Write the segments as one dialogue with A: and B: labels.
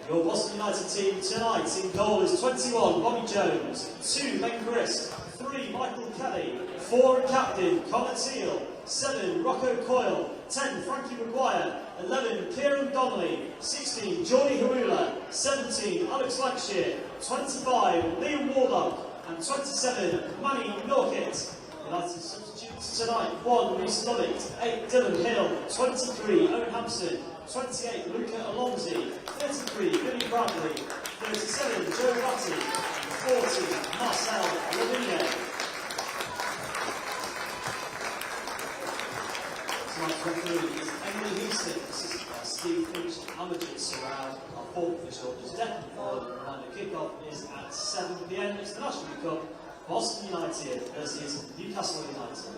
A: Your Boston United team tonight in goal is 21, Bobby Jones, 2, Ben Grist, 3, Michael Kelly, 4, captain, Connor Teal, 7, Rocco Coyle, 10, Frankie Maguire, 11, Kieran Donnelly, 16, Geordie Harula, 17, Alex Lancashire, 25, Liam Warlock, and 27, Manny Norkett. United substitutes tonight: 1, Reece Lovett, 8, Dylan Hill, 23, Owen Hampson, 28, Luca Alonzi, 33, Billy Bradley, 37, Joe Ratty, 40, Marcel Lavine. Tonight's referee is Emily Houston, assisted by Steve Finch, Hamilton Surround. Our fourth official is definitely followed. Reminder, kick-off is at 7 PM. It's the National League Cup. Boston United versus Newcastle United.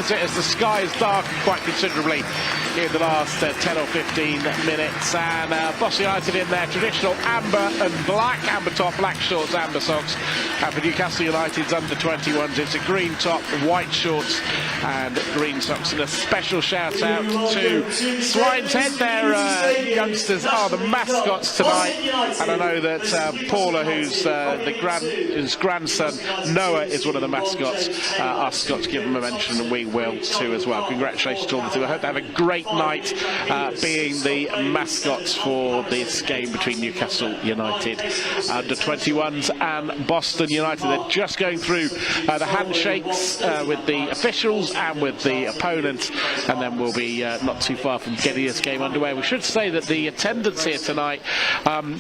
B: As the sky has darkened quite considerably, in the last 10 or 15 minutes. And Boston United in their traditional amber and black, amber top, black shorts, amber socks. And for Newcastle United's under-21s, it's a green top, white shorts and green socks. And a special shout out to Swine's Head. Their youngsters are the mascots tonight. And I know that Paula, whose grandson Noah is one of the mascots, asked Scott to give them a mention, and we will too as well. Congratulations to all the two. I hope they have a great night being the mascots for this game between Newcastle United under-21s and Boston United. They're just going through the handshakes with the officials and with the opponent, and then we'll be not too far from getting this game underway. We should say that the attendance here tonight,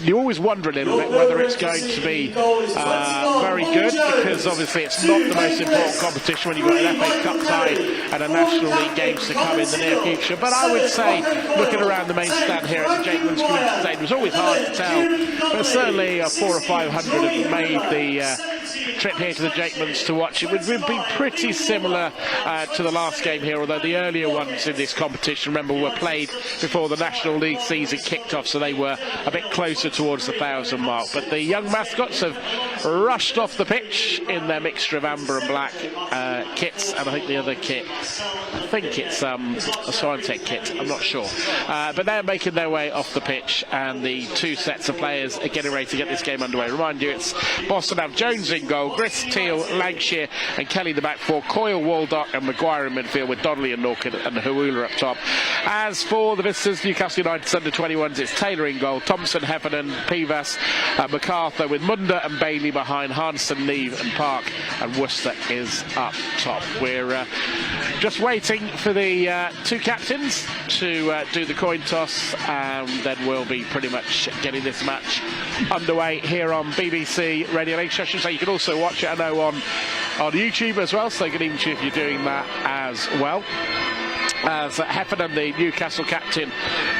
B: you always wonder a little bit whether it's going to be very good, because obviously it's not the most important competition when you've got an FA Cup tie and a National League games to come in the near future. But I would say, looking around the main stand here at the Jakeman's Community Stadium, it's always hard to tell, but certainly 400 or 500 have made the trip here to the Jakeman's to watch. It would be pretty similar to the last game here, although the earlier ones in this competition, remember, were played before the National League season kicked off, so they were a bit closer towards the 1,000 mark. But the young mascots have rushed off the pitch in their mixture of amber and black kits, and I think the other kit, I think it's a Scientech kit, I'm not sure. But they're making their way off the pitch, and the two sets of players are getting ready to get this game underway. Remind you, it's Boston have Jones in goal, Grist, Teal, Lancashire and Kelly the back four, Coyle, Waldock and Maguire in midfield, with Donnelly and Norkin and Hawula up top. As for the visitors, Newcastle United's under-21s, it's Taylor in goal, Thompson, Heffernan, Pivas, MacArthur, with Munda and Bailey behind, Hanson, Neve and Park, and Worcester is up top. We're just waiting for the two captains to do the coin toss, and then we'll be pretty much getting this match underway here on BBC Radio League. So you can also watch it, I know, on YouTube as well, so good evening to you if you're doing that as well. As Heffernan, the Newcastle captain,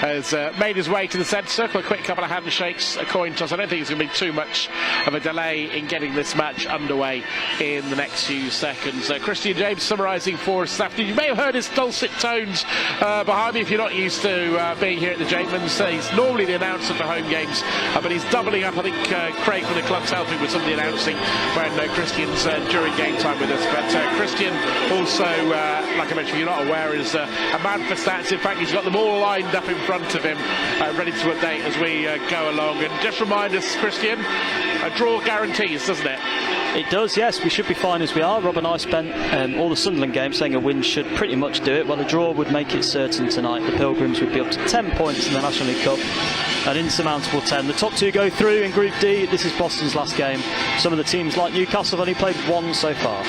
B: has made his way to the centre circle. A quick couple of handshakes, a coin toss. I don't think it's going to be too much of a delay in getting this match underway in the next few seconds. Christian James summarising for us this afternoon. You may have heard his dulcet tones behind me if you're not used to being here at the Jakeman's. He's normally the announcer for home games, but he's doubling up. I think Craig from the club's helping with some of the announcing when Christian's during game time with us. But Christian also, like I mentioned, you're not aware, is a man for stats. In fact, he's got them all lined up in front of him, ready to update as we go along. And just remind us, Christian, a draw guarantees, doesn't it?
C: It does, yes. We should be fine as we are. Rob and I spent all the Sunderland games saying a win should pretty much do it. Well, a draw would make it certain tonight. The Pilgrims would be up to 10 points in the National League Cup, an insurmountable 10. The top two go through in Group D. This is Boston's last game. Some of the teams, like Newcastle, have only played one so far.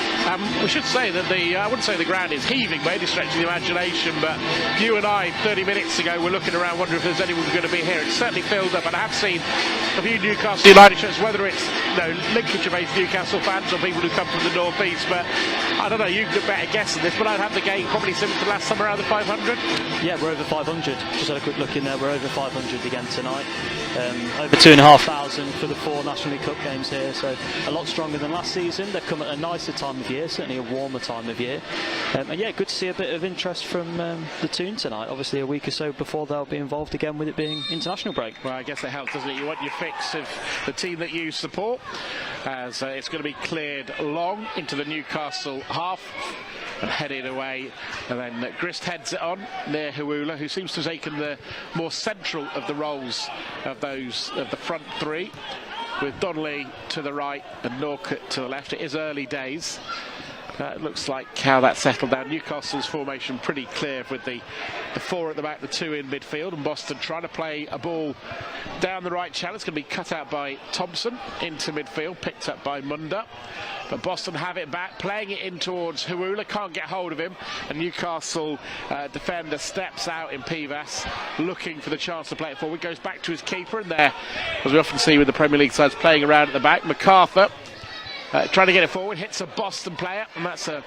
C: We
B: should say that I wouldn't say the ground is heaving by any stretch of the imagination, but you and I 30 minutes ago were looking around wondering if there's anyone going to be here. It's certainly filled up, and I have seen a few Newcastle United shirts, whether it's Lincolnshire-based Newcastle fans or people who come from the North East. But I don't know, you can better guess at this, but I'd have the game probably similar to last summer, around the 500.
C: Yeah, we're over 500. Just had a quick look in there. We're over 500 again tonight. Over 2,500 for the 4 National League Cup games here, so a lot stronger than last season. They've come at a nicer time of year, certainly a warmer time of year. And yeah, good to see a bit of interest from the Toon tonight. Obviously a week or so before they'll be involved again with it being international break.
B: Well, I guess it helps, doesn't it? You want your fix of the team that you support, as it's going to be cleared long into the Newcastle half and headed away, and then Grist heads it on near Hawula, who seems to have taken the more central of the roles of the front three, with Donnelly to the right and Norcutt to the left. It is early days. It looks like how that settled down. Newcastle's formation pretty clear, with the 4 at the back, the 2 in midfield, and Boston trying to play a ball down the right channel. It's going to be cut out by Thompson into midfield, picked up by Munda. But Boston have it back, playing it in towards Hawula, can't get hold of him, and Newcastle defender steps out in Pivas, looking for the chance to play it forward. Goes back to his keeper, and there, as we often see with the Premier League sides, playing around at the back. MacArthur trying to get it forward, hits a Boston player, and that's a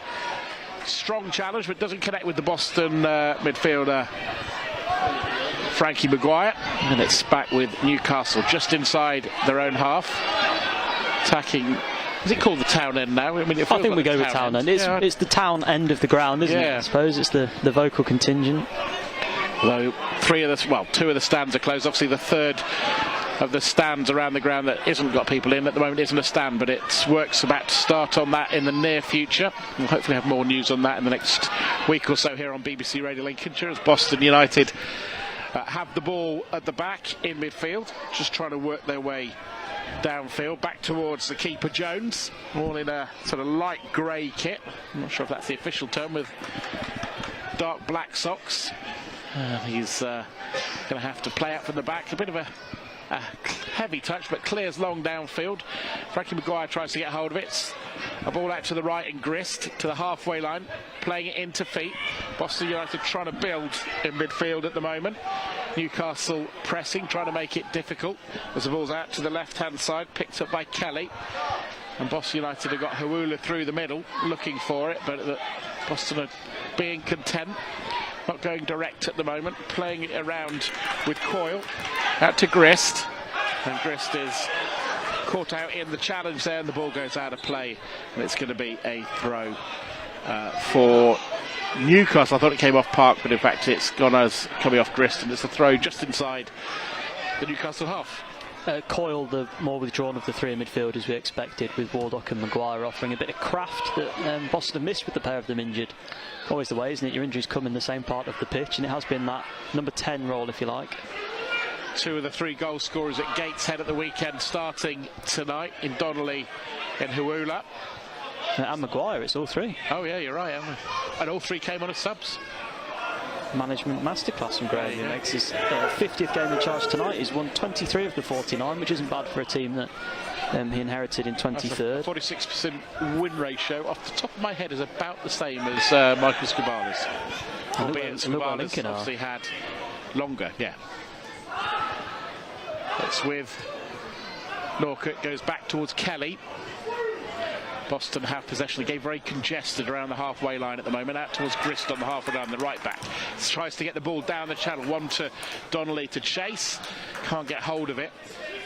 B: strong challenge, but doesn't connect with the Boston midfielder Frankie Maguire, and it's back with Newcastle just inside their own half, attacking. Is it called the town end now? I
C: think we go with town end. It's the town end of the ground, isn't it? I suppose it's the vocal contingent.
B: Although two of the stands are closed. Obviously the third of the stands around the ground that isn't got people in at the moment isn't a stand, but its work's about to start on that in the near future. We'll hopefully have more news on that in the next week or so here on BBC Radio Lincolnshire, as Boston United have the ball at the back in midfield, just trying to work their way downfield back towards the keeper Jones, all in a sort of light grey kit. I'm not sure if that's the official term, with dark black socks. He's going to have to play out from the back. A bit of a heavy touch, but clears long downfield. Frankie Maguire tries to get hold of it. A ball out to the right and Grist to the halfway line, playing it into feet. Boston United trying to build in midfield at the moment. Newcastle pressing, trying to make it difficult as the ball's out to the left-hand side, picked up by Kelly. And Boston United have got Hawula through the middle, looking for it, but Boston are being content. Not going direct at the moment, playing it around with Coyle. Out to Grist, and Grist is caught out in the challenge there, and the ball goes out of play, and it's going to be a throw for Newcastle. I thought it came off Park, but in fact it's gone as coming off Grist, and it's a throw just inside the Newcastle half.
C: Coyle, the more withdrawn of the three in midfield, as we expected, with Wardock and Maguire offering a bit of craft that Boston have missed with the pair of them injured. Always the way, isn't it? Your injuries come in the same part of the pitch, and it has been that number 10 role, if you like.
B: Two of the three goal scorers at Gateshead at the weekend starting tonight, in Donnelly and Hawula.
C: And Maguire, it's all three.
B: Oh yeah, you're right. And all three came on as subs.
C: Management masterclass from Graham, who makes his 50th game in charge tonight. He's won 23 of the 49, which isn't bad for a team that he inherited in 23rd.
B: 46% win ratio, off the top of my head, is about the same as Michael Scabala's. Albeit Scabala's obviously had longer, yeah. It's with Norcutt, goes back towards Kelly. Boston have possession. They get very congested around the halfway line at the moment. Out towards Grist on the halfway line, the right back. Tries to get the ball down the channel. One to Donnelly to chase. Can't get hold of it.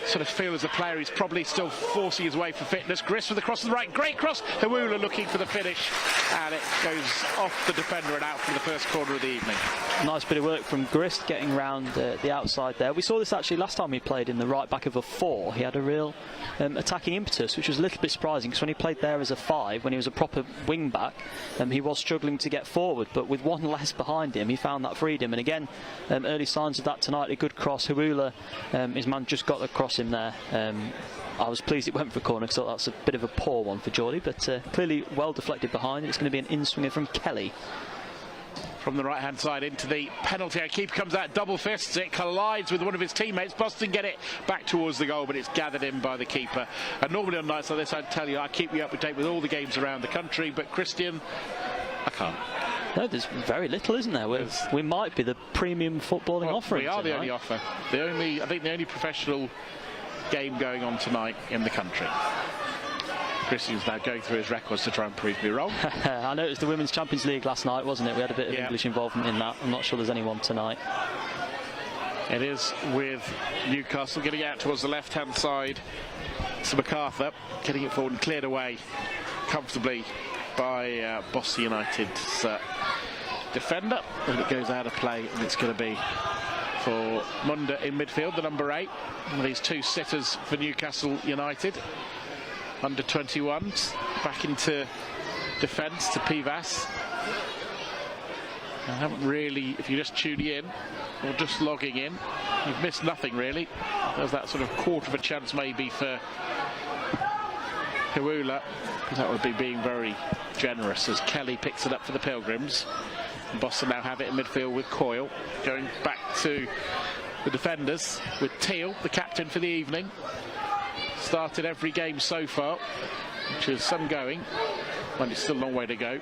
B: Sort of feel as a player he's probably still forcing his way for fitness. Grist with the cross to the right. Great cross. Hawula looking for the finish. And it goes off the defender and out from the first corner of the evening.
C: Nice bit of work from Grist getting round the outside there. We saw this actually last time he played in the right back of a 4. He had a real attacking impetus, which was a little bit surprising, because when he played there as a 5, when he was a proper wing back, he was struggling to get forward, but with one less behind him he found that freedom. And again, early signs of that tonight. A good cross. Hawula, his man just got across him there. I was pleased it went for a corner, because I thought that's a bit of a poor one for Geordie, but clearly well deflected behind. It's going to be an in-swinger from Kelly.
B: From the right-hand side into the penalty area. Keeper comes out, double fists. It collides with one of his teammates. Boston get it back towards the goal, but it's gathered in by the keeper. And normally on nights like this, I'd tell you, I keep you up to date with all the games around the country, but Christian, I can't.
C: No, there's very little, isn't there? We might be the premium footballing offering.
B: We are the only offer. I think the only professional game going on tonight in the country. Christian's now going through his records to try and prove me wrong.
C: I know it was the Women's Champions League last night, wasn't it? We had a bit of English involvement in that. I'm not sure there's anyone tonight.
B: It is with Newcastle getting out towards the left-hand side. So MacArthur getting it forward and cleared away comfortably by Boston United's defender. And it goes out of play, and it's going to be for Munda in midfield, the number 8. One of these two sitters for Newcastle United. Under 21s, back into defence to Pivas. I haven't really, if you're just tuning in or just logging in, you've missed nothing really. There's that sort of quarter of a chance maybe for Hawula, because that would be being very generous, as Kelly picks it up for the Pilgrims. And Boston now have it in midfield with Coyle, going back to the defenders with Teal, the captain for the evening. Started every game so far, which is some going, and it's still a long way to go.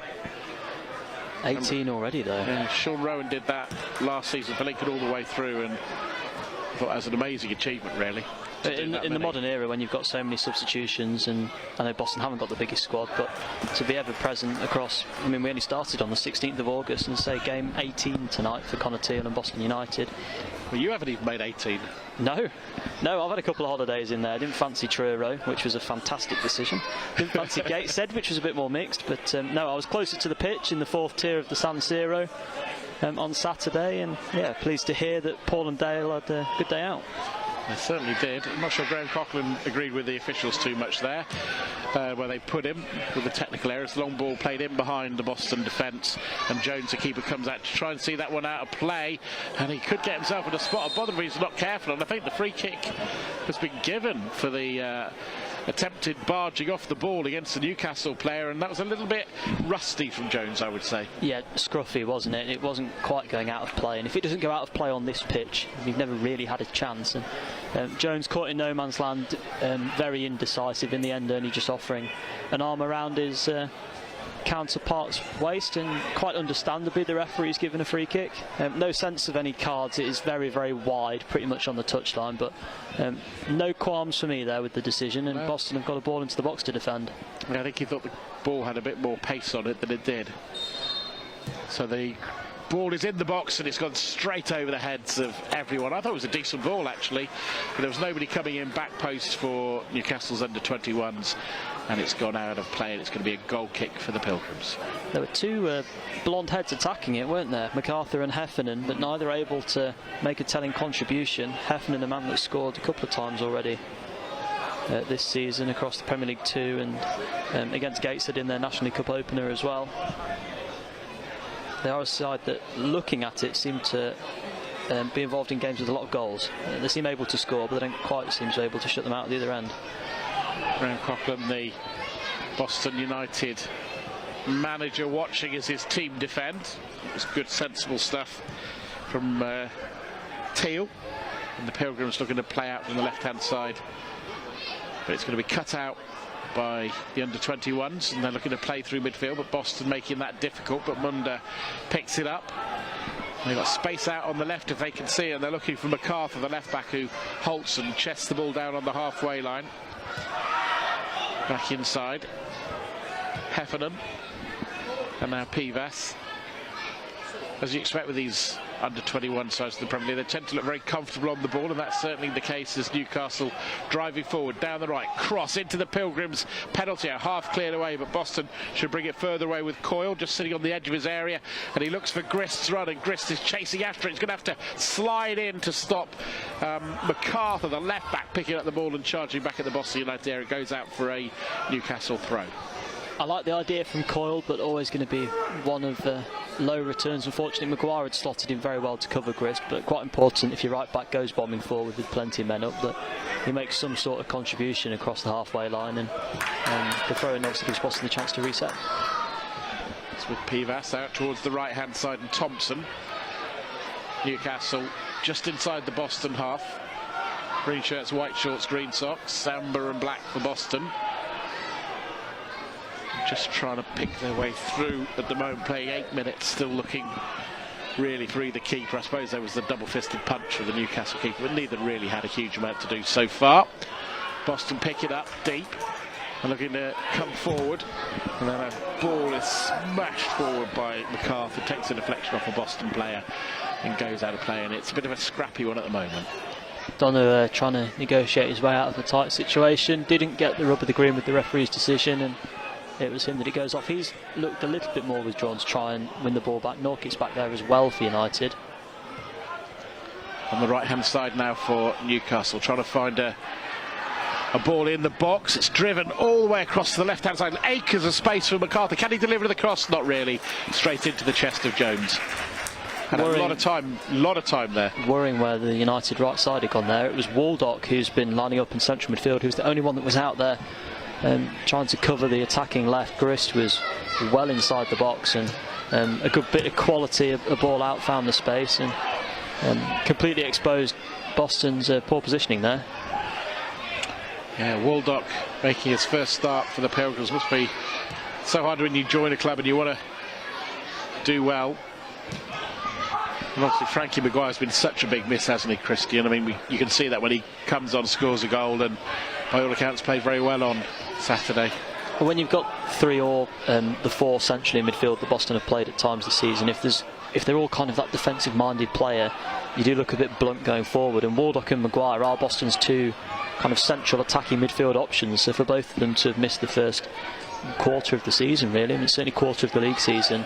C: 18 already though.
B: Yeah, Sean Rowan did that last season for Lincoln all the way through, and I thought that was an amazing achievement really.
C: In the modern era, when you've got so many substitutions, and I know Boston haven't got the biggest squad, but to be ever present across, I mean, we only started on the 16th of August, and say game 18 tonight for Connor Teal and Boston United.
B: Well, you haven't even made 18.
C: No, I've had a couple of holidays in there. I didn't fancy Truro, which was a fantastic decision. Didn't fancy Gateshead, which was a bit more mixed, but no, I was closer to the pitch in the 4th tier of the San Siro. on Saturday, and yeah, pleased to hear that Paul and Dale had a good day out.
B: They certainly did. I'm not sure Graham Coughlin agreed with the officials too much there, where they put him with the technical errors. Long ball played in behind the Boston defence, and Jones, the keeper, comes out to try and see that one out of play, and he could get himself in a spot of bother if he's not careful. And I think the free kick has been given for the attempted barging off the ball against the Newcastle player, and that was a little bit rusty from Jones, I would say.
C: Yeah, scruffy, wasn't it? It wasn't quite going out of play, and if it doesn't go out of play on this pitch, we've never really had a chance. And Jones caught in no man's land, very indecisive in the end, only just offering an arm around his counterpart's waist, and quite understandably the referee's given a free kick. No sense of any cards. It is very, very wide, pretty much on the touchline, but no qualms for me there with the decision, and Boston have got a ball into the box to defend.
B: Yeah, I think he thought the ball had a bit more pace on it than it did. So the ball is in the box and it's gone straight over the heads of everyone. I thought it was a decent ball actually, but there was nobody coming in back post for Newcastle's under-21s, and it's gone out of play, and it's going to be a goal kick for the Pilgrims.
C: There were two blonde heads attacking it, weren't there? MacArthur and Heffernan, but neither able to make a telling contribution. Heffernan, a man that scored a couple of times already this season across the Premier League 2 and against Gateshead in their National League Cup opener as well. They are a side that, looking at it, seem to be involved in games with a lot of goals. They seem able to score, but they don't quite seem to be able to shut them out at the other end.
B: Graham Coughlin, the Boston United manager, watching as his team defend. It was good, sensible stuff from Teal, and the Pilgrims looking to play out from the left-hand side, but it's going to be cut out by the under-21s, and they're looking to play through midfield, but Boston making that difficult. But Munda picks it up. They've got space out on the left if they can see, and they're looking for MacArthur, the left back, who halts and chests the ball down on the halfway line. Back inside, Heffernan, and now Pivas. As you expect with these under-21 sides of the Premier League, they tend to look very comfortable on the ball, and that's certainly the case as Newcastle driving forward down the right, cross into the Pilgrims penalty area, half cleared away, but Boston should bring it further away with Coyle just sitting on the edge of his area, and he looks for Grist's run, and Grist is chasing after it. He's going to have to slide in to stop MacArthur, the left back, picking up the ball and charging back at the Boston United area. It goes out for a Newcastle throw.
C: I like the idea from Coyle, but always going to be one of low returns. Unfortunately, Maguire had slotted in very well to cover Grist, but quite important if your right back goes bombing forward with plenty of men up, that he makes some sort of contribution across the halfway line, and the throw-in obviously gives Boston the chance to reset.
B: It's with Pivas out towards the right-hand side, and Thompson. Newcastle just inside the Boston half. Green shirts, white shorts, green socks, amber and black for Boston. Just trying to pick their way through at the moment, playing 8 minutes, still looking really for either keeper. I suppose there was the double-fisted punch for the Newcastle keeper, but neither really had a huge amount to do so far. Boston pick it up deep and looking to come forward, and then a ball is smashed forward by MacArthur, takes a deflection off a Boston player and goes out of play, and it's a bit of a scrappy one at the moment.
C: Donna trying to negotiate his way out of a tight situation, didn't get the rub of the green with the referee's decision, and it was him that it goes off. He's looked a little bit more withdrawn to try and win the ball back. Norkitt's back there as well for United.
B: On the right-hand side now for Newcastle, trying to find a ball in the box. It's driven all the way across to the left-hand side. Acres of space for MacArthur. Can he deliver the cross? Not really. Straight into the chest of Jones. Had a lot of time there.
C: Worrying where the United right side had gone there. It was Waldock who's been lining up in central midfield, who's the only one that was out there trying to cover the attacking left. Grist was well inside the box, and a good bit of quality, a ball out, found the space, and completely exposed Boston's poor positioning there.
B: Yeah, Waldock making his first start for the Pilgrims. Must be so hard when you join a club and you want to do well. And obviously Frankie Maguire's been such a big miss, hasn't he, Christian? I mean, you can see that when he comes on, scores a goal, and by all accounts played very well on Saturday.
C: Well, when you've got three or the four centrally in midfield that Boston have played at times this season, if they're all kind of that defensive-minded player, you do look a bit blunt going forward. And Waldock and Maguire are Boston's two kind of central attacking midfield options. So for both of them to have missed the first quarter of the season, really, I mean, certainly quarter of the league season,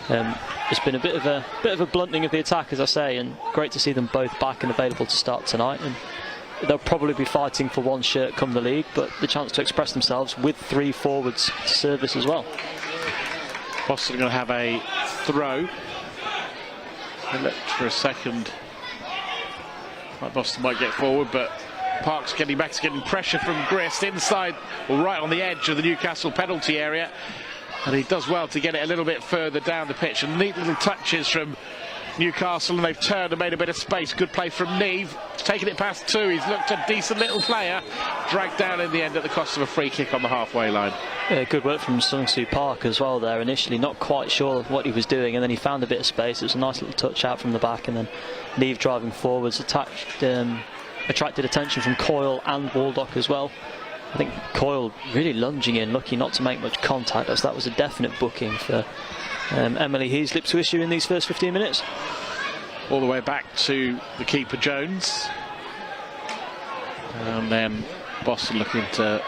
C: There's been a bit of a blunting of the attack, as I say, and great to see them both back and available to start tonight. And they'll probably be fighting for one shirt come the league, but the chance to express themselves with 3 forwards to service as well.
B: Boston are going to have a throw. I looked for a second. Boston might get forward, but Park's getting back, getting pressure from Grist inside, or right on the edge of the Newcastle penalty area. And he does well to get it a little bit further down the pitch. And neat little touches from Newcastle, and they've turned and made a bit of space. Good play from Neve, taking it past 2. He's looked a decent little player, dragged down in the end at the cost of a free kick on the halfway line.
C: Yeah, good work from Sung-Soo Park as well there. Initially not quite sure what he was doing, and then he found a bit of space. It was a nice little touch out from the back, and then Neve driving forwards attracted attention from Coyle and Waldock as well. I think Coyle really lunging in, lucky not to make much contact, as that was a definite booking for Emily Heaslip to issue in these first 15 minutes.
B: All the way back to the keeper Jones, and then Boston looking to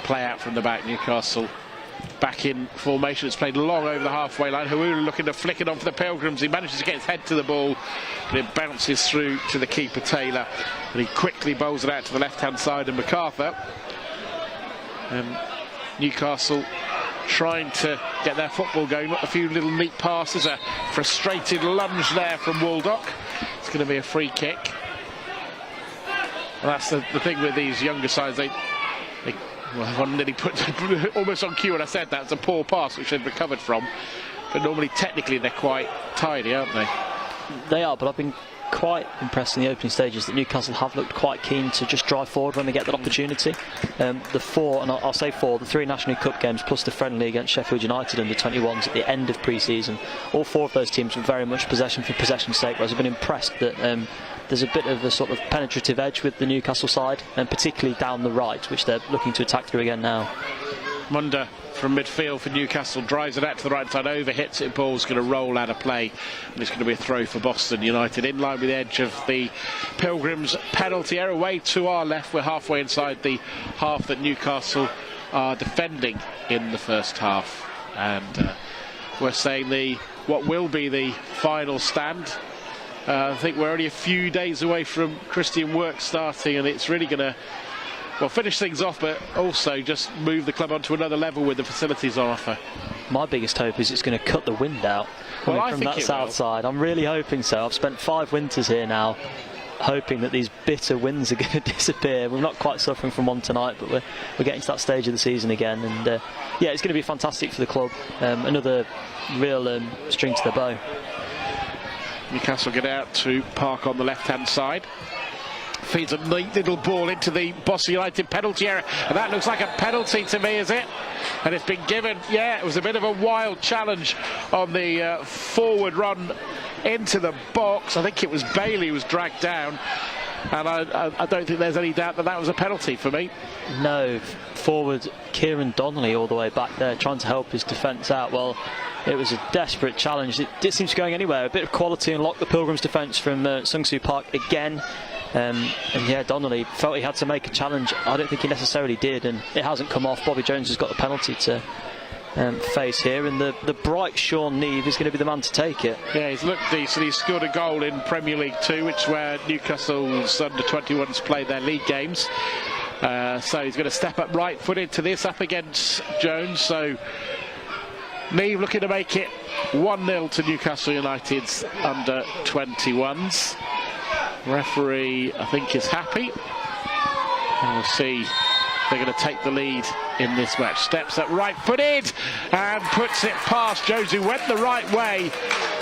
B: play out from the back. Newcastle back in formation. It's played long over the halfway line. Hawula looking to flick it on for the Pilgrims. He manages to get his head to the ball, but it bounces through to the keeper Taylor, and he quickly bowls it out to the left hand side of MacArthur. Newcastle trying to get their football going. A few little neat passes, a frustrated lunge there from Waldock. It's going to be a free kick. And that's the thing with these younger sides. One nearly put almost on cue when I said that. It's a poor pass which they've recovered from. But normally, technically, they're quite tidy, aren't they?
C: They are, but I've been quite impressed in the opening stages that Newcastle have looked quite keen to just drive forward when they get that opportunity. The 4, and I'll say 4, the 3 National League Cup games plus the friendly against Sheffield United under 21s at the end of pre-season, all 4 of those teams were very much possession for possession's sake, whereas I've been impressed that there's a bit of a sort of penetrative edge with the Newcastle side, and particularly down the right, which they're looking to attack through again now.
B: Munda from midfield for Newcastle drives it out to the right side, over hits it, ball's going to roll out of play, and it's going to be a throw for Boston United in line with the edge of the Pilgrims penalty area. Away to our left, we're halfway inside the half that Newcastle are defending in the first half, and we're saying what will be the final stand. I think we're only a few days away from Christian work starting, and it's really going to finish things off, but also just move the club onto another level with the facilities on offer.
C: My biggest hope is it's going to cut the wind out from that south side. I'm really hoping so. I've spent 5 winters here now hoping that these bitter winds are going to disappear. We're not quite suffering from one tonight, but we're getting to that stage of the season again, and yeah, it's going to be fantastic for the club. Another real string to their bow.
B: Newcastle get out to Park on the left hand side. Feeds a neat little ball into the Boston United penalty area, and that looks like a penalty to me, is it? And it's been given. Yeah, it was a bit of a wild challenge on the forward run into the box. I think it was Bailey who was dragged down, and I don't think there's any doubt that that was a penalty for me.
C: No, forward Kieran Donnelly all the way back there trying to help his defence out. Well, it was a desperate challenge. It didn't seem to be going anywhere. A bit of quality unlocked the Pilgrims' defence from Sung-Soo Park again. And yeah, Donnelly felt he had to make a challenge. I don't think he necessarily did, and it hasn't come off. Bobby Jones has got the penalty to face here, and the bright Sean Neve is going to be the man to take it.
B: Yeah, he's looked decent. He's scored a goal in Premier League 2, which is where Newcastle's under-21s play their league games. So he's going to step up right-footed to this, up against Jones. So Neve looking to make it 1-0 to Newcastle United's under-21s. Referee, I think, is happy, and we'll see if they're going to take the lead in this match. Steps up right-footed and puts it past Jones, who went the right way,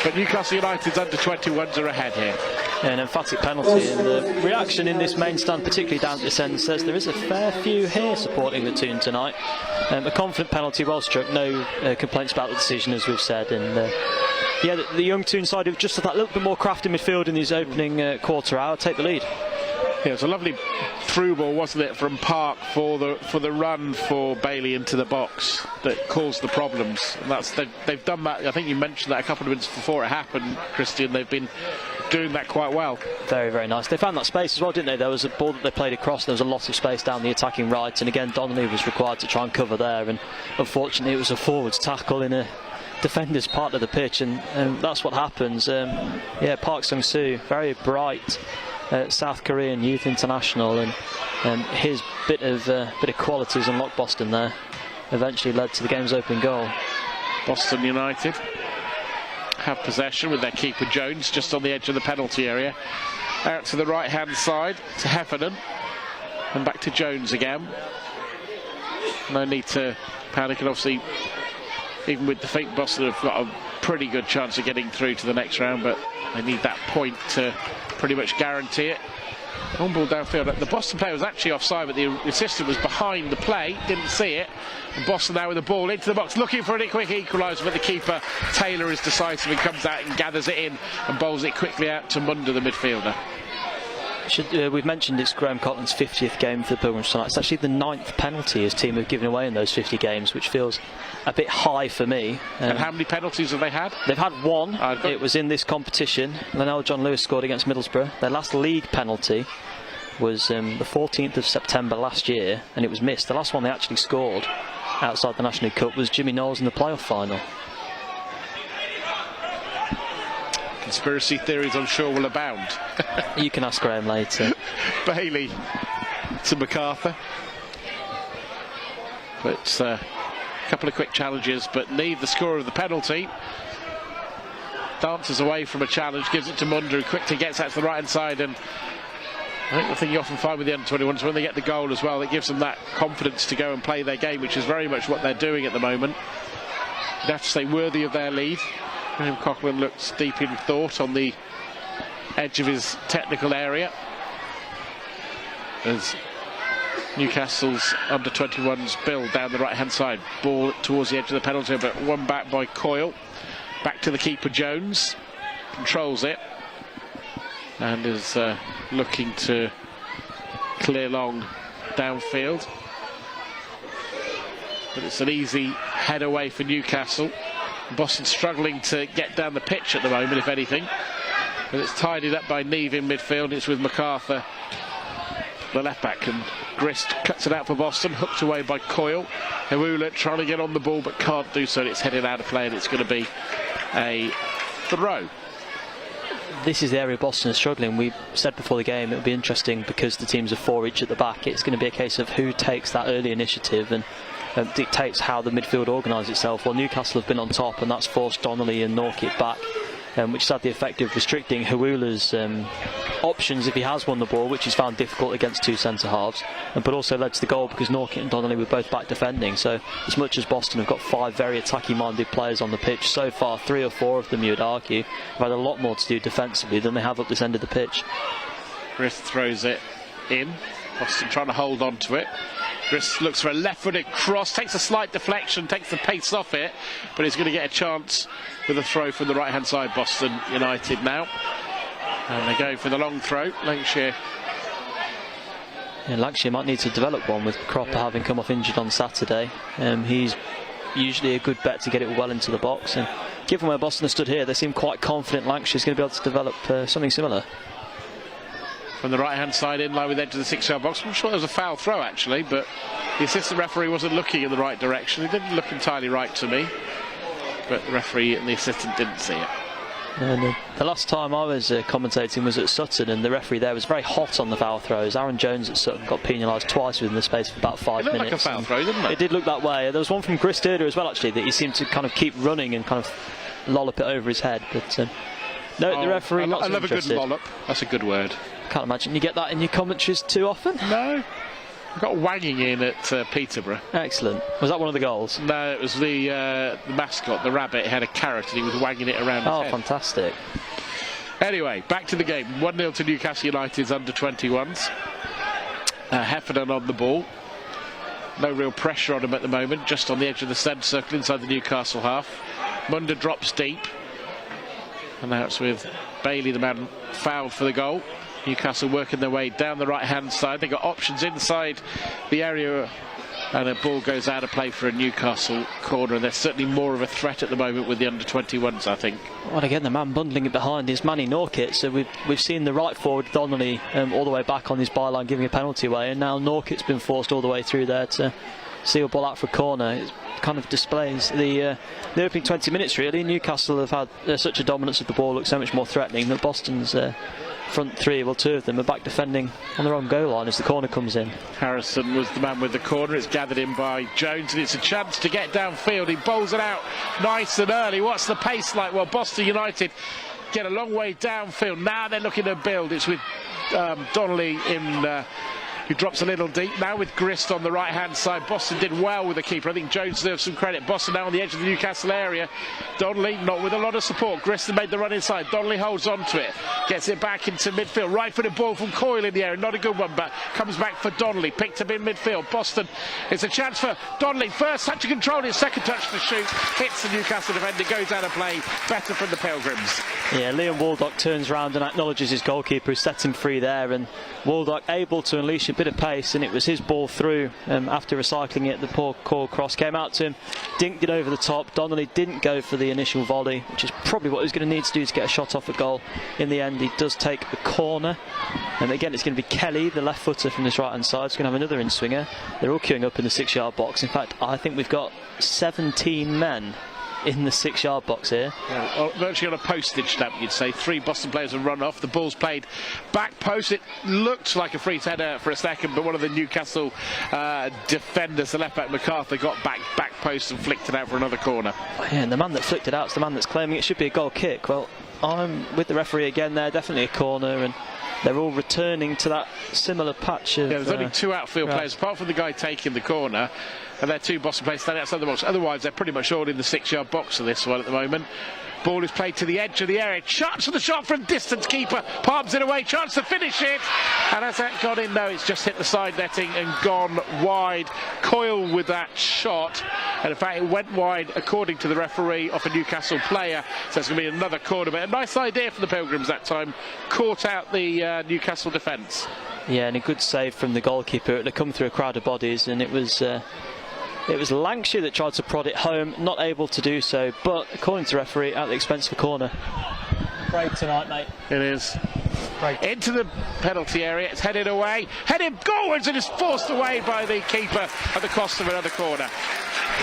B: but Newcastle United's under-21s are ahead here.
C: An emphatic penalty, and the reaction in this main stand, particularly down at this end, says there is a fair few here supporting the Toon tonight. A confident penalty, well struck, no complaints about the decision, as we've said, and yeah, the young Toon side have just had that little bit more craft in midfield in his opening quarter hour, take the lead.
B: Yeah, it was a lovely through ball, wasn't it, from Park for the run for Bailey into the box that caused the problems. And they've done that. I think you mentioned that a couple of minutes before it happened, Christian. They've been doing that quite well. Very,
C: very nice. They found that space as well, didn't they? There was a ball that they played across. There was a lot of space down the attacking right, and again Donnelly was required to try and cover there, and unfortunately it was a forwards tackle in a defenders part of the pitch, and that's what happens. Yeah, Park Sung-soo, very bright South Korean youth international, and his bit of qualities unlocked Boston there. Eventually led to the game's opening goal.
B: Boston United have possession with their keeper Jones just on the edge of the penalty area. Out to the right hand side to Heffernan, and back to Jones again. No need to panic, and obviously even with defeat, Boston have got a pretty good chance of getting through to the next round, but they need that point to pretty much guarantee it. On ball downfield. The Boston player was actually offside, but the assistant was behind the play, didn't see it. And Boston now with the ball into the box, looking for a quick equaliser, but the keeper Taylor is decisive and comes out and gathers it in and bowls it quickly out to Munda, the midfielder.
C: We've mentioned it's Graham Cotland's 50th game for the Pilgrims tonight. It's actually the 9th penalty his team have given away in those 50 games, which feels a bit high for me.
B: And how many penalties have they had? They've
C: had one. It was in this competition. Linnell John Lewis scored against Middlesbrough. Their last league penalty was the 14th of September last year, and it was missed. The last one they actually scored outside the National League Cup was Jimmy Knowles in the playoff final.
B: Conspiracy theories, I'm sure, will abound.
C: You can ask Graham later.
B: Bailey to MacArthur. But a couple of quick challenges, but Neve, the scorer of the penalty, dances away from a challenge, gives it to Munda, who quickly gets out to the right hand side. And I think the thing you often find with the under-21 is when they get the goal as well, it gives them that confidence to go and play their game, which is very much what they're doing at the moment. You'd have to say worthy of their lead. Graham Coughlin looks deep in thought on the edge of his technical area as Newcastle's under-21s build down the right-hand side. Ball towards the edge of the penalty, but one back by Coyle. Back to the keeper Jones. Controls it. And is looking to clear long downfield. But it's an easy head away for Newcastle. Boston struggling to get down the pitch at the moment, if anything. But it's tidied up by Neve in midfield. It's with MacArthur, the left back, and Grist cuts it out for Boston, hooked away by Coyle. Hewula trying to get on the ball but can't do so, and it's headed out of play, and it's going to be a throw.
C: This is the area Boston is struggling. We said before the game it would be interesting because the teams are 4 each at the back. It's going to be a case of who takes that early initiative and dictates how the midfield organise itself. Well, Newcastle have been on top, and that's forced Donnelly and Norkett back, which has had the effect of restricting Hewula's options if he has won the ball, which he's found difficult against two centre-halves, but also led to the goal because Norkett and Donnelly were both back defending. So as much as Boston have got 5 very attacking-minded players on the pitch, so far 3 or 4 of them, you would argue, have had a lot more to do defensively than they have up this end of the pitch.
B: Grist throws it in. Boston trying to hold on to it. Grist looks for a left-footed cross, takes a slight deflection, takes the pace off it, but he's going to get a chance with a throw from the right-hand side, Boston United now. And they're going for the long throw. Lancashire.
C: Yeah, Lancashire might need to develop one with Cropper having come off injured on Saturday. He's usually a good bet to get it well into the box, and given where Boston have stood here, they seem quite confident Lancashire's going to be able to develop something similar.
B: From the right-hand side, in line with the edge of the 6-yard box. I'm sure there was a foul throw, actually, but the assistant referee wasn't looking in the right direction. It didn't look entirely right to me, but the referee and the assistant didn't see it.
C: And the last time I was commentating was at Sutton, and the referee there was very hot on the foul throws. Aaron Jones at Sutton got penalised twice within the space of about 5 minutes.
B: It looked like a foul throw, didn't it?
C: It did look that way. There was one from Grist earlier as well, actually, that he seemed to kind of keep running and kind of lollop it over his head. But no, the referee not so
B: I love
C: interested.
B: a good lollop. That's a good word.
C: Can't imagine you get that in your commentaries too often.
B: No. I got wanging in at Peterborough.
C: Excellent. Was that one of the goals?
B: No, it was the mascot, the rabbit. He had a carrot and he was wanging it around his head.
C: Oh, fantastic.
B: Anyway, back to the game. 1-0 to Newcastle United's under-21s. Heffernan on the ball. No real pressure on him at the moment, just on the edge of the centre circle inside the Newcastle half. Munda drops deep. And now it's with Bailey, the man fouled for the goal. Newcastle working their way down the right-hand side. They've got options inside the area, and a ball goes out of play for a Newcastle corner. And they're certainly more of a threat at the moment with the under-21s, I think.
C: Well, again, the man bundling it behind is Manny Norkett. So we've seen the right forward, Donnelly, all the way back on his byline, giving a penalty away. And now Norkett's been forced all the way through there to seal ball out for a corner. It kind of displays the opening 20 minutes really. Newcastle have had such a dominance of the ball, look so much more threatening, that Boston's front three, well, two of them are back defending on their own goal line as the corner comes in.
B: Harrison was the man with the corner. It's gathered in by Jones, and it's a chance to get downfield. He bowls it out nice and early. What's the pace like? Well, Boston United get a long way downfield. Now they're looking to build. It's with Donnelly in... who drops a little deep. Now with Grist on the right-hand side. Boston did well with the keeper. I think Jones deserves some credit. Boston now on the edge of the Newcastle area. Donnelly not with a lot of support. Grist made the run inside. Donnelly holds on to it. Gets it back into midfield. Right-footed ball from Coyle in the area. Not a good one, but comes back for Donnelly. Picked up in midfield. Boston, it's a chance for Donnelly. First touch of control, his second touch to shoot. Hits the Newcastle defender. Goes out of play. Better from the Pilgrims.
C: Yeah, Liam Waldock turns round and acknowledges his goalkeeper who set him free there, and Waldock able to unleash a bit of pace, and it was his ball through after recycling it. The poor Coyle cross came out to him, dinked it over the top. Donnelly didn't go for the initial volley, which is probably what he was going to need to do to get a shot off a goal. In the end, he does take a corner, and again it's going to be Kelly, the left footer from this right hand side. He's going to have another in-swinger. They're all queuing up in the 6-yard box. In fact, I think we've got 17 men in the 6-yard box here.
B: Yeah, virtually on a postage stamp, you'd say. 3 Boston players have run off. The ball's played back post. It looked like a free header for a second, but one of the Newcastle defenders, the left back MacArthur, got back post and flicked it out for another corner.
C: Yeah, and the man that flicked it out is the man that's claiming it should be a goal kick. Well, I'm with the referee again there. Definitely a corner, and they're all returning to that similar patch of...
B: Yeah, there's only 2 outfield players, apart from the guy taking the corner, and they're 2 Boston players standing outside the box. Otherwise, they're pretty much all in the 6-yard box for this one at the moment. Ball is played to the edge of the area. Chance for the shot from distance. Keeper palms it away. Chance to finish it. And has that gone in? No, it's just hit the side netting and gone wide. Coyle with that shot. And in fact, it went wide, according to the referee, off a Newcastle player. So it's going to be another corner. But a nice idea for the Pilgrims that time. Caught out the Newcastle defence.
C: Yeah, and a good save from the goalkeeper. It had come through a crowd of bodies, and it was Lancashire that tried to prod it home, not able to do so, but according to the referee, at the expense of a corner. Break tonight, mate.
B: It is.
C: Break.
B: Into the penalty area, it's headed away, headed goalwards, and is forced away by the keeper at the cost of another corner.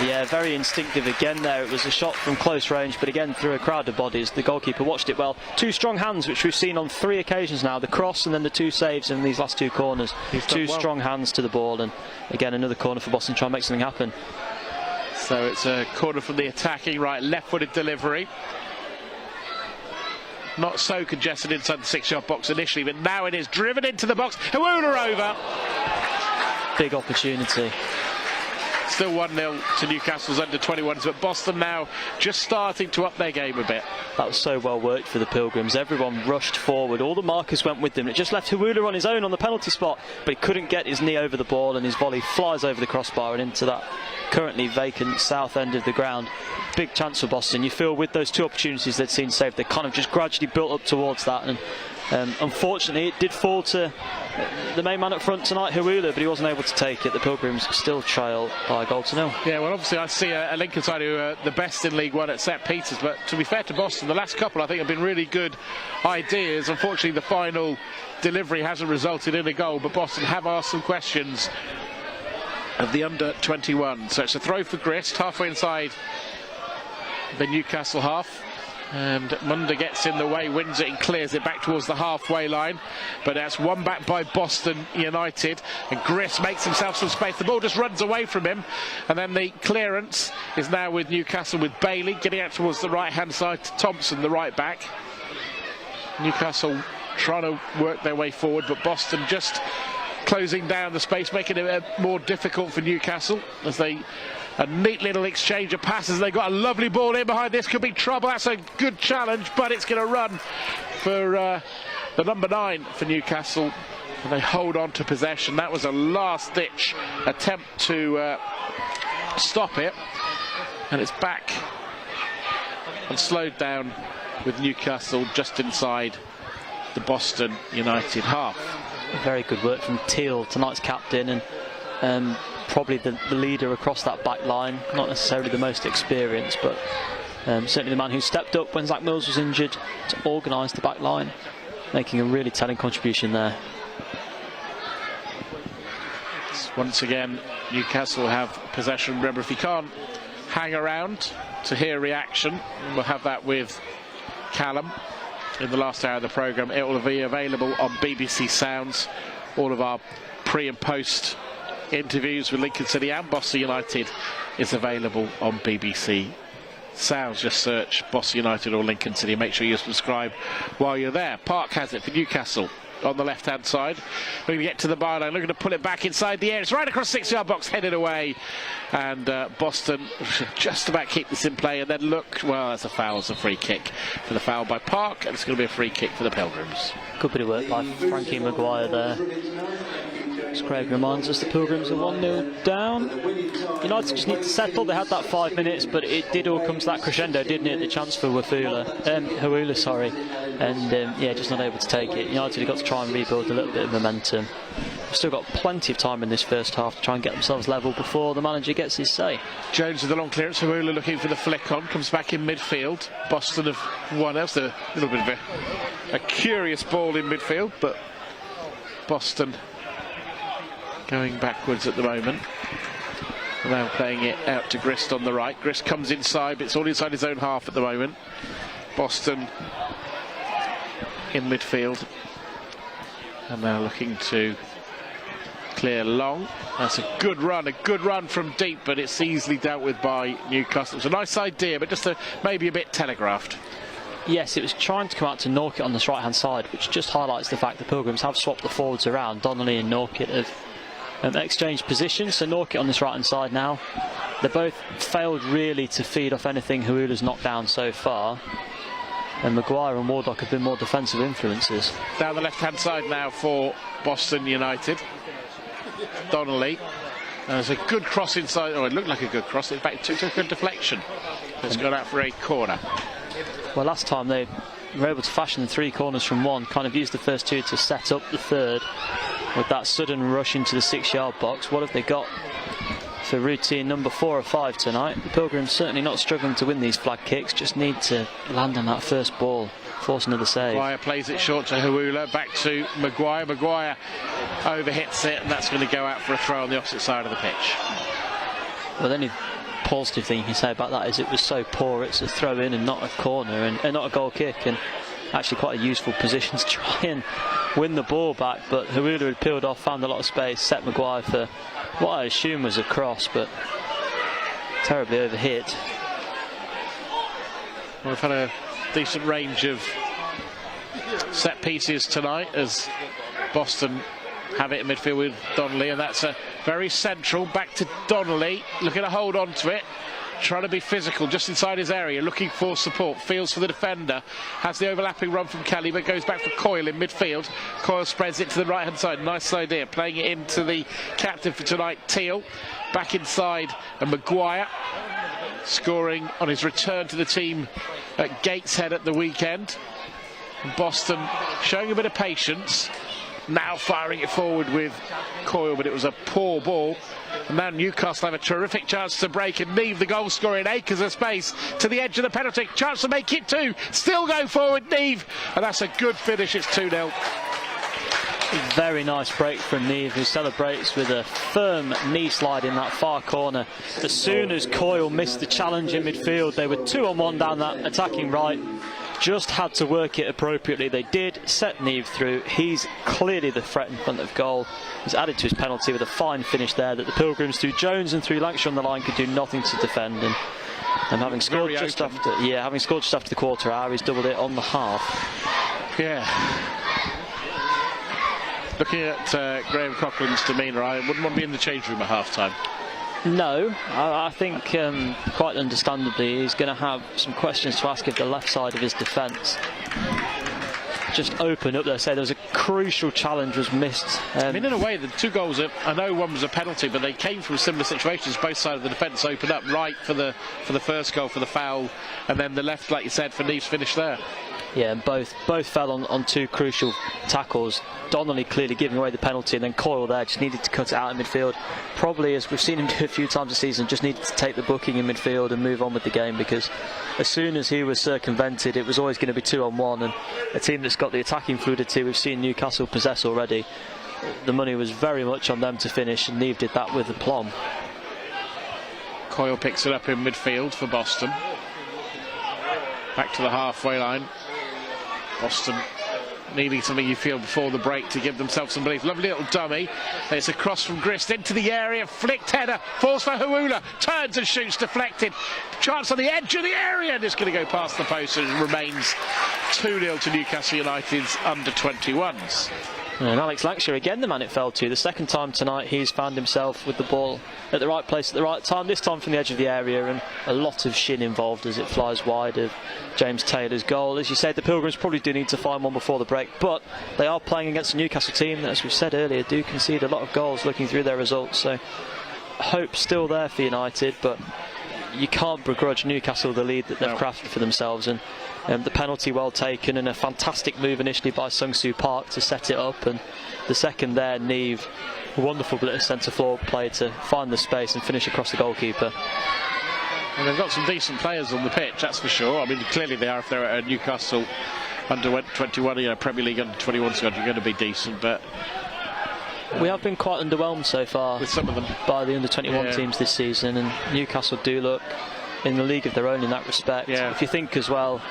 C: Yeah, very instinctive again there. It was a shot from close range, but again through a crowd of bodies. The goalkeeper watched it well. 2 strong hands, which we've seen on 3 occasions now. The cross and then the 2 saves in these last 2 corners. 2 strong hands to the ball, and again another corner for Boston, trying to make something happen.
B: So it's a corner from the attacking right, left-footed delivery. Not so congested inside the 6-yard box initially, but now it is driven into the box. Hawula over.
C: Big opportunity.
B: Still 1-0 to Newcastle's under-21s, but Boston now just starting to up their game a bit.
C: That was so well worked for the Pilgrims. Everyone rushed forward. All the markers went with them. It just left Hawula on his own on the penalty spot, but he couldn't get his knee over the ball, and his volley flies over the crossbar and into that currently vacant south end of the ground. Big chance for Boston. You feel with those 2 opportunities they'd seen saved, they kind of just gradually built up towards that, and unfortunately it did fall to the main man up front tonight, Hawula, but he wasn't able to take it. The Pilgrims still trail by 1-0.
B: Yeah, well, obviously I see a Lincoln side who are the best in League One at set pieces, but to be fair to Boston, the last couple I think have been really good ideas. Unfortunately, the final delivery hasn't resulted in a goal, but Boston have asked some questions of the under-21. So it's a throw for Grist, halfway inside the Newcastle half. And Munda gets in the way, wins it and clears it back towards the halfway line. But that's won back by Boston United. And Grist makes himself some space. The ball just runs away from him. And then the clearance is now with Newcastle, with Bailey getting out towards the right-hand side to Thompson, the right back. Newcastle trying to work their way forward, but Boston just closing down the space, making it more difficult for Newcastle as they... A neat little exchange of passes. They got a lovely ball in behind. This could be trouble. That's a good challenge, but it's going to run for the number 9 for Newcastle. And they hold on to possession. That was a last-ditch attempt to stop it. And it's back and slowed down with Newcastle just inside the Boston United half.
C: Very good work from Teal, tonight's captain, and probably the leader across that back line. Not necessarily the most experienced, but certainly the man who stepped up when Zach Mills was injured to organise the back line, making a really telling contribution there.
B: It's Once again, Newcastle have possession. Remember, if you can't hang around to hear reaction, we'll have that with Callum in the last hour of the programme. It will be available on BBC Sounds. All of our pre and post interviews with Lincoln City and Boston United is available on BBC Sounds. Just search Boston United or Lincoln City. Make sure you subscribe while you're there. Park has it for Newcastle on the left hand side. We're going to get to the byline, looking to pull it back inside the air. It's right across 6-yard box, headed away, and Boston just about keep this in play, and then look, well, that's a foul. It's a free kick for the foul by Park, and it's going to be a free kick for the Pilgrims.
C: Good bit of work by Frankie Maguire there. As Craig reminds us, the Pilgrims are 1-0 down. United just need to settle. They had that 5 minutes, but it did all come to that crescendo, didn't it? The chance for Hawula, sorry, and yeah, just not able to take it. United have got to try and rebuild a little bit of momentum. We've still got plenty of time in this first half to try and get themselves level before the manager gets his say.
B: Jones with the long clearance. Hawula looking for the flick on, comes back in midfield. Boston have won. That's a little bit of a curious ball in midfield, but Boston going backwards at the moment. Now playing it out to Grist on the right. Grist comes inside, but it's all inside his own half at the moment. Boston in midfield. And now looking to clear long. That's a good run from deep, but it's easily dealt with by Newcastle. It's a nice idea, but just maybe a bit telegraphed.
C: Yes, it was trying to come out to Norkett on this right-hand side, which just highlights the fact the Pilgrims have swapped the forwards around. Donnelly and Norkett have exchanged positions, so Norkett on this right-hand side now. They both failed really to feed off anything Hawula's knocked down so far, and Maguire and Wardock have been more defensive influences. Down
B: the left-hand side now for Boston United. Donnelly. There's a good cross inside. Oh, it looked like a good cross. In fact, it took a deflection. It's gone out for a corner.
C: Well, last time they were able to fashion the 3 corners from one, kind of used the first 2 to set up the third with that sudden rush into the 6-yard box. What have they got for routine number 4 or 5 tonight? The Pilgrims certainly not struggling to win these flag kicks, just need to land on that first ball, force another save.
B: Maguire plays it short to Hawula, back to Maguire. Maguire overhits it, and that's going to go out for a throw on the opposite side of the pitch.
C: Well, the only positive thing you can say about that is it was so poor. It's a throw in and not a corner, and not a goal kick, and actually quite a useful position to try and win the ball back. But Hawula had peeled off, found a lot of space, set Maguire for what I assume was a cross, but terribly overhit.
B: Well, we've had a decent range of set pieces tonight as Boston have it in midfield with Donnelly, and that's a very central, back to Donnelly, looking to hold on to it, trying to be physical just inside his area, looking for support, feels for the defender, has the overlapping run from Kelly, but goes back for Coyle in midfield. Coyle spreads it to the right hand side, nice idea, playing it into the captain for tonight, Teal, back inside, and Maguire scoring on his return to the team at Gateshead at the weekend. Boston showing a bit of patience, now firing it forward with Coyle, but it was a poor ball. And now Newcastle have a terrific chance to break, and Neve, the goal scorer, in acres of space to the edge of the penalty. Chance to make it 2. Still go forward, Neve, and that's a good finish. It's 2-0.
C: Very nice break from Neve, who celebrates with a firm knee slide in that far corner. As soon as Coyle missed the challenge in midfield, they were 2-on-1 down that attacking right. Just had to work it appropriately. They did set Neve through. He's clearly the threat in front of goal. He's added to his penalty with a fine finish there that the Pilgrims, through Jones and through Lancashire on the line, could do nothing to defend. And having scored just after the quarter hour, he's doubled it on the half.
B: Yeah. Looking at Graham Coughlin's demeanour, I wouldn't want to be in the change room at half-time.
C: No, I think quite understandably he's going to have some questions to ask of the left side of his defence. Just open up there. Say there was a crucial challenge was missed.
B: I mean, in a way, the 2 goals, I know one was a penalty, but they came from similar situations. Both sides of the defence opened up, right for the first goal, for the foul, and then the left, like you said, for Neve's finish there.
C: Yeah, and both fell on 2 crucial tackles. Donnelly clearly giving away the penalty, and then Coyle there just needed to cut it out in midfield. Probably, as we've seen him do a few times this season, just needed to take the booking in midfield and move on with the game, because as soon as he was circumvented, it was always going to be 2-on-1, and a team that's got the attacking fluidity we've seen Newcastle possess already the money was very much on them to finish, and Neve did that with aplomb.
B: Coyle picks it up in midfield for Boston. Back to the halfway line. Boston needing something, you feel, before the break to give themselves some belief. Lovely little dummy. It's a cross from Grist into the area. Flicked header. Falls for Hawula. Turns and shoots, deflected. Chance on the edge of the area. And it's going to go past the post, and it remains 2-0 to Newcastle United's under-21s.
C: And Alex Lancashire, again the man it fell to. The second time tonight he's found himself with the ball at the right place at the right time, this time from the edge of the area, and a lot of shin involved as it flies wide of James Taylor's goal. As you said, the Pilgrims probably do need to find one before the break, but they are playing against a Newcastle team that, as we've said earlier, do concede a lot of goals looking through their results. So hope still there for United, but you can't begrudge Newcastle the lead that they've crafted for themselves. And the penalty well taken, and a fantastic move initially by Sung-Soo Park to set it up, and the second there, Neve, a wonderful bit of centre forward play to find the space and finish across the goalkeeper.
B: And they've got some decent players on the pitch, that's for sure. I mean, clearly they are. If they're at a Newcastle under-21, Premier League under-21 squad, you're going to be decent, but
C: we have been quite underwhelmed so far
B: with some of them
C: by the under-21 teams this season, and Newcastle do look in the league of their own in that respect. If you think as well,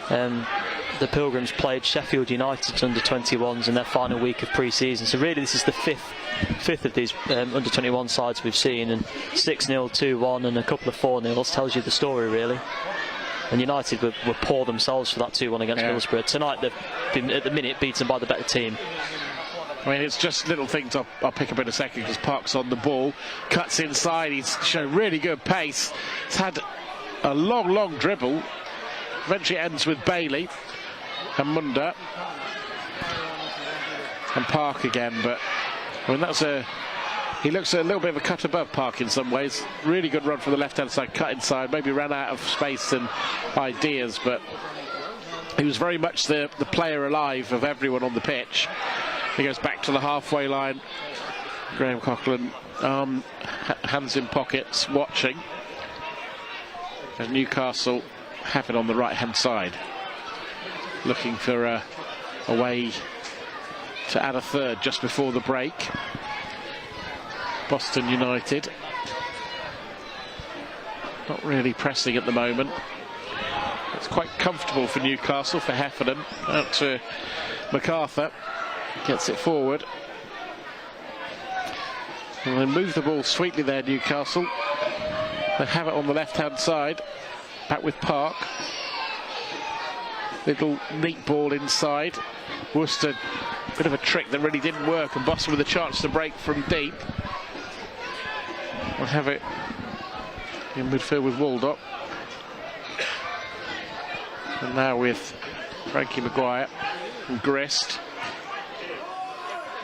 C: the Pilgrims played Sheffield United's under-21s in their final week of pre-season, so really this is the fifth of these under-21 sides we've seen, and 6-0, 2-1 and a couple of 4-0s tells you the story really. And United were poor themselves for that 2-1 against Middlesbrough. Tonight they've been at the minute beaten by the better team.
B: I mean, it's just little things I'll pick up in a second, because Park's on the ball, cuts inside, he's shown really good pace, he's had a long dribble, eventually ends with Bailey and Munda and Park again, but I mean he looks a little bit of a cut above Park in some ways. Really good run from the left hand side, cut inside, maybe ran out of space and ideas, but he was very much the player alive of everyone on the pitch. He goes back to the halfway line. Graham Coughlin, hands in pockets, watching. And Newcastle have it on the right-hand side, looking for a way to add a third just before the break. Boston United not really pressing at the moment. It's quite comfortable for Newcastle, for Heffernan, out to MacArthur. Gets it forward. And they move the ball sweetly there, Newcastle. They have it on the left-hand side. Back with Park. Little neat ball inside. Worcester, bit of a trick that really didn't work, and Boston with a chance to break from deep. We'll have it in midfield with Buildup. And now with Frankie Maguire and Grist.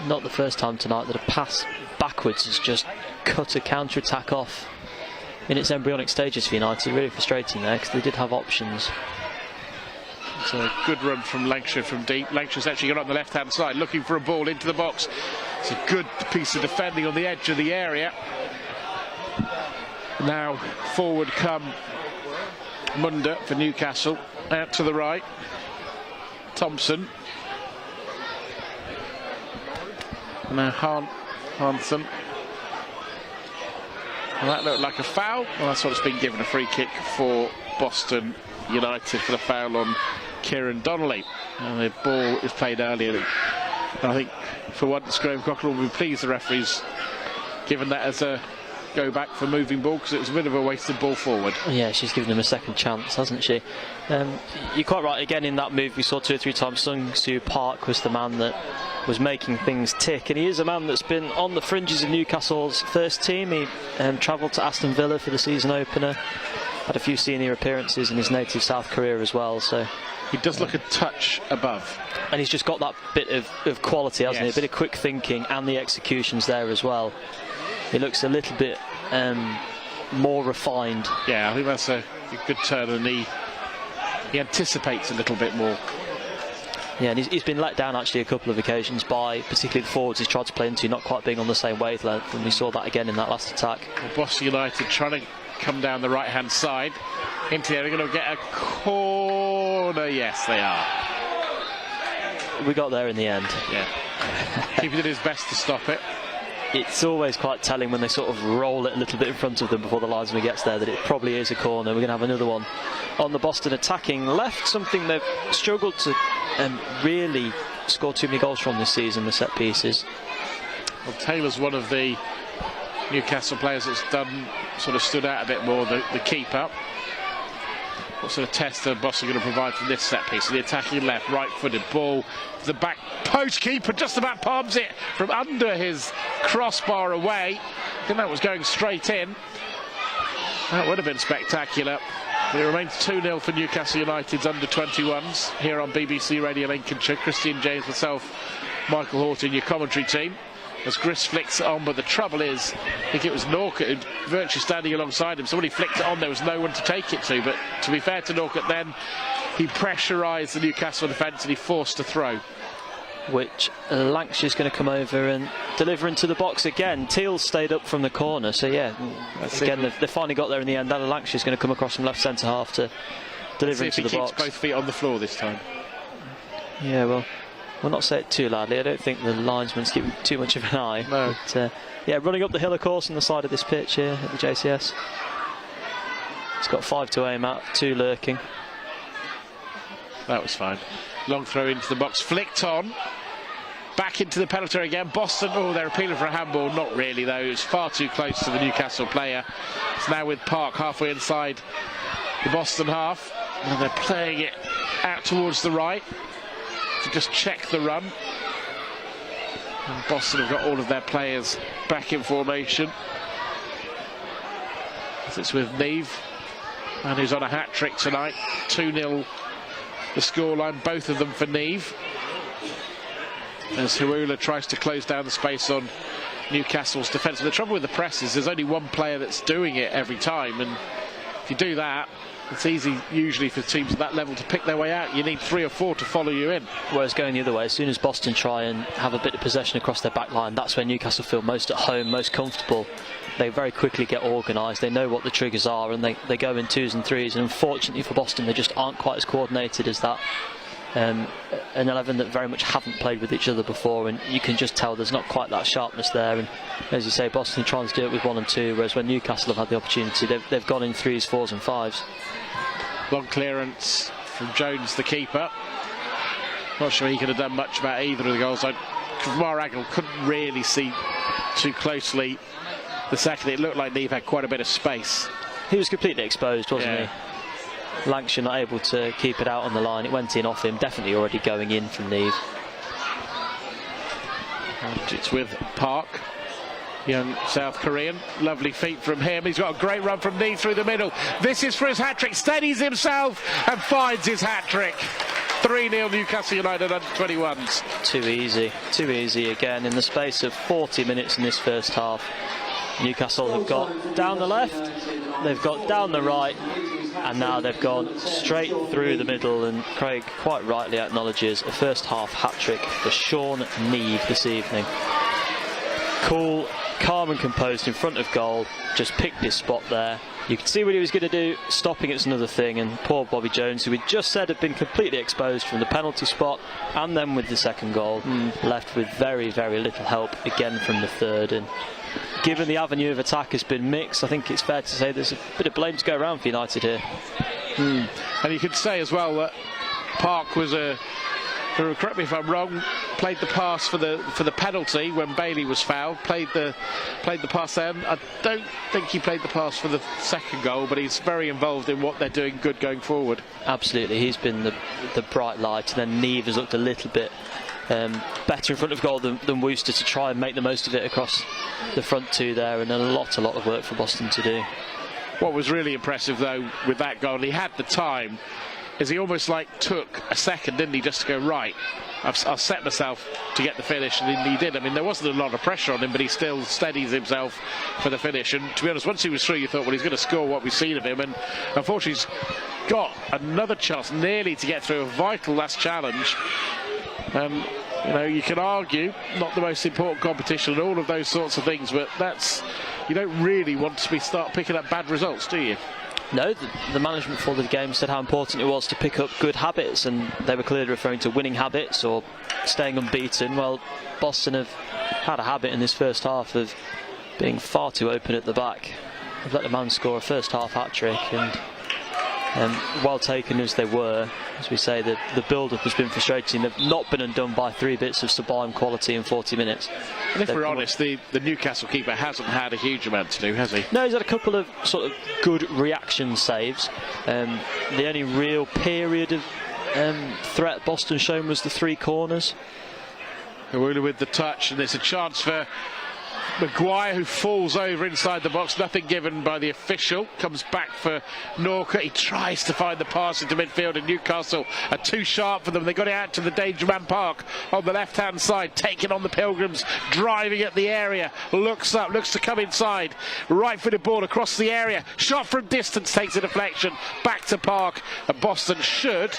C: Not the first time tonight that a pass backwards has just cut a counter-attack off in its embryonic stages for United. Really frustrating there, because they did have options.
B: It's a good run from Lancashire from deep. Lancashire's actually got on the left-hand side, looking for a ball into the box. It's a good piece of defending on the edge of the area. Now forward come Munda for Newcastle, out to the right. Thompson. Now Hansen. Well, that looked like a foul. Well, that's what it's been given, a free kick for Boston United for the foul on Kieran Donnelly. And the ball is played earlier. And I think for once Graham Coughlin will be pleased the referee's given that as a go back for moving ball, because it was a bit of a wasted ball forward.
C: Yeah, she's given him a second chance, hasn't she? You're quite right, again in that move we saw 2 or 3 times Sung-Soo Park was the man that was making things tick, and he is a man that's been on the fringes of Newcastle's first team. He travelled to Aston Villa for the season opener, had a few senior appearances in his native South Korea as well, so
B: he does look a touch above,
C: and he's just got that bit of quality, hasn't he? A bit of quick thinking, and the execution's there as well. He looks a little bit more refined.
B: Yeah, I think that's a good turn, and he anticipates a little bit more.
C: Yeah, and he's been let down actually a couple of occasions by particularly the forwards he's tried to play into, not quite being on the same wavelength, and we saw that again in that last attack.
B: Well, Boston United trying to come down the right-hand side. Into there, they're going to get a corner. Yes, they are.
C: We got there in the end.
B: Yeah. keeping it his best to stop it.
C: It's always quite telling when they sort of roll it a little bit in front of them before the linesman gets there that it probably is a corner. We're going to have another one on the Boston attacking left, something they've struggled to really score too many goals from this season, the set pieces.
B: Well, Taylor's one of the Newcastle players that's sort of stood out a bit more, the keeper. What sort of test are Boston going to provide from this set piece? So the attacking left, right-footed ball, the back post keeper just about palms it from under his crossbar away. I think that was going straight in. That would have been spectacular. But it remains 2-0 for Newcastle United's under-21s here on BBC Radio Lincolnshire. Christian James, myself, Michael Horton, your commentary team, as Gris flicks it on. But the trouble is, I think it was Norcott virtually standing alongside him. Somebody flicked it on, there was no one to take it to. But to be fair to Norcott then, he pressurised the Newcastle defence and he forced a throw.
C: Which Lancashire's going to come over and deliver into the box again. Teal stayed up from the corner, so yeah, again they finally got there in the end. Now Lancashire's going to come across from left centre half to deliver into the box.
B: Keeps both feet on the floor this time.
C: Yeah, well, we'll not say it too loudly. I don't think the linesman's giving too much of an eye.
B: No.
C: But, yeah, running up the hill, of course, on the side of this pitch here at the JCS. It's got 5 to aim at, 2 lurking.
B: That was fine. Long throw into the box, flicked on. Back into the penalty area again. Boston, oh, they're appealing for a handball. Not really, though. It's far too close to the Newcastle player. It's now with Park halfway inside the Boston half. And they're playing it out towards the right to just check the run. And Boston have got all of their players back in formation. It's with Neve, and who's on a hat-trick tonight. 2-0 the scoreline, both of them for Neve. As Harula tries to close down the space on Newcastle's defence. The trouble with the press is there's only one player that's doing it every time, and if you do that, it's easy usually for teams at that level to pick their way out. You need 3 or 4 to follow you in.
C: Whereas going the other way, as soon as Boston try and have a bit of possession across their back line, that's where Newcastle feel most at home, most comfortable. They very quickly get organised, they know what the triggers are, and they go in 2s and 3s, and unfortunately for Boston they just aren't quite as coordinated as that. An 11 that very much haven't played with each other before, and you can just tell there's not quite that sharpness there. And as you say, Boston trying to do it with 1 and 2, whereas when Newcastle have had the opportunity, they've gone in 3s, 4s and 5s.
B: Long clearance from Jones, the keeper. Not sure he could have done much about either of the goals. Kumar Agnell couldn't really see too closely the second. It looked like Neve had quite a bit of space. He was completely exposed, wasn't he? Lancashire not able to keep it out on the line. It went in off him, definitely already going in from Neve. And it's with Park, young South Korean. Lovely feet from him. He's got a great run from Neve through the middle. This is for his hat-trick. Steadies himself and finds his hat-trick. 3-0 Newcastle United under 21s. Too easy again. In the space of 40 minutes in this first half, Newcastle have got down the left, they've got down the right, and now they've gone straight through the middle. And Craig quite rightly acknowledges a first half hat-trick for Sean Neve this evening. Cool, calm and composed in front of goal, just picked his spot there. You could see what he was going to do. Stopping it's another thing, and poor Bobby Jones, who we just said had been completely exposed from the penalty spot and then with the second goal, left with very, very little help again from the third. And given the avenue of attack has been mixed, I think it's fair to say there's a bit of blame to go around for United here. And you could say as well that Park was correct me if I'm wrong, played the pass for the penalty when Bailey was fouled, played the pass there. I don't think he played the pass for the second goal, but he's very involved in what they're doing good going forward. Absolutely, he's been the bright light, and then Neve has looked a little bit better in front of goal than Wooster to try and make the most of it across the front two there, and a lot of work for Boston to do. What was really impressive though with that goal, he had the time, is he almost like took a second, didn't he, just to go, right, I'll set myself to get the finish, and he did. I mean, there wasn't a lot of pressure on him, but he still steadies himself for the finish. And to be honest, once he was through, you thought, well, he's going to score what we've seen of him, and unfortunately he's got another chance nearly to get through a vital last challenge. You know, you can argue not the most important competition and all of those sorts of things, but you don't really want to start picking up bad results, do you?
C: No, the management before the game said how important it was to pick up good habits, and they were clearly referring to winning habits or staying unbeaten. Well, Boston have had a habit in this first half of being far too open at the back. They've let the man score a first half hat-trick, and well taken as they were, as we say, the build-up has been frustrating. They've not been undone by 3 bits of sublime quality in 40 minutes.
B: And if we're honest, the Newcastle keeper hasn't had a huge amount to do, has he?
C: No, he's had a couple of sort of good reaction saves. The only real period of threat Boston shown was the 3 corners.
B: Hawula with the touch, and there's a chance for Maguire, who falls over inside the box. Nothing given by the official. Comes back for Norca. He tries to find the pass into midfield, and Newcastle are too sharp for them. They got it out to the Danger Man Park on the left-hand side, taking on the Pilgrims, driving at the area. Looks up, looks to come inside. Right-footed ball across the area. Shot from distance, takes a deflection. Back to Park, and Boston should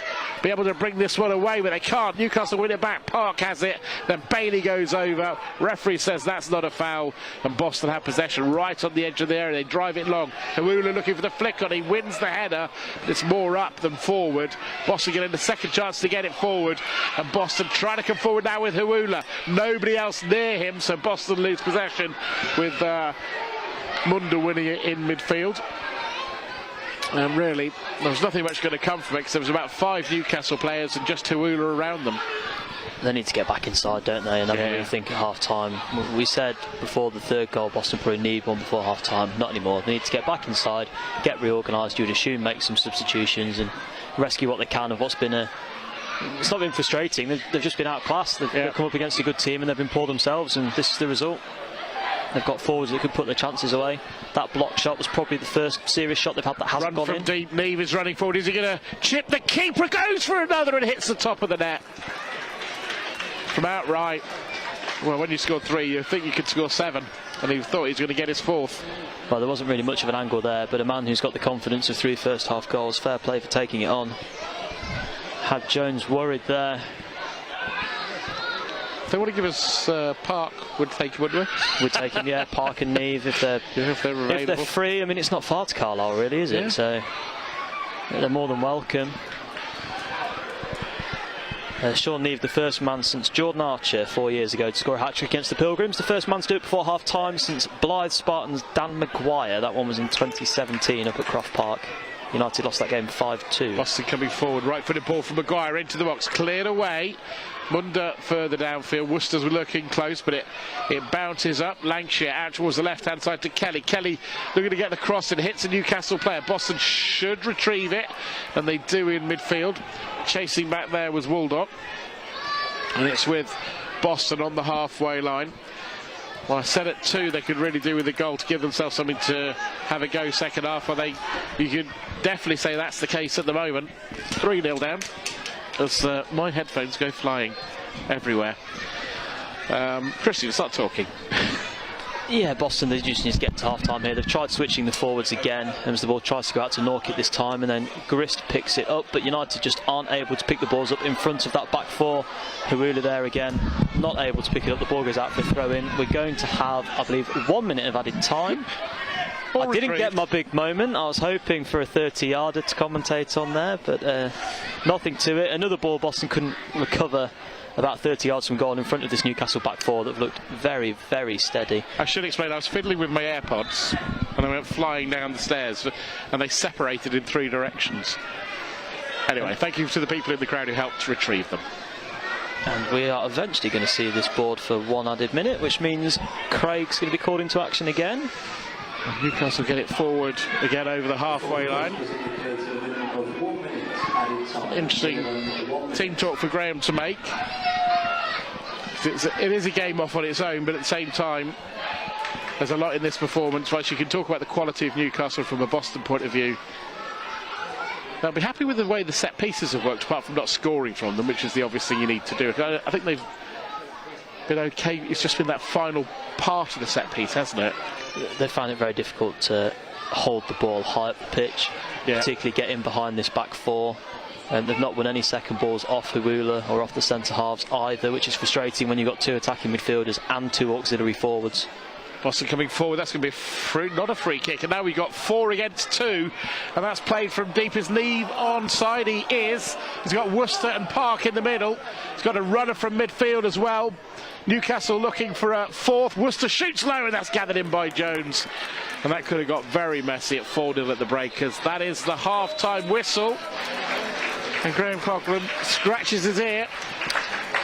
B: be able to bring this one away, but they can't. Newcastle win it back. Park has it. Then Bailey goes over. Referee says that's not a foul, and Boston have possession right on the edge of the area. They drive it long. Hawula looking for the flick on. He wins the header. It's more up than forward. Boston getting the second chance to get it forward, and Boston trying to come forward now with Hawula. Nobody else near him, so Boston lose possession with Munda winning it in midfield. And really, there was nothing much going to come from it, because there was about 5 Newcastle players and just Hawula around them.
C: They need to get back inside, don't they? And have a rethink at half-time. We said before the 3rd goal, Boston probably need one before half-time. Not anymore. They need to get back inside, get reorganised, you would assume, make some substitutions and rescue what they can of what's been a... It's not been frustrating. They've just been outclassed. They've come up against a good team and they've been poor themselves, and this is the result. They've got forwards that could put their chances away. That block shot was probably the first serious shot they've had that hasn't gone in.
B: Run from deep. Neve is running forward. Is he going to chip? The keeper goes for another and hits the top of the net. From outright. Well, when you scored 3, you think you could score 7, and he thought he was going to get his 4th.
C: Well, there wasn't really much of an angle there, but a man who's got the confidence of 3 first half goals, fair play for taking it on. Had Jones worried there.
B: If they want to give us Park, would take him, wouldn't we?
C: We'd take him, yeah. Park and Neve if they're
B: available.
C: If they're free. I mean, it's not far to Carlisle, really, is it? So they're more than welcome. Sean Neve, the first man since Jordan Archer 4 years ago to score a hat-trick against the Pilgrims. The first man to do it before half-time since Blythe Spartans' Dan Maguire. That one was in 2017 up at Croft Park. United lost that game 5-2.
B: Boston coming forward, right-footed ball from Maguire into the box, cleared away. Munda further downfield. Worcester's looking close, but it bounces up. Lancashire out towards the left-hand side to Kelly. Kelly looking to get the cross and hits a Newcastle player. Boston should retrieve it, and they do in midfield. Chasing back there was Waldock, and it's with Boston on the halfway line. Well, I said at 2 they could really do with a goal to give themselves something to have a go second half. You could definitely say that's the case at the moment. 3-0 down as my headphones go flying everywhere. Christian, start talking.
C: Yeah, Boston, they just need to get to half-time here. They've tried switching the forwards again, as the ball tries to go out to Norkit this time, and then Grist picks it up, but United just aren't able to pick the balls up in front of that back 4. Hawula there again, not able to pick it up. The ball goes out for a throw-in. We're going to have, I believe, 1 minute of added time. I didn't get my big moment. I was hoping for a 30-yarder to commentate on there, but nothing to it. Another ball Boston couldn't recover about 30 yards from goal in front of this Newcastle back 4 that looked very, very steady.
B: I should explain, I was fiddling with my AirPods and I went flying down the stairs, and they separated in 3 directions. Anyway, thank you to the people in the crowd who helped retrieve them.
C: And we are eventually going to see this board for 1 added minute, which means Craig's going to be called into action again.
B: And Newcastle get it forward again over the halfway line. Interesting team talk for Graham to make. It is a game off on its own, but at the same time there's a lot in this performance. Whilst you can talk about the quality of Newcastle from a Boston point of view, they'll be happy with the way the set pieces have worked, apart from not scoring from them, which is the obvious thing you need to do. I think they've been okay. It's just been that final part of the set piece, hasn't it?
C: They found it very difficult to hold the ball high up the pitch, particularly get in behind this back 4. And they've not won any second balls off Hawula or off the centre halves either, which is frustrating when you've got 2 attacking midfielders and 2 auxiliary forwards.
B: Boston coming forward. That's going to be not a free kick. And now we've got 4 against 2. And that's played from deep as Neve onside. He is. He's got Worcester and Park in the middle. He's got a runner from midfield as well. Newcastle looking for a fourth. Worcester shoots low, and that's gathered in by Jones. And that could have got very messy at 4-0 at the breakers. That is the half-time whistle. And Graham Coughlin scratches his ear,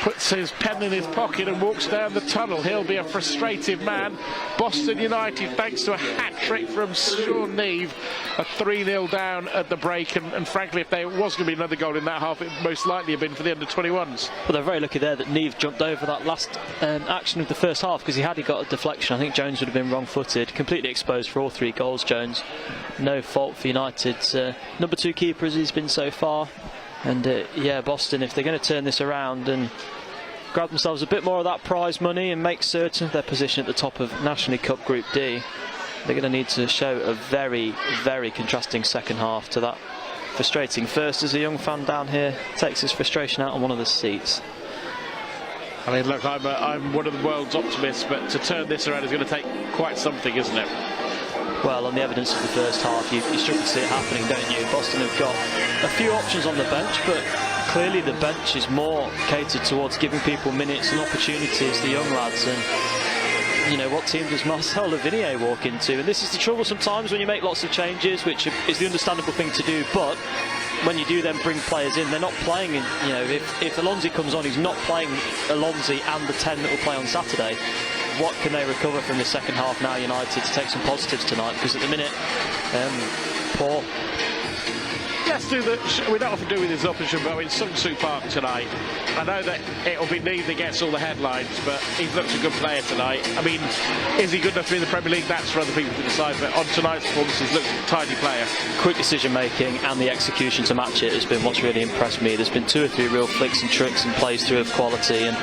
B: puts his pen in his pocket and walks down the tunnel. He'll be a frustrated man. Boston United, thanks to a hat-trick from Sean Neve, are 3-0 down at the break. And frankly, if there was going to be another goal in that half, it would most likely have been for the under-21s.
C: Well, they're very lucky there that Neve jumped over that last action of the first half, because he got a deflection. I think Jones would have been wrong-footed. Completely exposed for all 3 goals, Jones. No fault for United's number 2 keeper as he's been so far. And yeah, Boston, if they're going to turn this around and grab themselves a bit more of that prize money and make certain of their position at the top of National League Cup Group D, they're going to need to show a very, very contrasting second half to that frustrating first, as a young fan down here takes his frustration out on one of the seats.
B: I mean, look, I'm one of the world's optimists, but to turn this around is going to take quite something, isn't it?
C: Well, on the evidence of the first half, you struggle to see it happening, don't you? Boston have got a few options on the bench, but clearly the bench is more catered towards giving people minutes and opportunities, the young lads. And, you know, what team does Marcel Lavinier walk into? And this is the trouble sometimes when you make lots of changes, which is the understandable thing to do, but when you do then bring players in, they're not playing in, you know, if Alonzi comes on, he's not playing Alonzi and the 10 that will play on Saturday. What can they recover from the second half now, United, to take some positives tonight? Because at the minute, poor.
B: Let's do we don't often do with this opposition, but in Sung Soo Park tonight, I know that it'll be Neve that gets all the headlines, but he's looked a good player tonight. I mean, is he good enough to be in the Premier League? That's for other people to decide, but on tonight's performance, he's looked a tidy player.
C: Quick decision making and the execution to match it has been what's really impressed me. There's been 2 or 3 real flicks and tricks and plays through of quality, and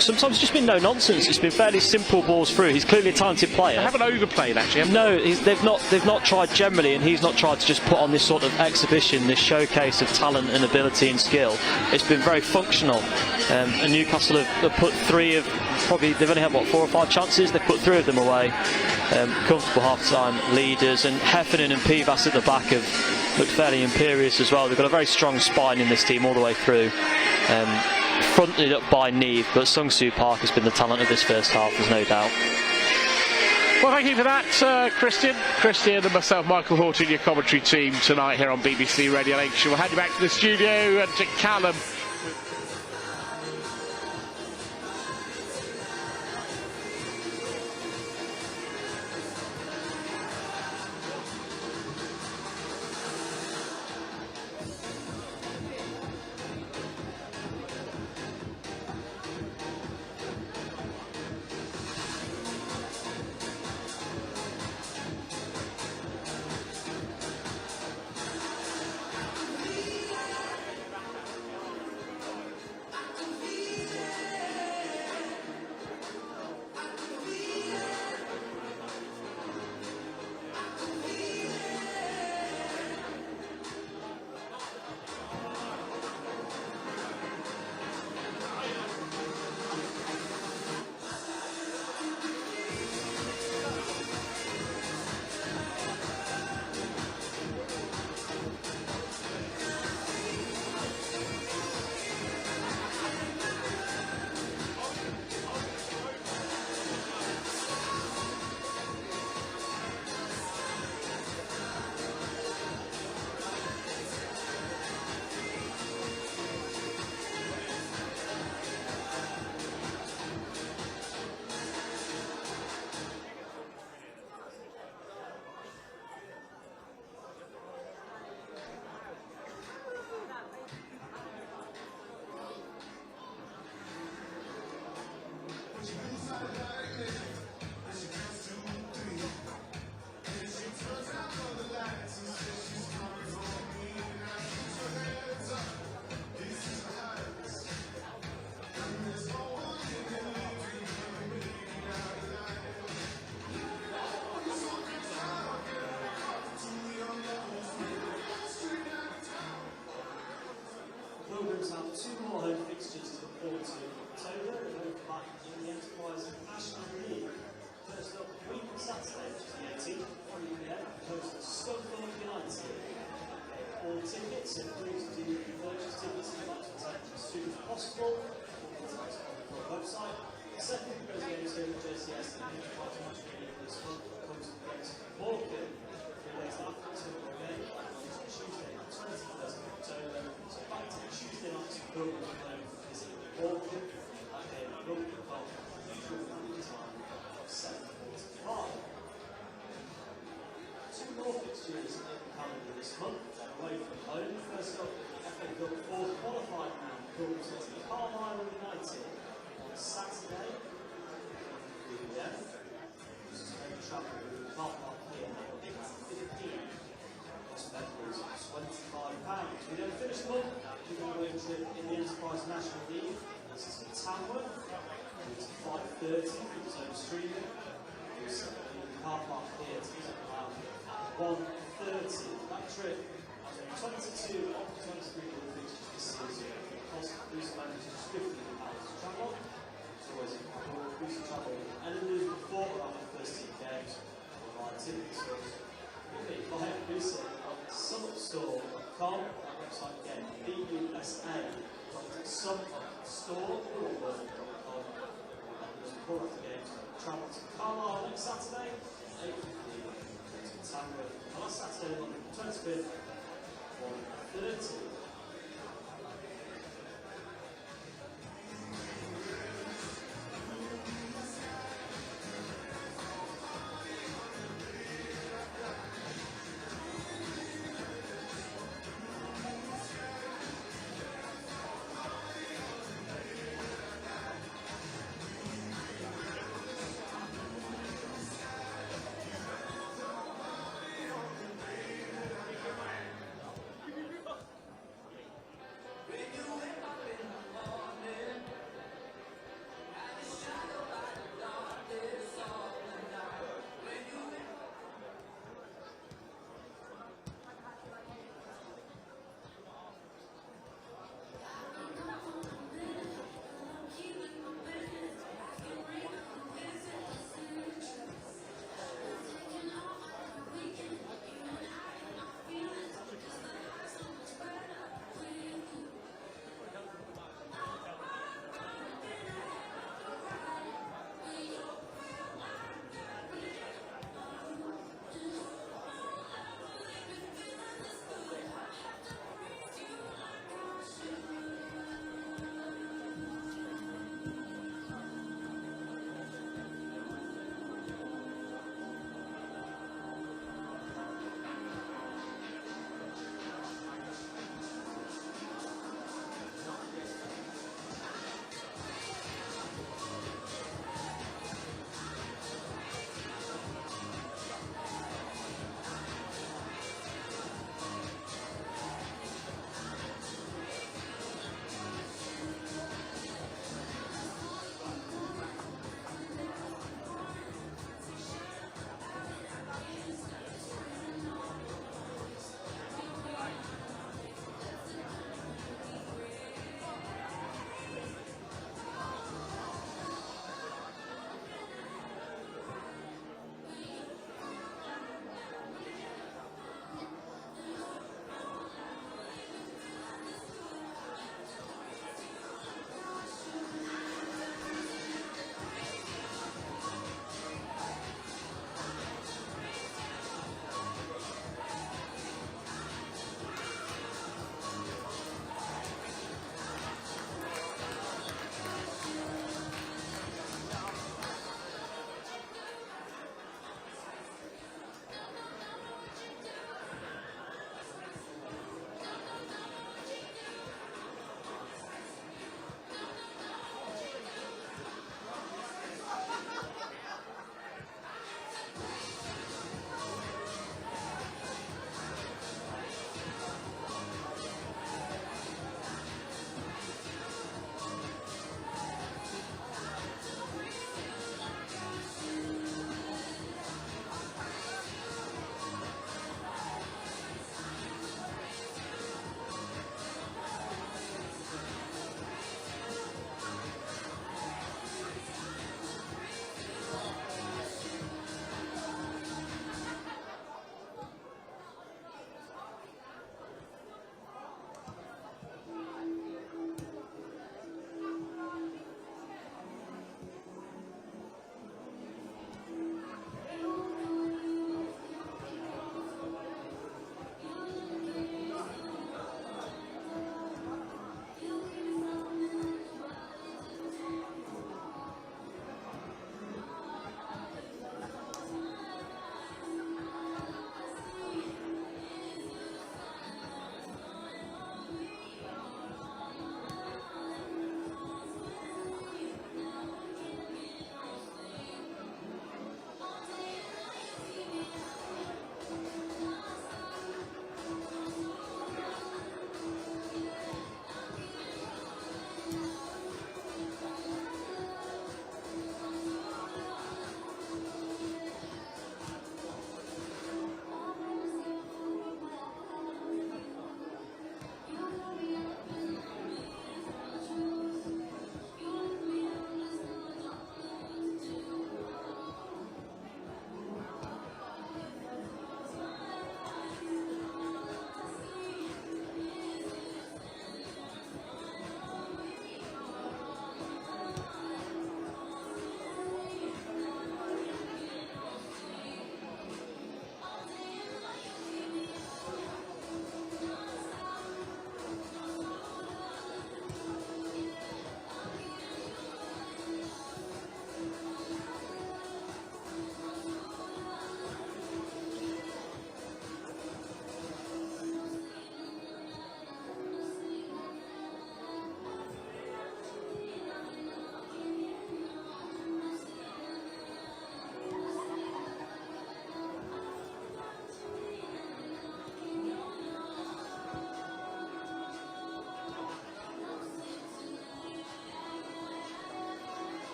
C: sometimes it's just been no nonsense. It's been fairly simple balls through. He's clearly a talented player.
B: They haven't overplayed, actually.
C: No, they've not tried generally, and he's not tried to just put on this sort of exhibition, this showcase of talent and ability and skill. It's been very functional. And Newcastle have put 3 of, probably they've only had what, 4 or 5 chances. They've put 3 of them away. Comfortable half-time leaders, and Heffernan and Pivas at the back have looked fairly imperious as well. They've got a very strong spine in this team all the way through. Fronted up by Neve, but Sung Soo Park has been the talent of this first half, there's no doubt.
B: Well, thank you for that, Christian. Christian and myself, Michael Horton, your commentary team tonight here on BBC Radio Lancashire. We'll hand you back to the studio and to Callum.
A: Pilgrims have 2 more home fixtures to look forward to in October, and home back in the Enterprise National League. First up, week on Saturday, which is the 18th, 3 p.m, host of Stockholm United. All tickets, so please do purchase tickets if you'd like to attend as soon as possible. It's on the website. The second of those games here at JCS, the major part of match game this month, comes against Morecambe. 3 days after the Super game, which is Tuesday, the 21st of October. So back to the Tuesday night to Dublin home to visit Morecambe. That game at Rugby Park, usual family time of 7:45. Two more fixtures in the calendar this month, away from home. First up, the FA Cup 4th qualifying round comes against Carlisle United on Saturday, 3 p.m. This is heavy travel with the car park here at 8:15. Cost members £25. We then finish the month with an away trip in the Enterprise National League. This is in Tamworth. It's 5:30 with his own streaming. There's the car park here to get around at 1:30. That trip has 22 of the 23 goal fixtures this season. The cost of boost members is £15 to travel. It's always a boost travel and a move before or after the first team games. Provide tickets via Booster on sumupstore.com. That website again, busa.sumupstore.com. Before after games, travel to Carlisle next Saturday, 8:15. To Tamworth on last Saturday, on the 25th, 1:30.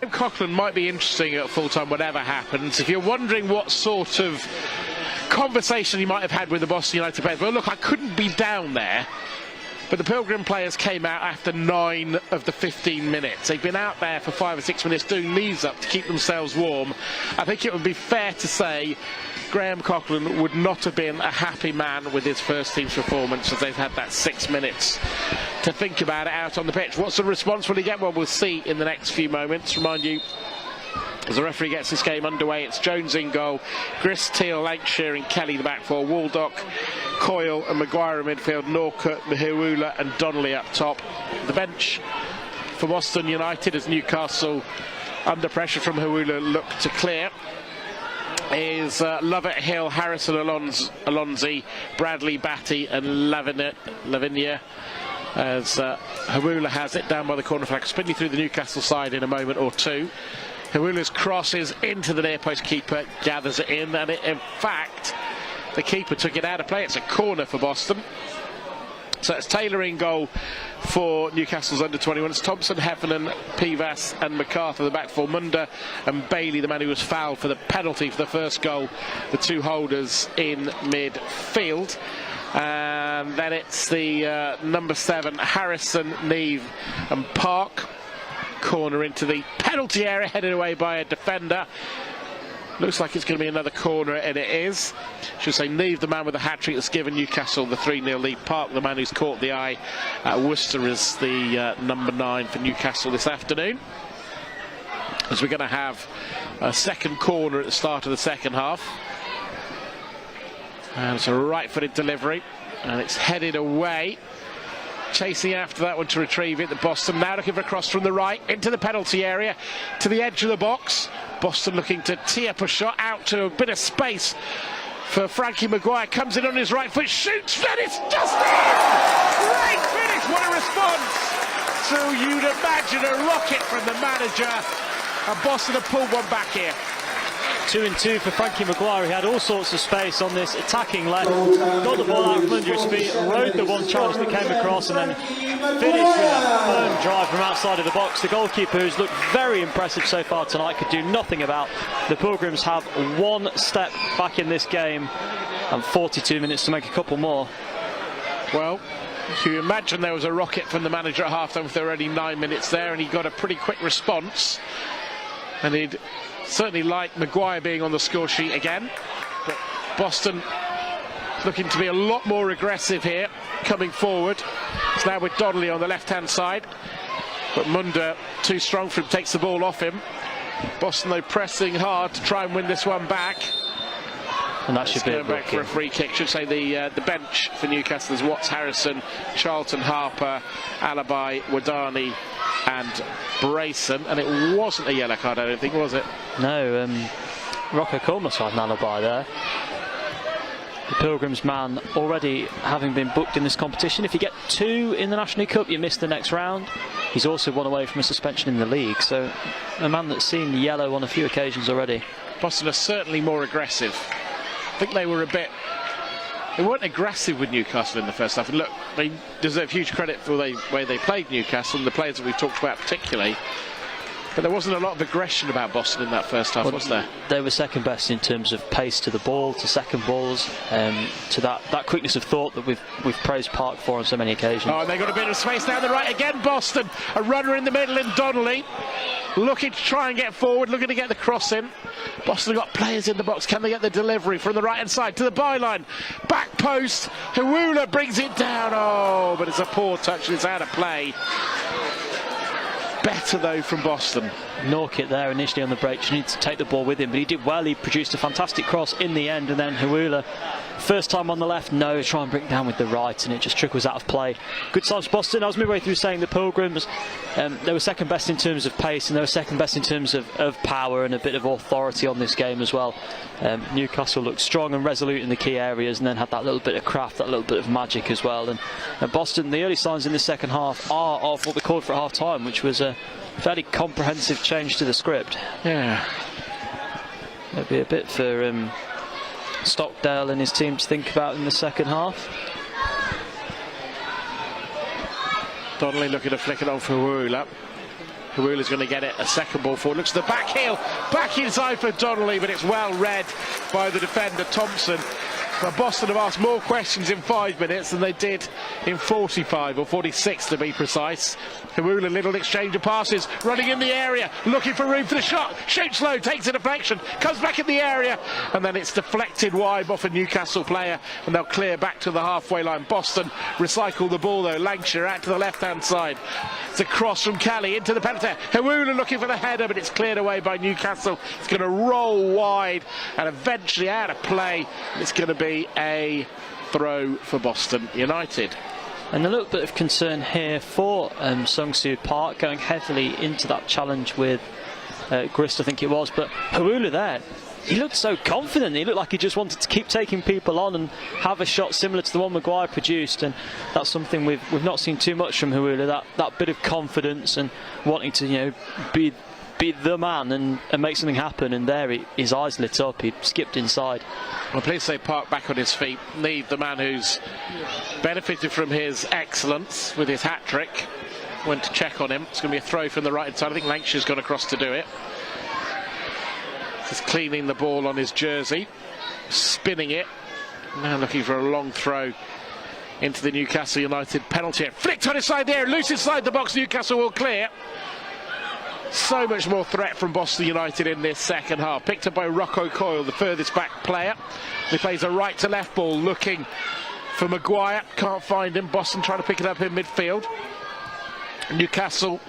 B: Coughlin might be interesting at full-time, whatever happens. If you're wondering what sort of conversation he might have had with the Boston United players, well, look, I couldn't be down there. But the Pilgrim players came out after 9 of the 15 minutes. They've been out there for 5 or 6 minutes doing knees up to keep themselves warm. I think it would be fair to say Graham Coughlin would not have been a happy man with his first team's performance, as they've had that 6 minutes to think about it out on the pitch. What sort of response will he get? Well, we'll see in the next few moments. Remind you, as the referee gets this game underway, it's Jones in goal, Grist, Teal, Lancashire and Kelly the back four, Waldock, Coyle and Maguire in midfield, Norcutt, Mihewula and Donnelly up top. The bench for Boston United, as Newcastle, under pressure from Mihewula, look to clear, is Lovett, Hill, Harrison, Alonzi, Bradley, Batty and Lavinia. As Mihewula has it down by the corner flag, spinning through the Newcastle side in a moment or two. Mihewula's crosses into the near post, keeper gathers it in, and in fact the keeper took it out of play. It's a corner for Boston. So it's Taylor in goal for Newcastle's under-21. It's Thompson, Heffernan, Pivas and MacArthur the back four. Munda and Bailey, the man who was fouled for the penalty for the first goal, the two holders in midfield. And then it's the number 7, Harrison, Neve and Park. Corner into the penalty area, headed away by a defender. Looks like it's going to be another corner, and it is. Should say Neve, the man with the hat-trick that's given Newcastle the 3-0 lead. Park, the man who's caught the eye. Worcester is the number 9 for Newcastle this afternoon. As we're going to have a second corner at the start of the second half. And it's a right-footed delivery, and it's headed away. Chasing after that one to retrieve it, the Boston now looking for a cross from the right into the penalty area to the edge of the box. Boston looking to tee up a shot out to a bit of space for Frankie Maguire. Comes in on his right foot, shoots, and it's just in! Great finish, what a response! So you'd imagine a rocket from the manager, and Boston have pulled one back here.
C: 2-2 for Frankie Maguire. He had all sorts of space on this attacking left, got the ball out from under his feet, rode the one challenge that came across, and then finished with a firm drive from outside of the box. The goalkeeper, who's looked very impressive so far tonight, could do nothing about. The Pilgrims have one step back in this game and 42 minutes to make a couple more.
B: Well, you imagine there was a rocket from the manager at half-time with already 9 minutes there, and he got a pretty quick response, and he'd certainly like Maguire being on the score sheet again. But Boston looking to be a lot more aggressive here, coming forward. It's now with Donnelly on the left-hand side, but Munda, too strong for him, takes the ball off him. Boston, though, pressing hard to try and win this one back.
C: And that should be
B: going back for a free kick. Should say the bench for Newcastle is Watts, Harrison, Charlton, Harper, Alabai, Wadani and Brayson, and it wasn't a yellow card, I don't think, was it?
C: No, Rocco Cole must have an alibi there. The Pilgrims man already having been booked in this competition. If you get 2 in the National League Cup, you miss the next round. He's also one away from a suspension in the league, so a man that's seen yellow on a few occasions already. Boston
B: are certainly more aggressive. I think they were they weren't aggressive with Newcastle in the first half. And look, they deserve huge credit for the way they played Newcastle and the players that we've talked about particularly. But there wasn't a lot of aggression about Boston in that first half, was there?
C: They were second best in terms of pace to the ball, to second balls, to that quickness of thought that we've praised Park for on so many occasions.
B: Oh, and they got a bit of space down the right again, Boston. A runner in the middle in Donnelly, looking to try and get forward, looking to get the cross in. Boston have got players in the box. Can they get the delivery from the right-hand side to the byline? Back post. Mihewula brings it down. Oh, but it's a poor touch and it's out of play. Better, though, from Boston.
C: Norcutt there initially on the break. She needed to take the ball with him, but he did well. He produced a fantastic cross in the end, and then Mihewula, first time on the left, no, try and bring it down with the right, and it just trickles out of play. Good times Boston. I was midway through saying the Pilgrims, they were second best in terms of pace, and they were second best in terms of power and a bit of authority on this game as well. Newcastle looked strong and resolute in the key areas, and then had that little bit of craft, that little bit of magic as well. And Boston, the early signs in the second half are of what we called for at half time, which was a fairly comprehensive change to the script.
B: Yeah.
C: Maybe a bit for Stockdale and his team to think about in the second half.
B: Donnelly looking to flick it on for Mihewula. Hawula's going to get it, a second ball forward, looks at the back heel, back inside for Donnelly, but it's well read by the defender Thompson. But Boston have asked more questions in 5 minutes than they did in 45, or 46 to be precise. Hawula, little exchange of passes, running in the area, looking for room for the shot, shoots low, takes a deflection, comes back in the area, and then it's deflected wide off a Newcastle player, and they'll clear back to the halfway line. Boston recycle the ball though, Lancashire out to the left-hand side. It's a cross from Kelly into the penalty. Hawula looking for the header, but it's cleared away by Newcastle. It's going to roll wide and eventually out of play. It's going to be a throw for Boston United.
C: And a little bit of concern here for Sung-Soo Park, going heavily into that challenge with Grist, I think it was. But Hawula there, he looked so confident. He looked like he just wanted to keep taking people on and have a shot similar to the one Maguire produced. And that's something we've not seen too much from Hawula, that bit of confidence and wanting to, you know, be the man and make something happen. And there his eyes lit up, he skipped inside.
B: Well, please say Park back on his feet. Need the man who's benefited from his excellence with his hat-trick. Went to check on him. It's going to be a throw from the right side. I think Lancashire's gone across to do it. Just cleaning the ball on his jersey, spinning it. Now looking for a long throw into the Newcastle United penalty. Flicked on his side there, loose inside the box. Newcastle will clear. So much more threat from Boston United in this second half. Picked up by Rocco Coyle, the furthest back player. He plays a right to left ball, looking for Maguire. Can't find him. Boston trying to pick it up in midfield. Newcastle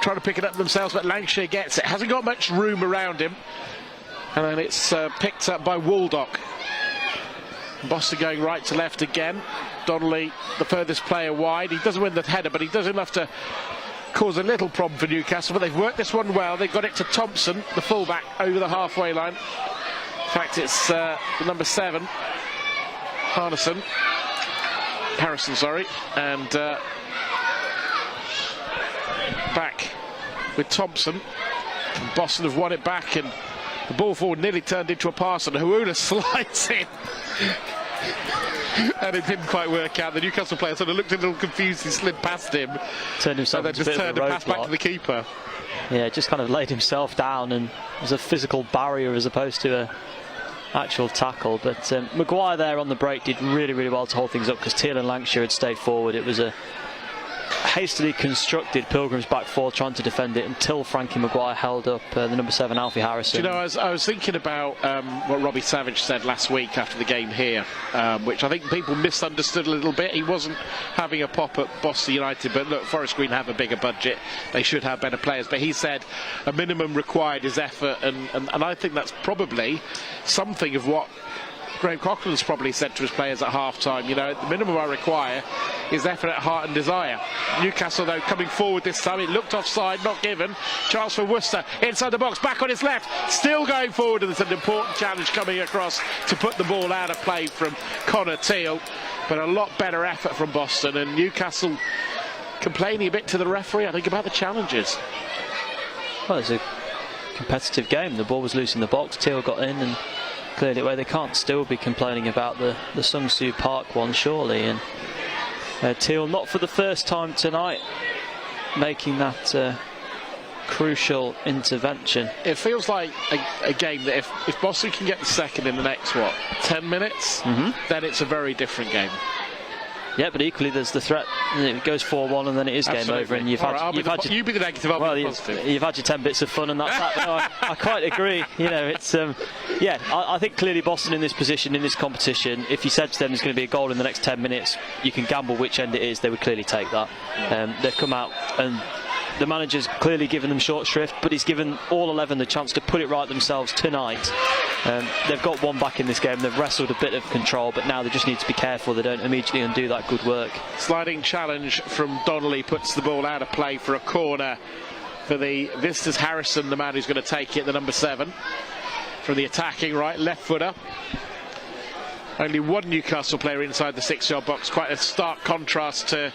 B: trying to pick it up themselves, but Lancashire gets it. Hasn't got much room around him. And then it's picked up by Waldock. Boston going right to left again. Donnelly, the furthest player wide. He doesn't win the header, but he does enough to cause a little problem for Newcastle, but they've worked this one well. They've got it to Thompson, the fullback, over the halfway line. In fact, it's the number 7, Harrison, and back with Thompson. And Boston have won it back, and the ball forward nearly turned into a pass, and Hawula slides in. And it didn't quite work out. The Newcastle player sort of looked a little confused. He slid past him,
C: turned himself
B: and then just turned the pass back to the keeper.
C: Yeah, just kind of laid himself down, and it was a physical barrier as opposed to a actual tackle. But Maguire there on the break did really, really well to hold things up, because Teal and Lancashire had stayed forward. It was a hastily constructed Pilgrims back four trying to defend it until Frankie Maguire held up the number 7 Alfie Harrison.
B: Do you know, I was thinking about what Robbie Savage said last week after the game here, which I think people misunderstood a little bit. He wasn't having a pop at Boston United, but look, Forest Green have a bigger budget, they should have better players, but he said a minimum required is effort, and I think that's probably something of what Graham Coughlin's probably said to his players at half-time. You know, the minimum I require is effort at heart and desire. Newcastle, though, coming forward this time. It looked offside, not given. Chance for Worcester inside the box, back on his left, still going forward, and there's an important challenge coming across to put the ball out of play from Connor Teal. But a lot better effort from Boston, and Newcastle complaining a bit to the referee, I think, about the challenges.
C: Well, it's a competitive game. The ball was loose in the box, Teal got in and cleared it away. They can't still be complaining about the Sung-Soo Park one, surely. And Teal, not for the first time tonight, making that crucial intervention.
B: It feels like a game that if Boston can get the second in the next, 10 minutes, then it's a very different game.
C: Yeah, but equally there's the threat. It goes 4-1 and then it is game over, and you've had
B: you be the negative, I'll be the positive.
C: You've had your 10 bits of fun, and that's that. No, I quite agree. You know, it's yeah. I think clearly Boston in this position, in this competition, if you said to them there's going to be a goal in the next 10 minutes, you can gamble which end it is. They would clearly take that. They've come out and the manager's clearly given them short shrift, but he's given all 11 the chance to put it right themselves tonight. They've got one back in this game. They've wrestled a bit of control, but now they just need to be careful they don't immediately undo that good work. Sliding
B: challenge from Donnelly puts the ball out of play for a corner for the visitors. Harrison, the man who's going to take it, the number 7, from the attacking right, left footer. Only one Newcastle player inside the 6-yard box. Quite a stark contrast to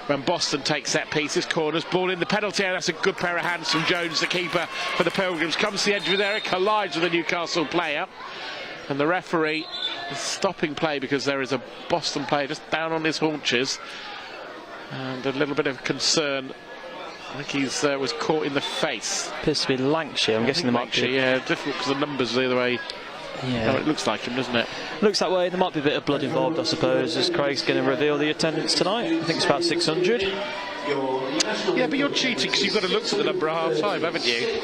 B: when Boston takes set pieces, corners, ball in the penalty area. That's a good pair of hands from Jones, the keeper for the Pilgrims. Comes to the edge of there, collides with a Newcastle player. And the referee is stopping play because there is a Boston player just down on his haunches. And a little bit of concern I think he's was caught in the face.
C: Appears to be Lancashire. I'm guessing they might be.
B: Yeah, difficult because the numbers are the other way.
C: Yeah.
B: No, it looks like him, doesn't it?
C: Looks that way. There might be a bit of blood involved, I suppose, as Craig's going to reveal the attendance tonight. I think it's about 600.
B: Yeah, but you're cheating because you've got to look at the number at half time, haven't you?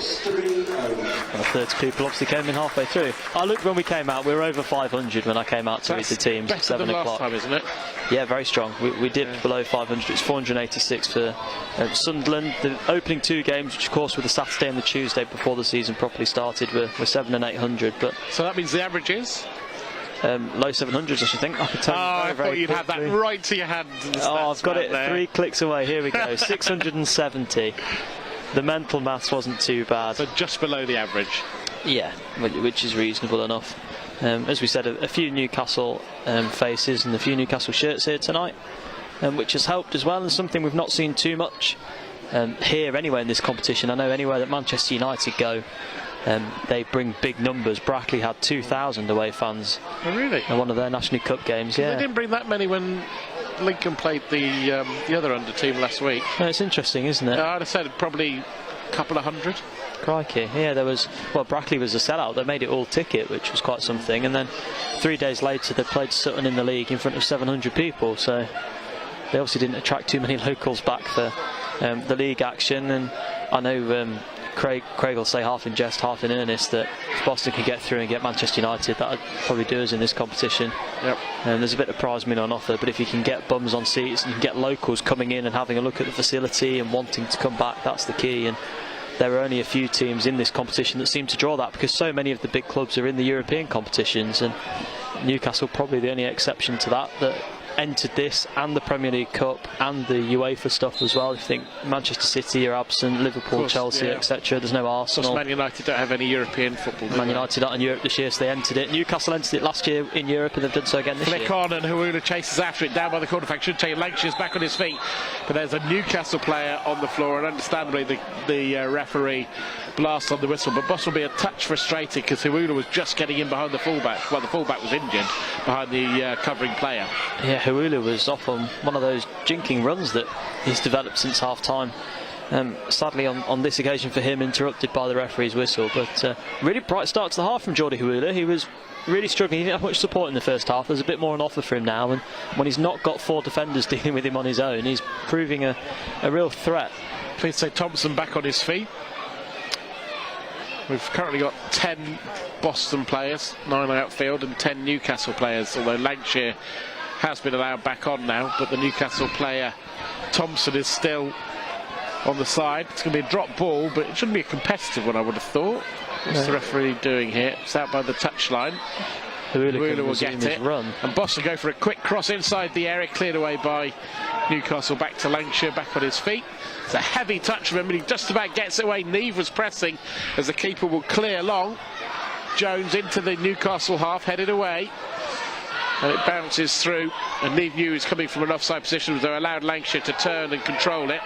C: Well, 30 people obviously came in halfway through. I looked when we came out, we were over 500 when I came out to read the teams at 7 o'clock.
B: Last time, isn't it?
C: Yeah, very strong. We dipped below 500. It's 486 for Sunderland. The opening 2 games, which of course were the Saturday and the Tuesday before the season properly started, were 700 and 800. But
B: so that means the average is?
C: Low 700s, I should think. I could tell you
B: I thought you'd have that right to your hand.
C: Oh, I've got it there. 3 clicks away. Here we go. 670. The mental maths wasn't too bad.
B: So just below the average.
C: Yeah, which is reasonable enough. As we said, a few Newcastle faces and a few Newcastle shirts here tonight, which has helped as well, and something we've not seen too much here anyway in this competition. I know anywhere that Manchester United go, they bring big numbers. Brackley had 2,000 away fans.
B: Oh, really?
C: In one of their National League Cup games. Yeah,
B: they didn't bring that many when Lincoln played the other under team last week.
C: It's interesting, isn't it?
B: I'd have said probably a couple of hundred.
C: Crikey, yeah, there was. Well, Brackley was a sellout. They made it all ticket, which was quite something. And then 3 days later, they played Sutton in the league in front of 700 people. So they obviously didn't attract too many locals back for the league action. And I know Craig will say half in jest, half in earnest that if Boston can get through and get Manchester United, that would probably do us in this competition.
B: Yep.
C: There's a bit of prize money on offer, but if you can get bums on seats and you can get locals coming in and having a look at the facility and wanting to come back, that's the key. And there are only a few teams in this competition that seem to draw that, because so many of the big clubs are in the European competitions, and Newcastle probably the only exception to that entered this and the Premier League Cup and the UEFA stuff as well. If you think Manchester City are absent, Liverpool,
B: course,
C: Chelsea,
B: yeah.
C: etc. There's no Arsenal.
B: Man United don't have any European football.
C: Man United aren't in Europe this year, so they entered it. Newcastle entered it last year in Europe, and they've done so again this year.
B: Flick on, and Hawula chases after it down by the corner flag. Should take Lancashire's back on his feet, but there's a Newcastle player on the floor, and understandably the referee blasts on the whistle. But Boss will be a touch frustrated because Hawula was just getting in behind the fullback. Well, the fullback was injured behind the covering player. Yeah,
C: Hawula was off on one of those jinking runs that he's developed since half time. Sadly on this occasion for him, interrupted by the referee's whistle. But really bright start to the half from Jordi Hawula. He was really struggling. He didn't have much support in the first half. There's a bit more on offer for him now, and when he's not got 4 defenders dealing with him on his own, he's proving a real threat.
B: Please say Thompson back on his feet. We've currently got 10 Boston players, 9 outfield, and 10 Newcastle players, although Lancashire has been allowed back on now, but the Newcastle player Thompson is still on the side. It's going to be a drop ball, but it shouldn't be a competitive one, I would have thought. What's the referee doing here? It's out by the touchline. Hawula will get it,
C: run.
B: And Boston go for a quick cross inside the area, cleared away by Newcastle. Back to Lancashire, back on his feet. It's a heavy touch from him, but he just about gets it away. Neve was pressing as the keeper will clear long. Jones into the Newcastle half, headed away, and it bounces through, and Neve knew he was coming from an offside position, so allowed Lancashire to turn and control it.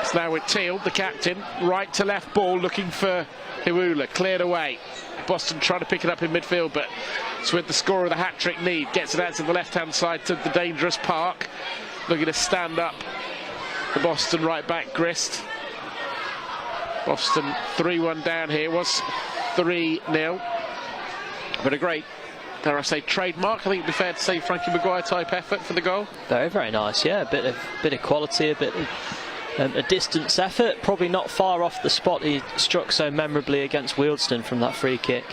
B: It's now with Teal, the captain, right to left ball, looking for Hawula, cleared away. Boston trying to pick it up in midfield, but it's with the scorer of the hat-trick, Neve, gets it out to the left-hand side to the dangerous Park, looking to stand up the Boston right back, Grist. Boston 3-1 down here, it was 3-0, but a great, dare I say, trademark. I think it'd be fair to say Frankie Maguire type effort for the goal.
C: Very, very nice, yeah. A bit of quality, a bit of a distance effort. Probably not far off the spot he struck so memorably against Wealdstone from that free kick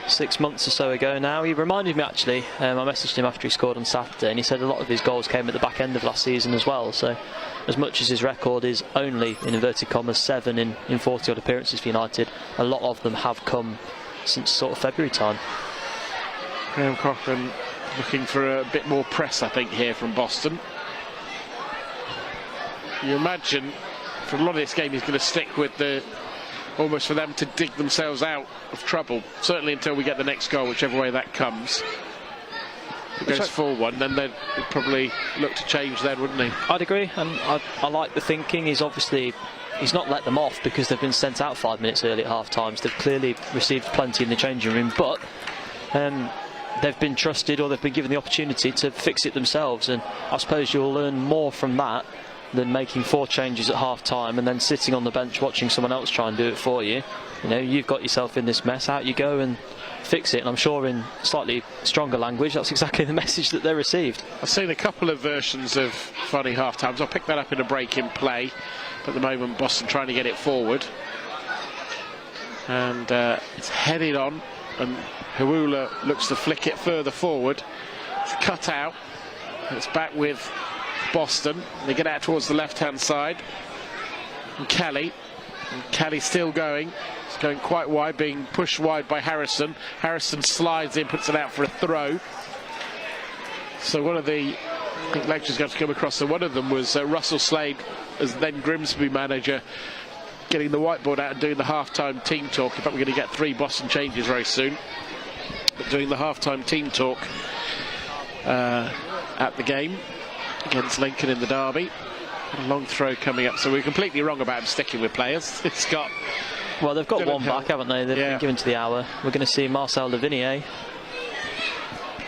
C: 6 months or so ago now. He reminded me, actually, I messaged him after he scored on Saturday, and he said a lot of his goals came at the back end of last season as well. So as much as his record is only, in inverted commas, 7 in 40 odd appearances for United, a lot of them have come since sort of February time.
B: Graham Cochran looking for a bit more press, I think, here from Boston. You imagine for a lot of this game he's going to stick with almost for them to dig themselves out of trouble, certainly until we get the next goal, whichever way that comes. If it goes 4-1, then they'd probably look to change then, wouldn't he?
C: I'd agree, and I like the thinking. He's not let them off because they've been sent out 5 minutes early at half times. They've clearly received plenty in the changing room, but they've been trusted, or they've been given the opportunity to fix it themselves, and I suppose you'll learn more from that than making 4 changes at half time and then sitting on the bench watching someone else try and do it for you. You know, you've got yourself in this mess, out you go and fix it. And I'm sure in slightly stronger language that's exactly the message that they received.
B: I've seen a couple of versions of funny half times. I'll pick that up in a break in play, but at the moment Boston trying to get it forward, and it's headed on, and Hawula looks to flick it further forward. It's cut out, and it's back with Boston. They get out towards the left hand side, and Kelly still going. It's going quite wide, being pushed wide by Harrison. Harrison slides in, puts it out for a throw. So one of the, I think, lectures going to come across, so one of them was Russell Slade, as then Grimsby manager, getting the whiteboard out and doing the half-time team talk. In fact, we're going to get 3 Boston changes very soon. But doing the half-time team talk at the game against Lincoln in the derby. A long throw coming up, so we're completely wrong about him sticking with players. It's got...
C: Well, they've got
B: Dylan
C: one
B: Hill
C: back, haven't they? They've been given to the hour. We're going to see Marcel Lavinier.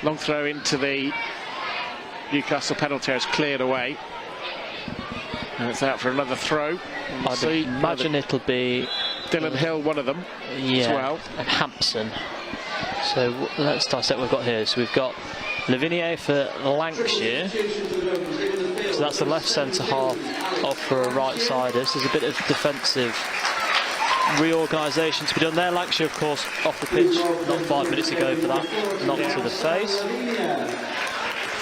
B: Long throw into the Newcastle penalty area, is cleared away. And it's out for another throw.
C: I'd imagine it'll be...
B: Dylan Hill, one of them, as well.
C: And Hampson. So let's dissect what we've got here. So we've got Lavinier for Lancashire. So that's the left centre half off for a right-sider. So there's a bit of defensive reorganisation to be done there. Lancashire, of course, off the pitch not 5 minutes ago for that knock to the face.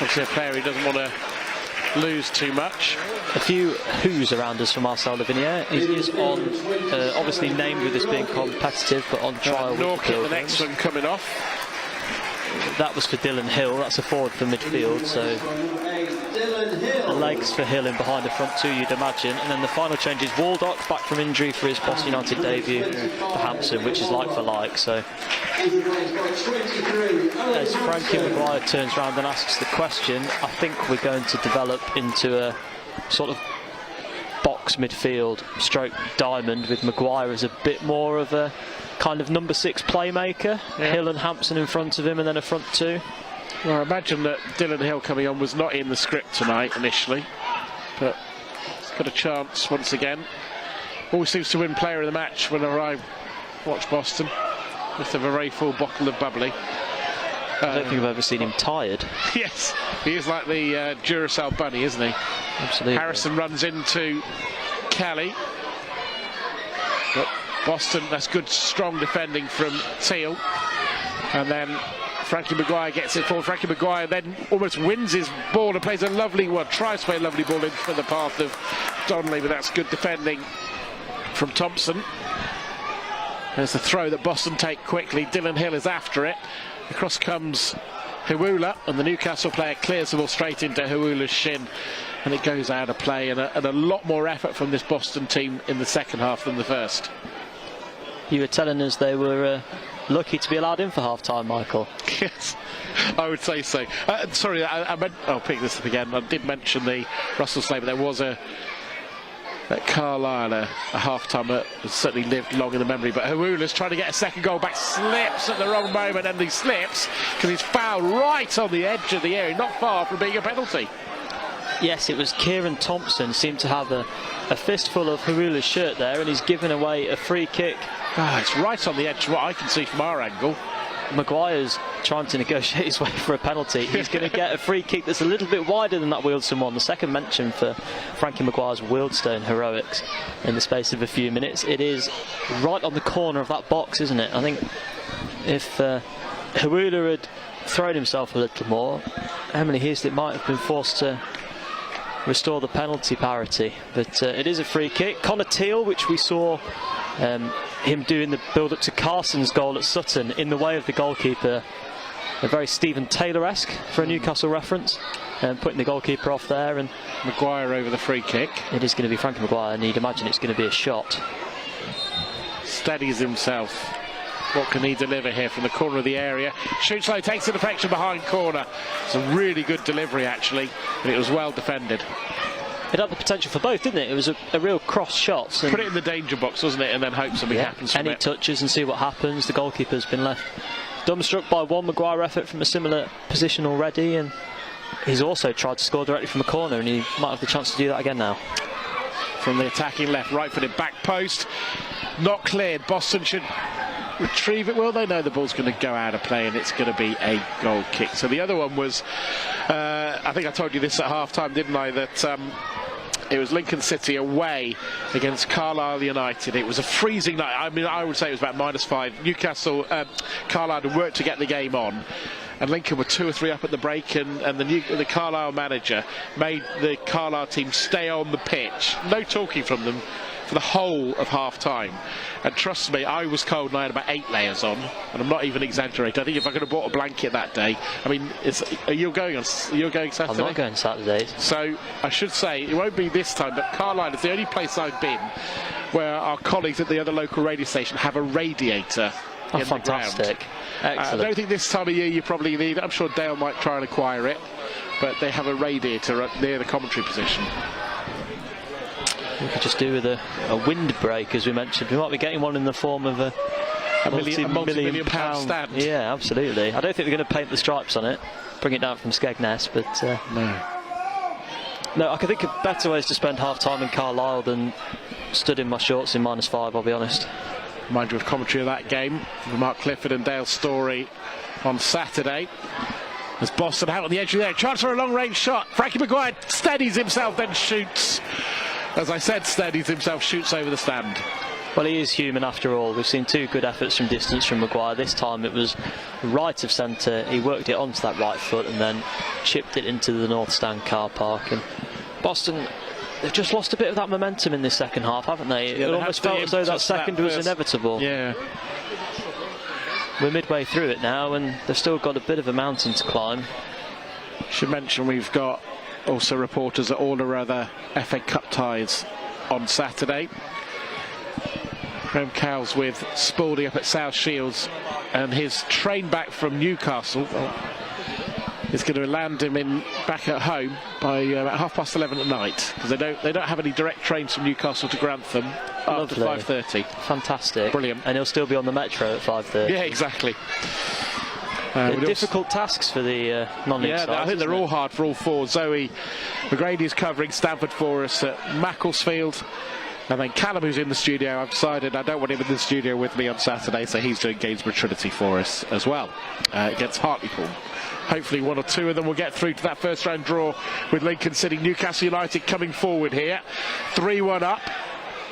B: Obviously a player who doesn't want to lose too much.
C: A few who's around us from Marcel Lavinier. He is on, obviously named with this being competitive, but on trial.
B: Norkett, the next one coming off.
C: That was for Dylan Hill. That's a forward for midfield, so legs for Hill in behind the front 2, you'd imagine. And then the final change is Waldock back from injury for his Boston United debut for Hampson, which is like for like. So as Frankie Maguire turns around and asks the question, I think we're going to develop into a sort of box midfield stroke diamond, with Maguire as a bit more of a kind of number 6 playmaker. Hill and Hampson in front of him, and then a front 2.
B: Well, I imagine that Dylan Hill coming on was not in the script tonight initially, but he's got a chance once again. Always seems to win player of the match whenever I watch Boston. Must have a very full bottle of bubbly.
C: I don't think I've ever seen him tired.
B: Yes, he is like the Duracell bunny, isn't he?
C: Absolutely.
B: Harrison runs into Kelly, but Boston, that's good strong defending from Teal, and then Frankie Maguire gets it forward. Frankie Maguire then almost wins his ball and plays a lovely one, tries to play a lovely ball in for the path of Donnelly, but that's good defending from Thompson. There's the throw that Boston take quickly. Dylan Hill is after it. Across comes Hawula, and the Newcastle player clears the ball straight into Hawula's shin, and it goes out of play, and a lot more effort from this Boston team in the second half than the first.
C: You were telling us they were lucky to be allowed in for half-time, Michael.
B: Yes, I would say so. Sorry, I meant, I'll pick this up again. I did mention the Russell Slade, but there was at Carlisle, a half-time that has certainly lived long in the memory. But Hawula's trying to get a second goal back, slips at the wrong moment, and he slips because he's fouled right on the edge of the area, not far from being a penalty.
C: Yes, it was Kieran Thompson seemed to have a fistful of Hawula's shirt there, and he's given away a free kick.
B: It's right on the edge, what I can see from our angle.
C: Maguire's trying to negotiate his way for a penalty. He's going to get a free kick that's a little bit wider than that Wealdstone one. The second mention for Frankie Maguire's Wealdstone heroics in the space of a few minutes. It is right on the corner of that box, isn't it? I think if Hawula had thrown himself a little more, Emily Heaslett might have been forced to restore the penalty parity. But it is a free kick. Connor Teal, which we saw him doing the build-up to Carson's goal at Sutton in the way of the goalkeeper, a very Stephen Taylor-esque for a Newcastle reference, and putting the goalkeeper off there. And
B: Maguire over the free kick.
C: It is going to be Frankie Maguire, and you'd imagine it's going to be a shot.
B: Steadies himself. What can he deliver here from the corner of the area? Shoots low, takes a deflection behind corner. It's a really good delivery actually, and it was well defended.
C: It had the potential for both, didn't it? It was a real cross shot.
B: Put it in the danger box, wasn't it? And then hope something happens from
C: Any touches and see what happens. The goalkeeper's been left dumbstruck by one Maguire effort from a similar position already, and he's also tried to score directly from a corner, and he might have the chance to do that again now.
B: From the attacking left, right-footed back post, not cleared. Boston should retrieve it. Will they? No, the ball's going to go out of play, and it's going to be a goal kick. So the other one was, I think I told you this at half-time, didn't I, that it was Lincoln City away against Carlisle United. It was a freezing night. I mean, I would say it was about -5. Newcastle, Carlisle had worked to get the game on, and Lincoln were 2 or 3 up at the break, and the Carlisle manager made the Carlisle team stay on the pitch. No talking from them for the whole of half-time. And trust me, I was cold and I had about 8 layers on, and I'm not even exaggerating. I think if I could have bought a blanket that day, I mean, you're going Saturday?
C: I'm not going Saturday.
B: So I should say, it won't be this time, but Carlisle is the only place I've been where our colleagues at the other local radio station have a radiator in the ground.
C: Excellent.
B: I don't think this time of year you probably need it. I'm sure Dale might try and acquire it, but they have a radiator up near the commentary position.
C: We could just do with a windbreak, as we mentioned. We might be getting one in the form of a multi-million pound
B: stand.
C: Yeah, absolutely. I don't think we're going to paint the stripes on it, bring it down from Skegness, but no, I can think of better ways to spend half-time in Carlisle than stood in my shorts in -5, I'll be honest.
B: Remind you of commentary of that game, Mark Clifford and Dale Story on Saturday. As Boston out on the edge of there, chance for a long-range shot. Frankie Maguire steadies himself, then shoots. As I said, steadies himself, shoots over the stand.
C: Well, he is human after all. We've seen 2 good efforts from distance from Maguire. This time it was right of centre. He worked it onto that right foot and then chipped it into the North Stand car park. And Boston, they've just lost a bit of that momentum in this second half, haven't they?
B: Yeah,
C: it almost felt as though that second was inevitable.
B: Yeah.
C: We're midway through it now, and they've still got a bit of a mountain to climb.
B: Should mention we've got also reporters at all our other FA Cup ties on Saturday. Graham Cowles with Spalding up at South Shields, and his train back from Newcastle is going to land him back at home by about 11:30 at night, because they don't have any direct trains from Newcastle to Grantham after 5:30.
C: Fantastic.
B: Brilliant.
C: And he'll still be on the Metro at 5:30.
B: Yeah, exactly.
C: Difficult tasks for the non-league sides.
B: I think they're all hard for all 4. Zoe McGrady is covering Stamford for us at Macclesfield. And then Callum, who's in the studio, I've decided I don't want him in the studio with me on Saturday, so he's doing Gainsborough Trinity for us as well against Hartlepool. Hopefully 1 or 2 of them will get through to that first round draw with Lincoln City. Newcastle United coming forward here. 3-1 up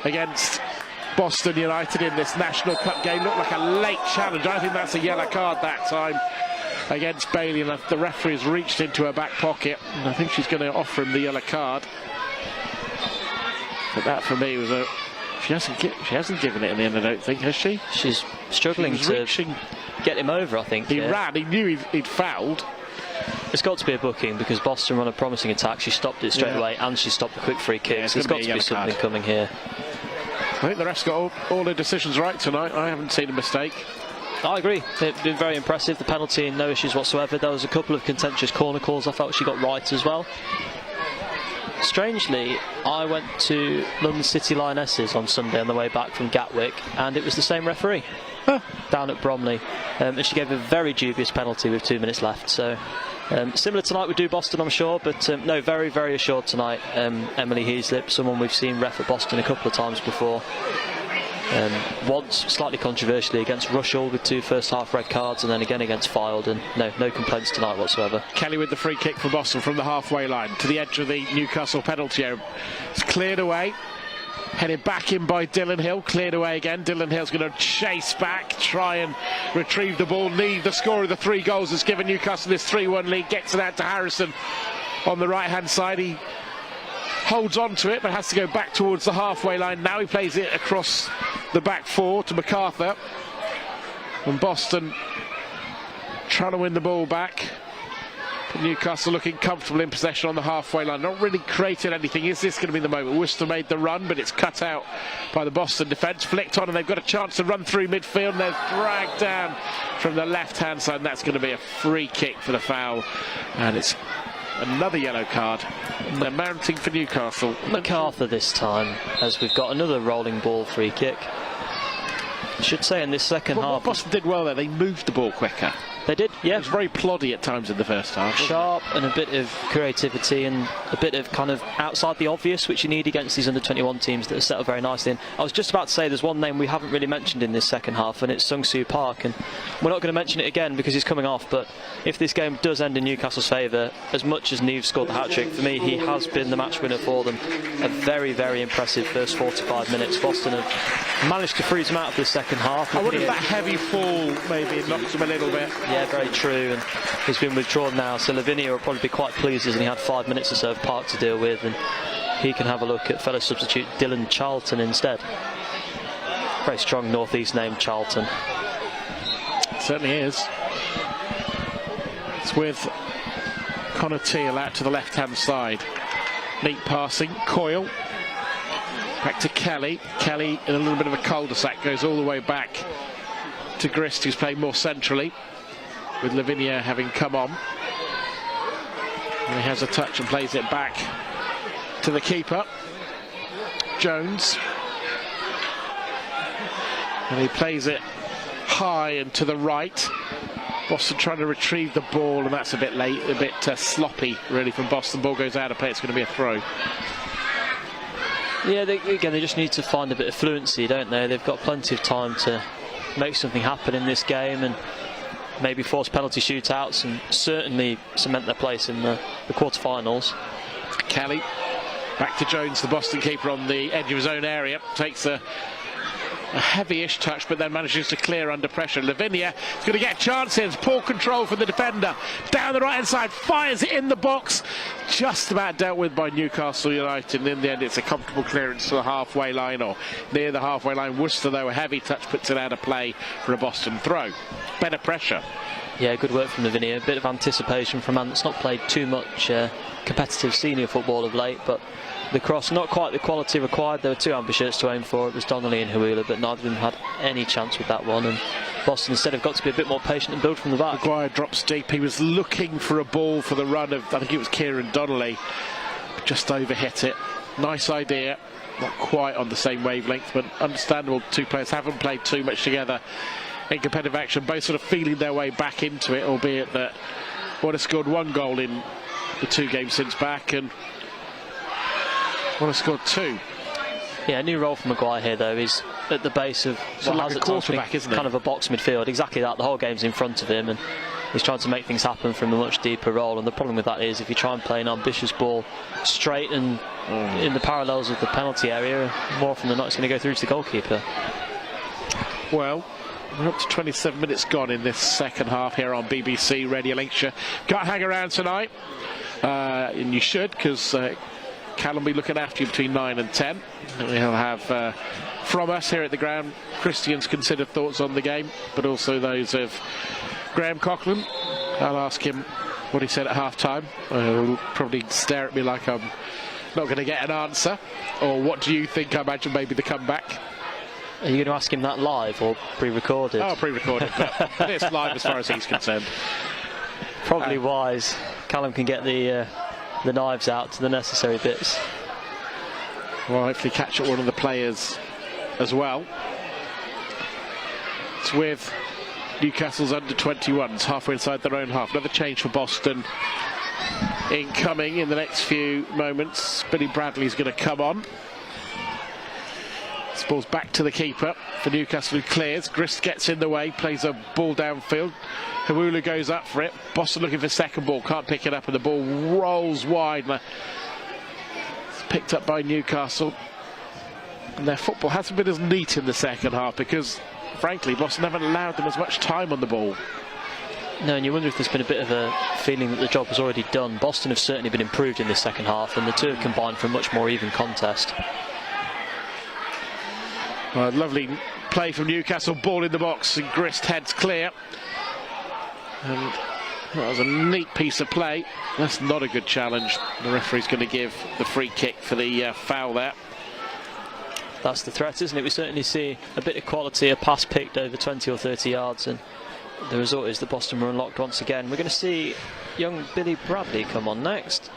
B: against Boston United in this National Cup game. Looked like a late challenge. I think that's a yellow card that time against Bailey, and the referee has reached into her back pocket, and I think she's going to offer him the yellow card. But that for me was she hasn't given it in the end, I don't think, has she?
C: She's struggling to get him over, I think.
B: He ran, he knew he'd fouled.
C: It's got to be a booking, because Boston run a promising attack. She stopped it straight away, and she stopped the quick free kick. So there's got to be something coming here.
B: I think the refs got all their decisions right tonight. I haven't seen a mistake.
C: I agree. They've been very impressive. The penalty, no issues whatsoever. There was a couple of contentious corner calls I felt she got right as well. Strangely, I went to London City Lionesses on Sunday on the way back from Gatwick, and it was the same referee down at Bromley, and she gave a very dubious penalty with 2 minutes left. So similar tonight, we do Boston, I'm sure, but no, very, very assured tonight. Emily Heaslip, someone we've seen ref at Boston a couple of times before. Once slightly controversially against Rushall with 2 first half red cards, and then again against Fylde, and no complaints tonight whatsoever.
B: Kelly with the free kick for Boston from the halfway line to the edge of the Newcastle penalty area. It's cleared away, headed back in by Dylan Hill, cleared away again. Dylan Hill's going to chase back, try and retrieve the ball. The score of the 3 goals has given Newcastle this 3-1 lead, gets it out to Harrison on the right hand side. He holds on to it, but has to go back towards the halfway line. Now he plays it across the back 4 to MacArthur. And Boston trying to win the ball back. But Newcastle looking comfortable in possession on the halfway line. Not really created anything. Is this going to be the moment? Worcester made the run, but it's cut out by the Boston defence. Flicked on, and they've got a chance to run through midfield. And they're dragged down from the left-hand side. And that's going to be a free kick for the foul. And it's another yellow card. They're mounting for Newcastle.
C: MacArthur this time, as we've got another rolling ball free kick. I should say in this second half,
B: Boston did well there. They moved the ball quicker.
C: They did, yeah.
B: It was very ploddy at times in the first half.
C: Sharp and a bit of creativity and a bit of kind of outside the obvious, which you need against these under-21 teams that are settled very nicely in. I was just about to say there's one name we haven't really mentioned in this second half, and it's Sung-Soo Park, and we're not going to mention it again because he's coming off, but if this game does end in Newcastle's favour, as much as Neve scored the hat-trick, for me he has been the match winner for them. A very, very impressive first 45 minutes. Boston have managed to freeze him out for the second half.
B: I wonder if that heavy fall maybe knocked him a little bit.
C: Yeah, very true, and he's been withdrawn now, so Lavinia will probably be quite pleased as he had 5 minutes or so of Park to deal with, and he can have a look at fellow substitute Dylan Charlton instead. Very strong northeast name, Charlton.
B: It certainly is. It's with Connor Teal out to the left-hand side. Neat passing, Coyle. Back to Kelly. Kelly in a little bit of a cul-de-sac, goes all the way back to Grist, who's playing more centrally, with Lavinia having come on. And he has a touch and plays it back to the keeper, Jones. And he plays it high and to the right. Boston trying to retrieve the ball, and that's a bit late, a bit sloppy really from Boston. Ball goes out of play, it's going to be a throw.
C: Yeah, they just need to find a bit of fluency, don't they? They've got plenty of time to make something happen in this game and maybe force penalty shootouts and certainly cement their place in the quarterfinals.
B: Kelly back to Jones, the Boston keeper, on the edge of his own area, takes a heavy-ish touch but then manages to clear under pressure. Lavinia is going to get chances, poor control from the defender, down the right hand side, fires it in the box, just about dealt with by Newcastle United, and in the end it's a comfortable clearance to the halfway line, or near the halfway line. Worcester, though, a heavy touch puts it out of play for a Boston throw. Better pressure.
C: Yeah, good work from Lavinia, a bit of anticipation from a man that's not played too much competitive senior football of late, but the cross, not quite the quality required. There were two ambushes to aim for. It was Donnelly and Hawula, but neither of them had any chance with that one, and Boston instead have got to be a bit more patient and build from the back.
B: Maguire drops deep. He was looking for a ball for the run of, I think it was Kieran Donnelly, just overhit it. Nice idea, not quite on the same wavelength, but understandable. Two players haven't played too much together in competitive action, both sort of feeling their way back into it, albeit that one has scored one goal in the 2 games since back, and one has scored 2.
C: Yeah, a new role for Maguire here, though, is at the base of
B: what has at times been
C: kind of a box midfield. Exactly that. The whole game's in front of him, and he's trying to make things happen from a much deeper role. And the problem with that is, if you try and play an ambitious ball straight and in the parallels of the penalty area, more often than not, it's going to go through to the goalkeeper.
B: Well, we're up to 27 minutes gone in this second half here on BBC Radio Lincolnshire. Can't hang around tonight, and you should, because Callum will be looking after you between 9 and 10. And we'll have from us here at the ground Christian's considered thoughts on the game, but also those of Graham Coughlin. I'll ask him what he said at half time. He'll probably stare at me like I'm not going to get an answer. Or what do you think? I imagine maybe the comeback.
C: Are you going to ask him that live or pre-recorded?
B: Oh, pre-recorded, but it's live as far as he's concerned.
C: Probably wise. Callum can get the knives out to the necessary bits.
B: Well, hopefully catch up one of the players as well. It's with Newcastle's under-21s halfway inside their own half. Another change for Boston incoming in the next few moments. Billy Bradley's going to come on. This ball's back to the keeper for Newcastle, who clears. Grist gets in the way, plays a ball downfield. Hawula goes up for it. Boston looking for second ball, can't pick it up, and the ball rolls wide. It's picked up by Newcastle. And their football hasn't been as neat in the second half because, frankly, Boston haven't allowed them as much time on the ball.
C: No, and you wonder if there's been a bit of a feeling that the job was already done. Boston have certainly been improved in this second half, and the two have combined for a much more even contest.
B: Well, lovely play from Newcastle, ball in the box, and Grist heads clear. And that was a neat piece of play. That's not a good challenge. The referee's going to give the free kick for the foul there.
C: That's the threat, isn't it? We certainly see a bit of quality, a pass picked over 20 or 30 yards, and the result is that Boston were unlocked once again. We're going to see young Billy Bradley come on next.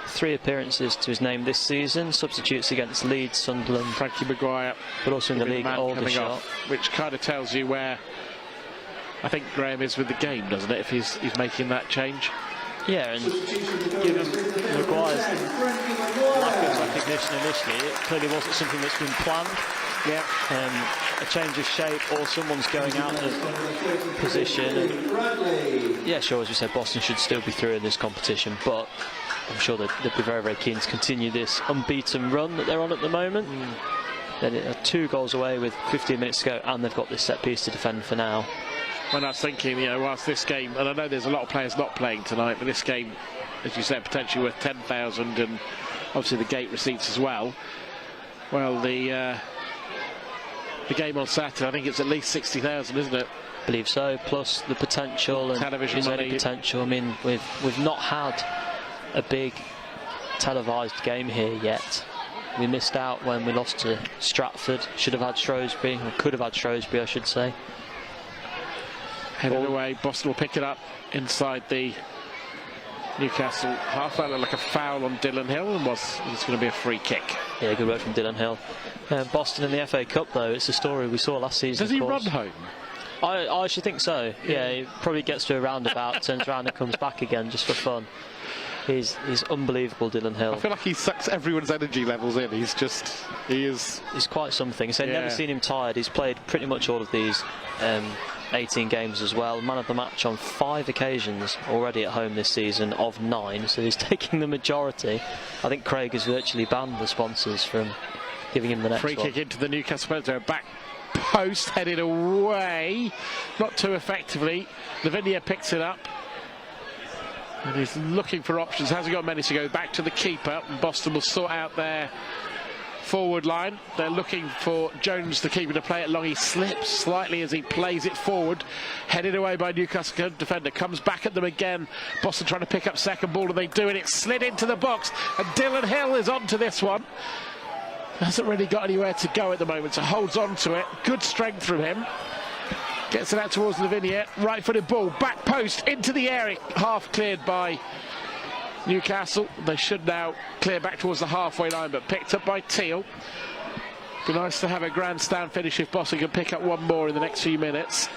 C: 3 appearances to his name this season, substitutes against Leeds, Sunderland,
B: Frankie Maguire,
C: but also in the league, Aldershot.
B: Which kind of tells you where I think Graham is with the game, doesn't it, if he's making that change?
C: Yeah, and given Maguire's lack of recognition initially, it clearly wasn't something that's been planned.
B: Yeah.
C: A change of shape, or someone's going out of position. And yeah, sure, as we said, Boston should still be through in this competition, but I'm sure they'd be very, very keen to continue this unbeaten run that they're on at the moment. They're 2 goals away with 15 minutes to go, and they've got this set piece to defend for now.
B: When I was thinking, you know, whilst this game, and I know there's a lot of players not playing tonight, but this game, as you said, potentially worth 10,000, and obviously the gate receipts as well. Well, the game on Saturday, I think it's at least 60,000, isn't it?
C: I believe so, plus the potential and
B: television money.
C: Potential. I mean, we've not had a big televised game here yet. We missed out when we lost to Stratford. Should have had Shrewsbury, or could have had Shrewsbury, I should say.
B: Headed away, Boston will pick it up inside the Newcastle half. That looked like a foul on Dylan Hill, and it's going to be a free kick.
C: Yeah, good work from Dylan Hill. Boston in the FA Cup, though, it's a story we saw last season.
B: Does he run home?
C: I should think so. Yeah, he probably gets to a roundabout, turns around and comes back again just for fun. He's unbelievable, Dylan Hill.
B: I feel like he sucks everyone's energy levels in. He's
C: quite something. So I've never seen him tired. He's played pretty much all of these 18 games as well. Man of the match on 5 occasions already at home this season of 9. So he's taking the majority. I think Craig has virtually banned the sponsors from giving him the next
B: free
C: one.
B: kick into the Newcastle Predator. Back post, headed away. Not too effectively. Lavinia picks it up. And he's looking for options. Hasn't got many to go. Back to the keeper. And Boston will sort out their forward line. They're looking for Jones, the keeper, to play it long. He slips slightly as he plays it forward. Headed away by Newcastle defender. Comes back at them again. Boston trying to pick up second ball, and they do it. It slid into the box. And Dylan Hill is onto this one. Hasn't really got anywhere to go at the moment, so holds on to it. Good strength from him. Gets it out towards Lavinia. Right-footed ball. Back post into the area. Half cleared by Newcastle. They should now clear back towards the halfway line, but picked up by Teal. Be nice to have a grandstand finish if Boston can pick up one more in the next few minutes.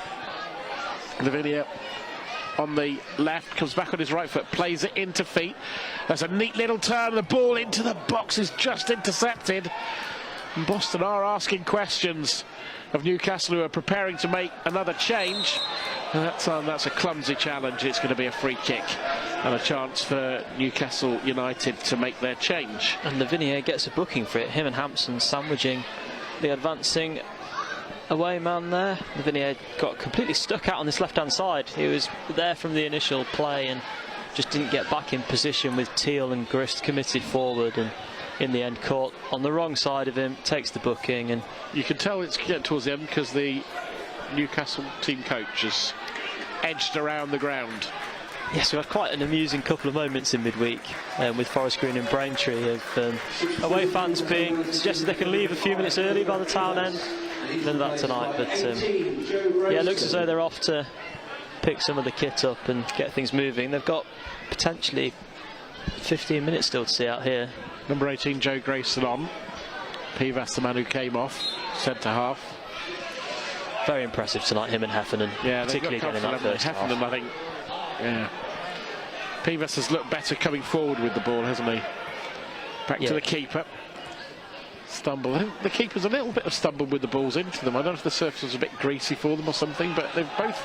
B: Lavinia on the left, comes back on his right foot, plays it into feet. There's a neat little turn. The ball into the box is just intercepted. And Boston are asking questions of Newcastle, who are preparing to make another change. And that's a clumsy challenge. It's going to be a free kick and a chance for Newcastle United to make their change.
C: And Lavinia gets a booking for it. Him and Hampson sandwiching the advancing away man there. Lavinia got completely stuck out on this left-hand side. He was there from the initial play and just didn't get back in position with Teal and Grist committed forward, and in the end caught on the wrong side of him, takes the booking. And
B: you can tell it's getting towards the end because the Newcastle team coach has edged around the ground.
C: Yes, we had quite an amusing couple of moments in midweek with Forest Green and Braintree of away fans being suggested they can leave a few minutes early by the town end. None of that tonight, but yeah, it looks as though they're off to pick some of the kit up and get things moving. They've got potentially 15 minutes still to see out here.
B: Number 18, Joe Grayson on. Pivas, the man who came off, centre half.
C: Very impressive tonight, him and Heffernan.
B: Yeah,
C: particularly getting that first
B: Heffernan,
C: half.
B: I think. Yeah. Pivas has looked better coming forward with the ball, hasn't he? Back to the keeper. Stumble. I think the keeper's a little bit of stumble with the balls into them. I don't know if the surface was a bit greasy for them or something, but they've both.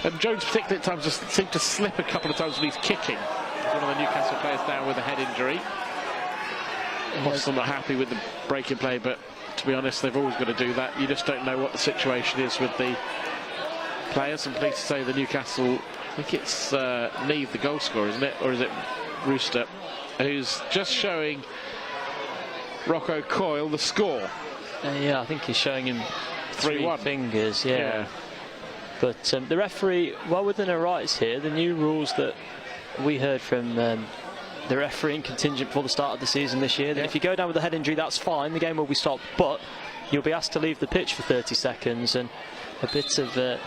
B: And Jones, particularly at times, just seemed to slip a couple of times when he's kicking. One of the Newcastle players down with a head injury. Boston not happy with the breaking play, but to be honest, they've always got to do that. You just don't know what the situation is with the players. I'm pleased to say the Newcastle, I think it's Neve, the goal scorer, isn't it? Or is it Rooster, who's just showing Rocco Coyle the score.
C: Yeah, I think he's showing him 3 fingers. Yeah. But the referee, well within her rights here. The new rules that we heard from the refereeing contingent before the start of the season this year, that if you go down with a head injury, that's fine, the game will be stopped, but you'll be asked to leave the pitch for 30 seconds. And a bit of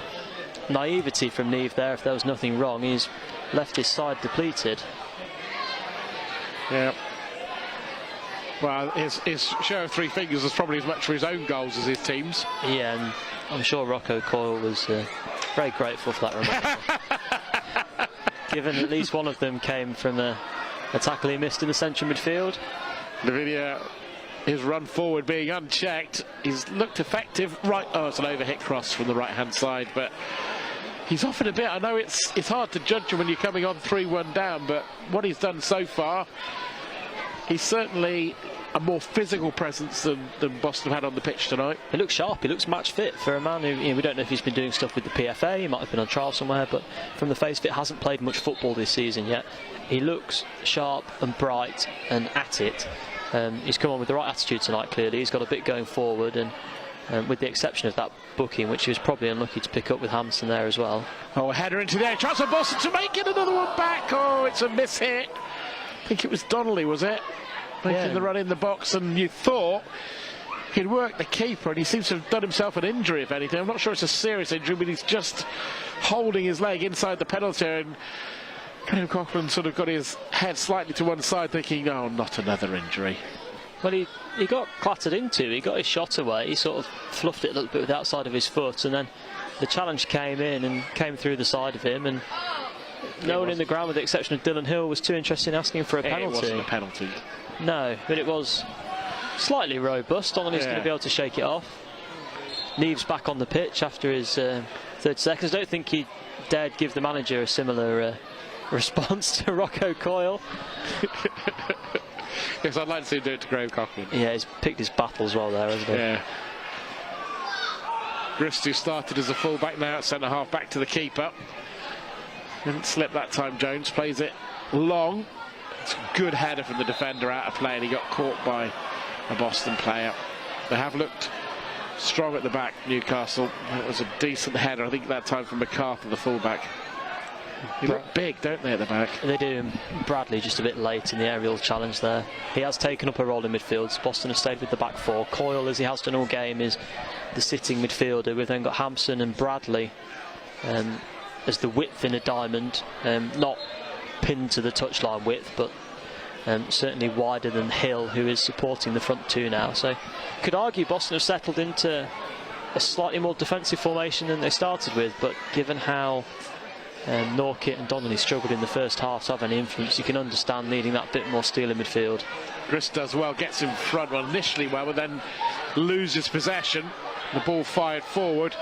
C: naivety from Neve there. If there was nothing wrong, he's left his side depleted.
B: Yeah. Well, his show of 3 fingers was probably as much for his own goals as his team's.
C: Yeah, and I'm sure Rocco Coyle was very grateful for that reminder. Given at least one of them came from a tackle he missed in the central midfield.
B: Lavinia, his run forward being unchecked. He's looked effective. Right, oh, it's an overhit cross from the right-hand side, but he's offered a bit. I know it's hard to judge him when you're coming on 3-1 down, but what he's done so far, he's certainly a more physical presence than Boston had on the pitch tonight.
C: He looks sharp, he looks match fit for a man who, we don't know if he's been doing stuff with the PFA, he might have been on trial somewhere, but from the face of it, hasn't played much football this season yet. He looks sharp and bright and at it. He's come on with the right attitude tonight, clearly. He's got a bit going forward, and with the exception of that booking, which he was probably unlucky to pick up with Hampson there as well.
B: Oh, a header into there, tries for Boston to make it, another one back. Oh, it's a miss hit. I think it was Donnelly, was it? Making the run in the box, and you thought he'd worked the keeper, and he seems to have done himself an injury, if anything. I'm not sure it's a serious injury, but he's just holding his leg inside the penalty area, and Graham Coughlin sort of got his head slightly to one side, thinking, oh, not another injury.
C: Well, he got clattered into, he got his shot away, he sort of fluffed it a little bit with the outside of his foot, and then the challenge came in and came through the side of him, and no one in the ground, with the exception of Dylan Hill, was too interested in asking for a penalty.
B: It wasn't a penalty.
C: No, but it was slightly robust. Donnelly's going to be able to shake it off. Neves back on the pitch after his 30 seconds. I don't think he dared give the manager a similar response to Rocco Coyle.
B: Yes, I'd like to see him do it to Graham Coughlin.
C: Yeah, he's picked his battles well there, hasn't he?
B: Yeah. Grist, who started as a full-back, now at centre-half, back to the keeper. Didn't slip that time, Jones. Plays it long. It's a good header from the defender out of play, and he got caught by a Boston player. They have looked strong at the back, Newcastle. It was a decent header, I think, that time from MacArthur, the full-back. They look big, don't they, at the back?
C: They do. Bradley just a bit late in the aerial challenge there. He has taken up a role in midfield. Boston have stayed with the back four. Coyle, as he has done all game, is the sitting midfielder. We've then got Hampson and Bradley as the width in a diamond. Not pinned to the touchline width, but certainly wider than Hill, who is supporting the front two now. So could argue Boston have settled into a slightly more defensive formation than they started with, but given how Norkett and Donnelly struggled in the first half to have any influence, you can understand needing that bit more steel in midfield.
B: Grist does well, gets in front, well, initially well, but then loses possession. The ball fired forward.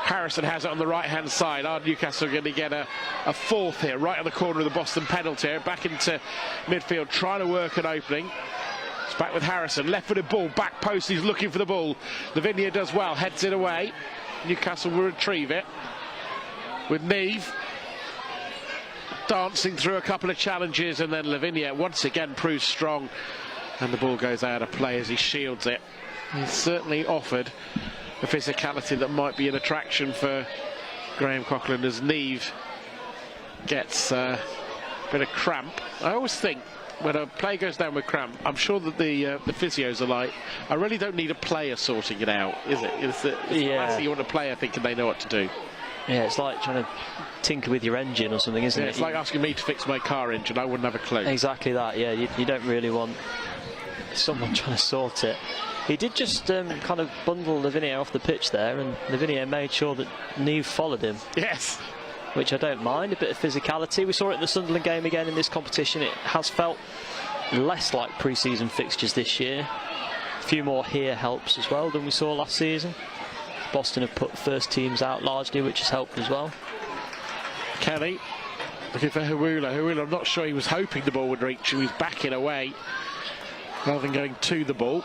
B: Harrison has it on the right-hand side. Are Newcastle going to get a fourth here, right on the corner of the Boston penalty area, back into midfield, trying to work an opening. It's back with Harrison, left-footed ball, back post, he's looking for the ball. Lavinia does well, heads it away. Newcastle will retrieve it with Neve dancing through a couple of challenges, and then Lavinia once again proves strong, and the ball goes out of play as he shields it. He's certainly offered a physicality that might be an attraction for Graham Coughlin as Neve gets a bit of cramp. I always think when a player goes down with cramp, I'm sure that the physios are like, I really don't need a player sorting it out, is it? It's you want a player thinking they know what to do.
C: Yeah, it's like trying to tinker with your engine or something, isn't it?
B: It's like asking me to fix my car engine. I wouldn't have a clue.
C: Exactly that, yeah. You don't really want someone trying to sort it. He did just kind of bundle Lavinia off the pitch there, and Lavinia made sure that Neve followed him.
B: Yes.
C: Which I don't mind, a bit of physicality. We saw it in the Sunderland game again in this competition. It has felt less like pre-season fixtures this year. A few more here helps as well than we saw last season. Boston have put first teams out largely, which has helped as well.
B: Kelly looking for Hawula. Hawula, I'm not sure he was hoping the ball would reach him. He was backing away rather than going to the ball.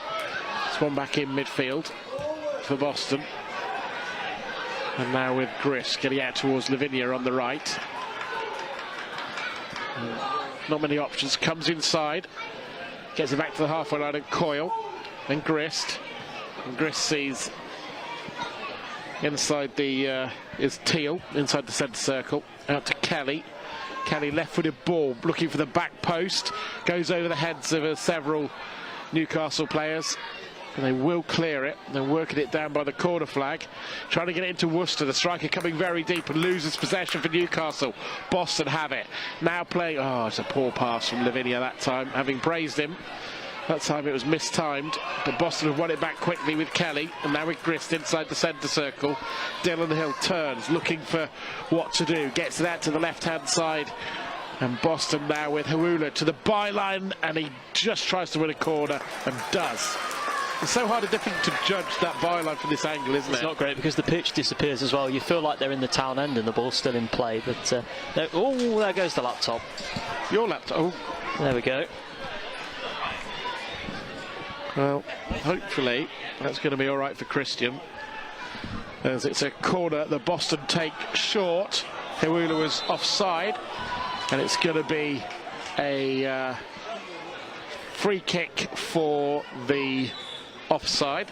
B: It's one back in midfield for Boston. And now with Grist getting out towards Lavinia on the right. Not many options. Comes inside. Gets it back to the halfway line and Coyle. Then Grist. And Grist sees inside the is Teal inside the centre circle, out to Kelly. Kelly left-footed ball looking for the back post, goes over the heads of several Newcastle players, and they will clear it. They're working it down by the corner flag, trying to get it into Worcester. The striker coming very deep and loses possession for Newcastle. Boston have it now, playing, oh, it's a poor pass from Lavinia that time, having praised him. That time it was mistimed, but Boston have won it back quickly with Kelly, and now with Grist inside the centre circle. Dylan Hill turns, looking for what to do, gets it out to the left-hand side, and Boston now with Hawula to the byline, and he just tries to win a corner, and does. It's so hard to judge that byline from this angle, isn't it?
C: It's not great because the pitch disappears as well. You feel like they're in the town end and the ball's still in play, but oh, there goes the laptop.
B: Your laptop. Oh.
C: There we go.
B: Well, hopefully that's going to be all right for Christian, as it's a corner that Boston take short. Hawula was offside, and it's going to be a free kick for the offside.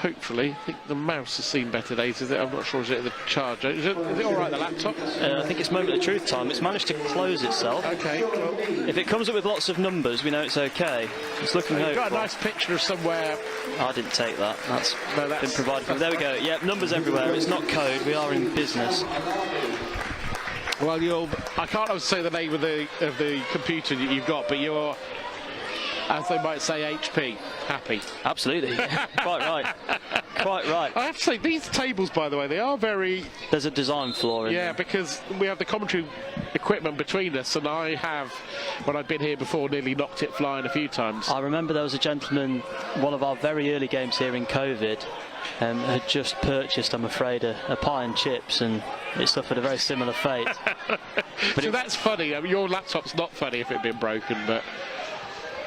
B: Hopefully, I think the mouse has seen better days, is it? I'm not sure, is it the charger? Is it all right, the laptop?
C: I think it's moment of truth time. It's managed to close itself.
B: Okay, well,
C: if it comes up with lots of numbers, we know it's okay. It's looking hopeful.
B: You've got a nice picture of somewhere.
C: I didn't take that. That's been provided for. There we go. Yeah, numbers everywhere. It's not code. We are in business.
B: Well, I can't always say the name of the computer that you've got, but you're, as they might say, HP. Happy.
C: Absolutely. Quite right. Quite right.
B: I have to say, these tables, by the way, they are very...
C: There's a design flaw in there.
B: Because we have the commentary equipment between us, and I have, when I've been here before, nearly knocked it flying a few times.
C: I remember there was a gentleman, one of our very early games here in COVID, had just purchased, I'm afraid, a pie and chips, and it suffered a very similar fate.
B: So that's funny. I mean, your laptop's not funny if it'd been broken, but...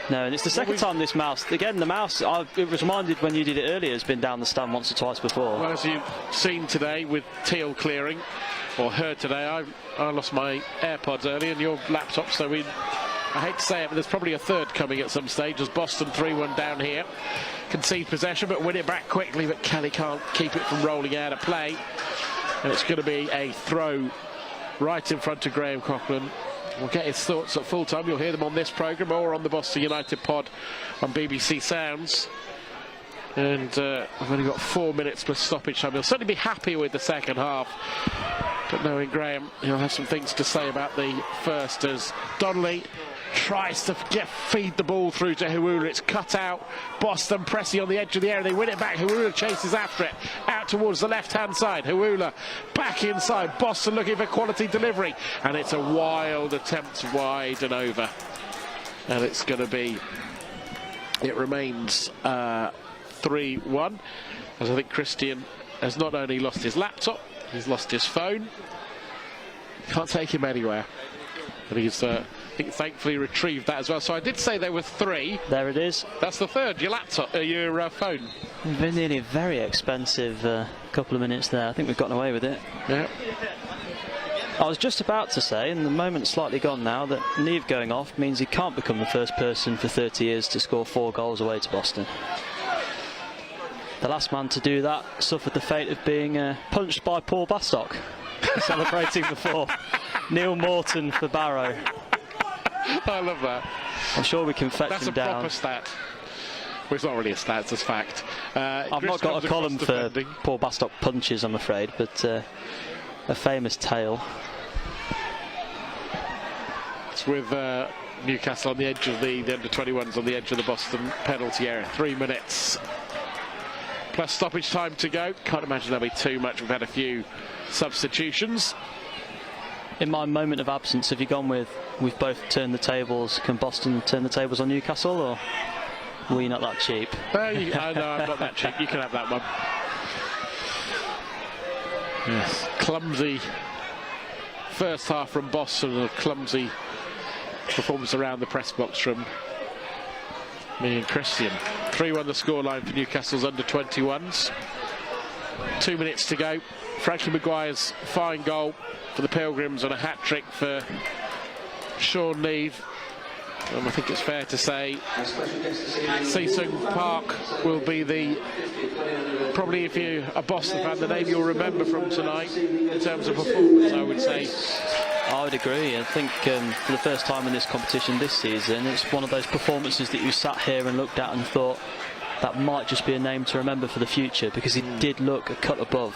C: No, and it's the second time this mouse... Again, the mouse, it was reminded when you did it earlier, has been down the stand once or twice before.
B: Well, as you've seen today with Teal clearing, or heard today, I lost my AirPods earlier and your laptop, so I hate to say it, but there's probably a third coming at some stage as Boston 3-1 down here. Concede possession, but win it back quickly, but Kelly can't keep it from rolling out of play. And it's going to be a throw right in front of Graham Coughlin. We'll get his thoughts at full time. You'll hear them on this programme or on the Boston United pod on BBC Sounds. And I've only got 4 minutes plus stoppage time. He'll certainly be happy with the second half. But knowing Graham, he'll have some things to say about the first, as Donnelly tries to feed the ball through to Hawula. It's cut out. Boston pressing on the edge of the area. They win it back. Hawula chases after it. Out towards the left-hand side. Hawula back inside. Boston looking for quality delivery. And it's a wild attempt wide and over. And it's going to be... It remains 3-1. As I think Christian has not only lost his laptop, he's lost his phone. Can't take him anywhere. And he's... I think thankfully retrieved that as well. So I did say there were 3.
C: There it is.
B: That's the third. Your laptop, your phone.
C: Been nearly a very expensive couple of minutes there. I think we've gotten away with it.
B: Yeah.
C: I was just about to say, and the moment's slightly gone now, that Neve going off means he can't become the first person for 30 years to score 4 goals away to Boston. The last man to do that suffered the fate of being punched by Paul Bastock, celebrating before Neil Morton for Barrow.
B: I love that.
C: I'm sure we can fetch him down.
B: That's a proper stat. Well, it's not really a stat, it's a fact.
C: I've not got a column for Paul Bastock punches, I'm afraid, but a famous tale.
B: It's with Newcastle on the edge of the under-21s on the edge of the Boston penalty area. 3 minutes plus stoppage time to go. Can't imagine there'll be too much. We've had a few substitutions.
C: In my moment of absence, have you gone with we've both turned the tables? Can Boston turn the tables on Newcastle, or were you not that cheap?
B: No, I'm not that cheap. You can have that one. Yes, clumsy first half from Boston, a clumsy performance around the press box from me and Christian. 3-1 the scoreline for Newcastle's under-21s. 2 minutes to go. Frankie Maguire's fine goal for the Pilgrims and a hat-trick for Sean Neve. And I think it's fair to say Seasung Park will be the, probably if you're a Boston fan, the name you'll remember from tonight in terms of performance, I would say.
C: I would agree. I think for the first time in this competition this season, it's one of those performances that you sat here and looked at and thought, that might just be a name to remember for the future, because he did look a cut above.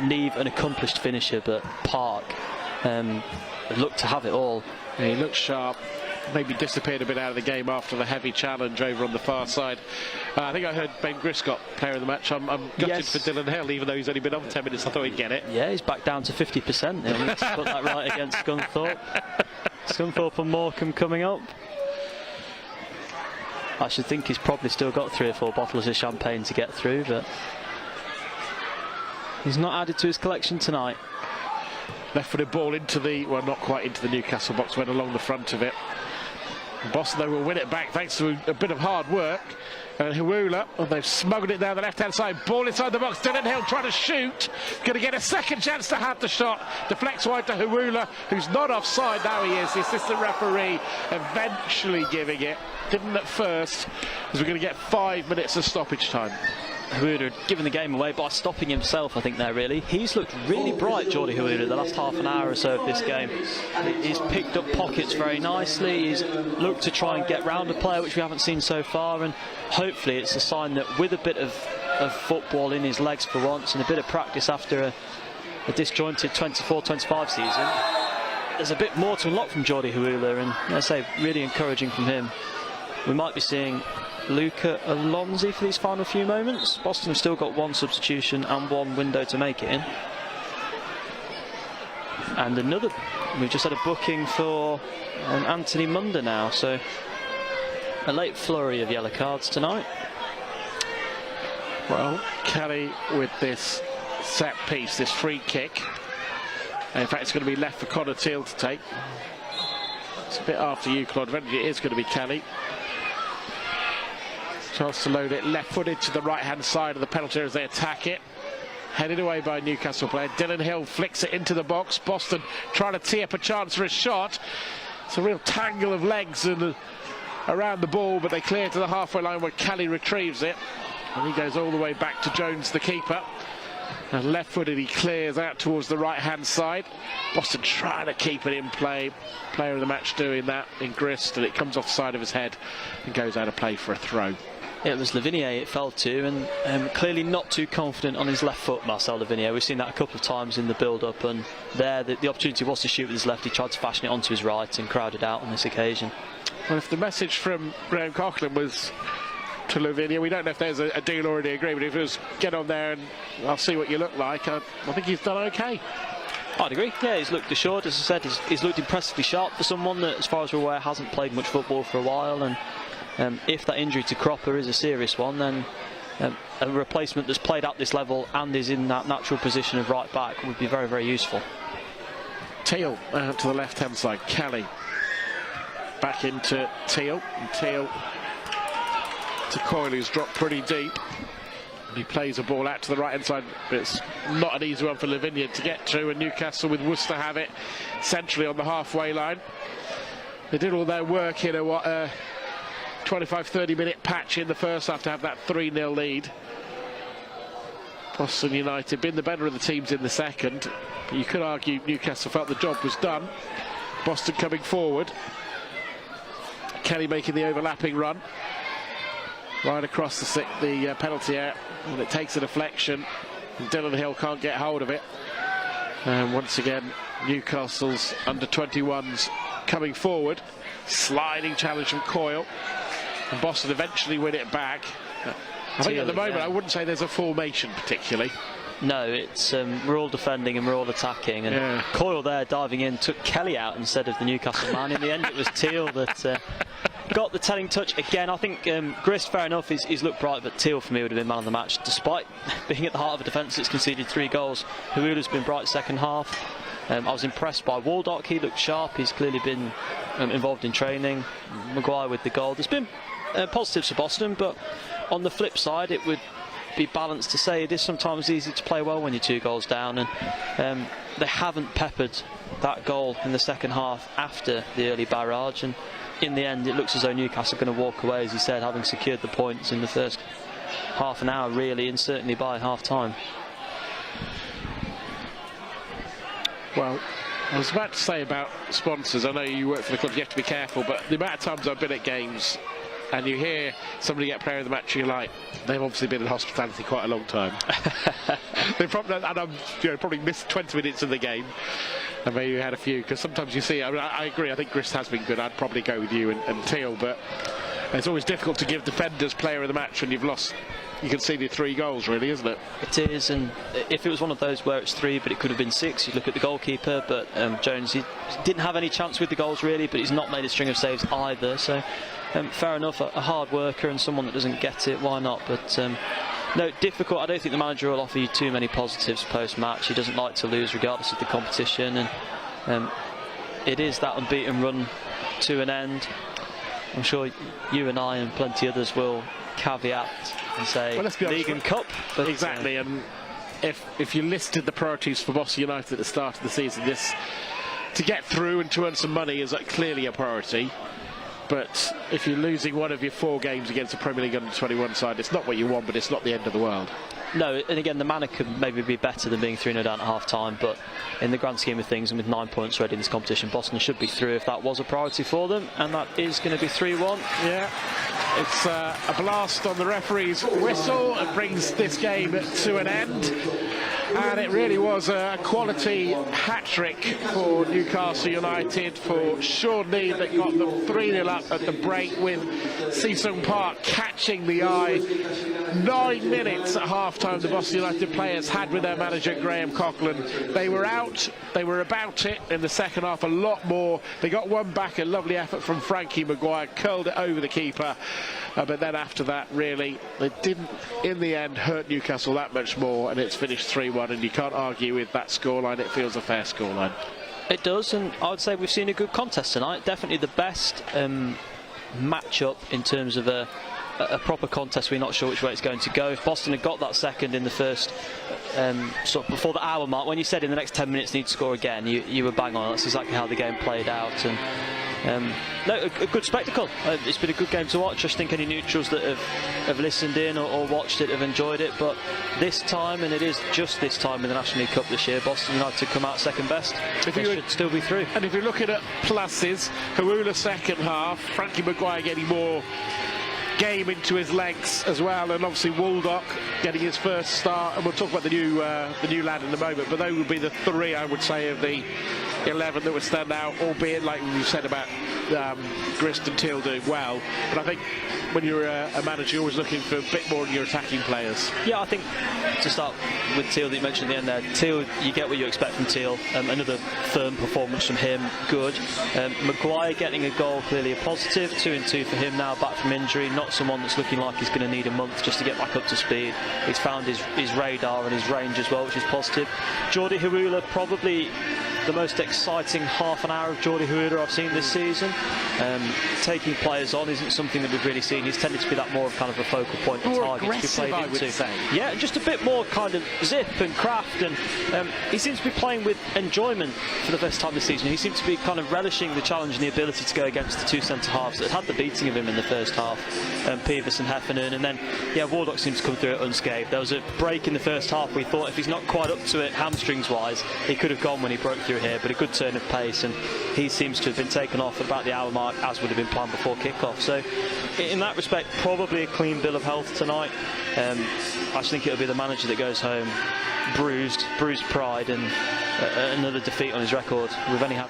C: Neve, an accomplished finisher, but Park looked to have it all.
B: Yeah, he looked sharp. maybe disappeared a bit out of the game after the heavy challenge over on the far side. I think I heard Ben Griscott, player of the match. I'm gutted for Dylan Hill, even though he's only been on for 10 minutes. I thought he'd get it.
C: Yeah, he's back down to 50%. He'll need to put that right against Scunthorpe. Scunthorpe and Morecambe coming up. I should think he's probably still got 3 or 4 bottles of champagne to get through, but he's not added to his collection tonight.
B: Left-footed ball into the, well, not quite into the Newcastle box, went along the front of it. Boston, though, will win it back thanks to a bit of hard work. And Huula, they've smuggled it down the left-hand side. Ball inside the box. Dylan Hill trying to shoot. Going to get a second chance to have the shot. Deflects wide to Huula, who's not offside. Now he is. The assistant referee eventually giving it. Didn't at first, as we're going to get 5 minutes of stoppage time.
C: Huula given the game away by stopping himself, I think, there, really. He's looked really bright, Geordie Huula, the last half an hour or so of this game. He's picked up pockets very nicely. He's looked to try and get round a player, which we haven't seen so far, and hopefully it's a sign that with a bit of football in his legs for once and a bit of practice after a disjointed 24-25 season, there's a bit more to unlock from Geordie Huula, and I say, really encouraging from him. We might be seeing Luca Alonzi for these final few moments. Boston have still got 1 substitution and 1 window to make it in. And another, we've just had a booking for Anthony Munda now, so a late flurry of yellow cards tonight.
B: Well, Kelly with this set piece, this free kick. And in fact, it's going to be left for Connor Teal to take. It's a bit after you, Claude. Eventually, it is going to be Kelly. Chance to load it left-footed to the right-hand side of the penalty as they attack it. Headed away by a Newcastle player. Dylan Hill flicks it into the box. Boston trying to tee up a chance for a shot. It's a real tangle of legs and around the ball, but they clear to the halfway line where Kelly retrieves it. And he goes all the way back to Jones, the keeper. And left-footed, he clears out towards the right-hand side. Boston trying to keep it in play. Player of the match doing that in Grist, and it comes off the side of his head and goes out of play for a throw.
C: It was Lavinier it fell to, and clearly not too confident on his left foot, Marcel Lavinier. We've seen that a couple of times in the build-up, and there the opportunity was to shoot with his left. He tried to fashion it onto his right and crowded out on this occasion.
B: Well, if the message from Graham Coughlin was to Lavinier, we don't know if there's a deal already agreed, but if it was get on there and I'll see what you look like, I think he's done okay.
C: I'd agree. Yeah, he's looked assured, as I said. He's looked impressively sharp for someone that, as far as we're aware, hasn't played much football for a while, and if that injury to Cropper is a serious one, then a replacement that's played at this level and is in that natural position of right back would be very, very useful.
B: Teal out to the left-hand side. Kelly back into Teal. And Teal to Coyle, who's dropped pretty deep. And he plays a ball out to the right-hand side, but it's not an easy one for Lavinia to get to, and Newcastle with Worcester have it centrally on the halfway line. They did all their work in a 25-30 minute patch in the first half to have that 3-0 lead. Boston United been the better of the teams in the second, but you could argue Newcastle felt the job was done. Boston coming forward. Kelly making the overlapping run right across the penalty area, and it takes a deflection, and Dylan Hill can't get hold of it. And once again, Newcastle's under-21s coming forward. Sliding challenge from Coyle. And Boston eventually win it back. I think at the moment, I wouldn't say there's a formation particularly.
C: No, it's we're all defending and we're all attacking. And Coyle there diving in took Kelly out instead of the Newcastle man. In the end, it was Teal that got the telling touch again. I think Grist, fair enough, he's looked bright, but Teal for me would have been man of the match, despite being at the heart of a defence that's conceded 3 goals. Huula's been bright second half. I was impressed by Waldock. He looked sharp. He's clearly been involved in training. Maguire with the goal. There's been positives for Boston, but on the flip side, it would be balanced to say it is sometimes easy to play well when you're 2 goals down, and they haven't peppered that goal in the second half after the early barrage, and in the end it looks as though Newcastle are going to walk away, as you said, having secured the points in the first half an hour really, and certainly by half time.
B: Well, I was about to say about sponsors, I know you work for the club, you have to be careful, but the amount of times I've been at games and you hear somebody get player of the match, you're like, they've obviously been in hospitality quite a long time. They've probably, and I'm, probably missed 20 minutes of the game, and maybe you had a few, because sometimes you see, I agree, I think Grist has been good. I'd probably go with you and Teal, but it's always difficult to give defenders player of the match when you've lost. You can see the 3 goals, really, isn't it? It
C: is, and if it was one of those where it's 3 but it could have been 6, you'd look at the goalkeeper, but Jones, he didn't have any chance with the goals really, but he's not made a string of saves either, so fair enough, a hard worker and someone that doesn't get it, why not? But no, difficult. I don't think the manager will offer you too many positives post-match. He doesn't like to lose regardless of the competition, and it is that unbeaten run to an end. I'm sure you and I and plenty others will caveat and say, well, League and Cup. But
B: exactly, and if you listed the priorities for Boston United at the start of the season, this to get through and to earn some money is clearly a priority. But if you're losing one of your 4 games against a Premier League under-21 side, it's not what you want, but it's not the end of the world.
C: No, and again, the manner could maybe be better than being 3-0 down at half-time, but in the grand scheme of things, and with 9 points already in this competition, Boston should be through if that was a priority for them, and that is going to be 3-1.
B: Yeah, it's a blast on the referee's whistle and brings this game to an end. And it really was a quality hat-trick for Newcastle United, for Sean Need that got them 3-0 up at the break, with Seesung Park catching the eye. 9 minutes at half-time the Boston United players had with their manager Graham Coughlin. They were out, they were about it in the second half a lot more. They got one back, a lovely effort from Frankie Maguire, curled it over the keeper. But then after that, really, they didn't, in the end, hurt Newcastle that much more, and it's finished 3-1, and you can't argue with that scoreline. It feels a fair scoreline.
C: It does, and I would say we've seen a good contest tonight. Definitely the best match-up in terms of a proper contest. We're not sure which way it's going to go. If Boston had got that second in the first, sort of before the hour mark, when you said in the next 10 minutes need to score again, you were bang on. That's exactly how the game played out. And no, a good spectacle. It's been a good game to watch. I just think any neutrals that have listened in or watched it have enjoyed it. But this time, and it is just this time in the National League Cup this year, Boston United come out second best. They should still be through.
B: And if you're looking at pluses, Hawula second half, Frankie Maguire getting more game into his legs as well, and obviously Waldock getting his first start, and we'll talk about the new lad in a moment, but those would be the 3, I would say, of the 11 that would stand out, albeit like we said about Grist and Teal doing well. But I think when you're a manager, you're always looking for a bit more in your attacking players.
C: Yeah, I think to start with Teal that you mentioned at the end there, Teal, you get what you expect from Teal. Another firm performance from him, good. Maguire getting a goal, clearly a positive. 2-2 for him now, back from injury. Not someone that's looking like he's going to need a month just to get back up to speed. He's found his radar and his range as well, which is positive. Jordi Hawula, probably the most exciting half an hour of Jordi Hawula I've seen this season. Taking players on isn't something that we've really seen. He's tended to be that more of kind of a focal point and target to be played into.
B: I would say.
C: Yeah, just a bit more kind of zip and craft, and he seems to be playing with enjoyment for the first time this season. He seems to be kind of relishing the challenge and the ability to go against the 2 centre-halves that had the beating of him in the first half, Peeves and Heffernan, and then Waldock seems to come through it unscathed. There was a break in the first half. We thought if he's not quite up to it hamstrings wise, he could have gone when he broke through here, but a good turn of pace, and he seems to have been taken off at about the hour mark, as would have been planned before kick-off. So in that respect, probably a clean bill of health tonight. I just think it'll be the manager that goes home bruised pride, and another defeat on his record. We've only had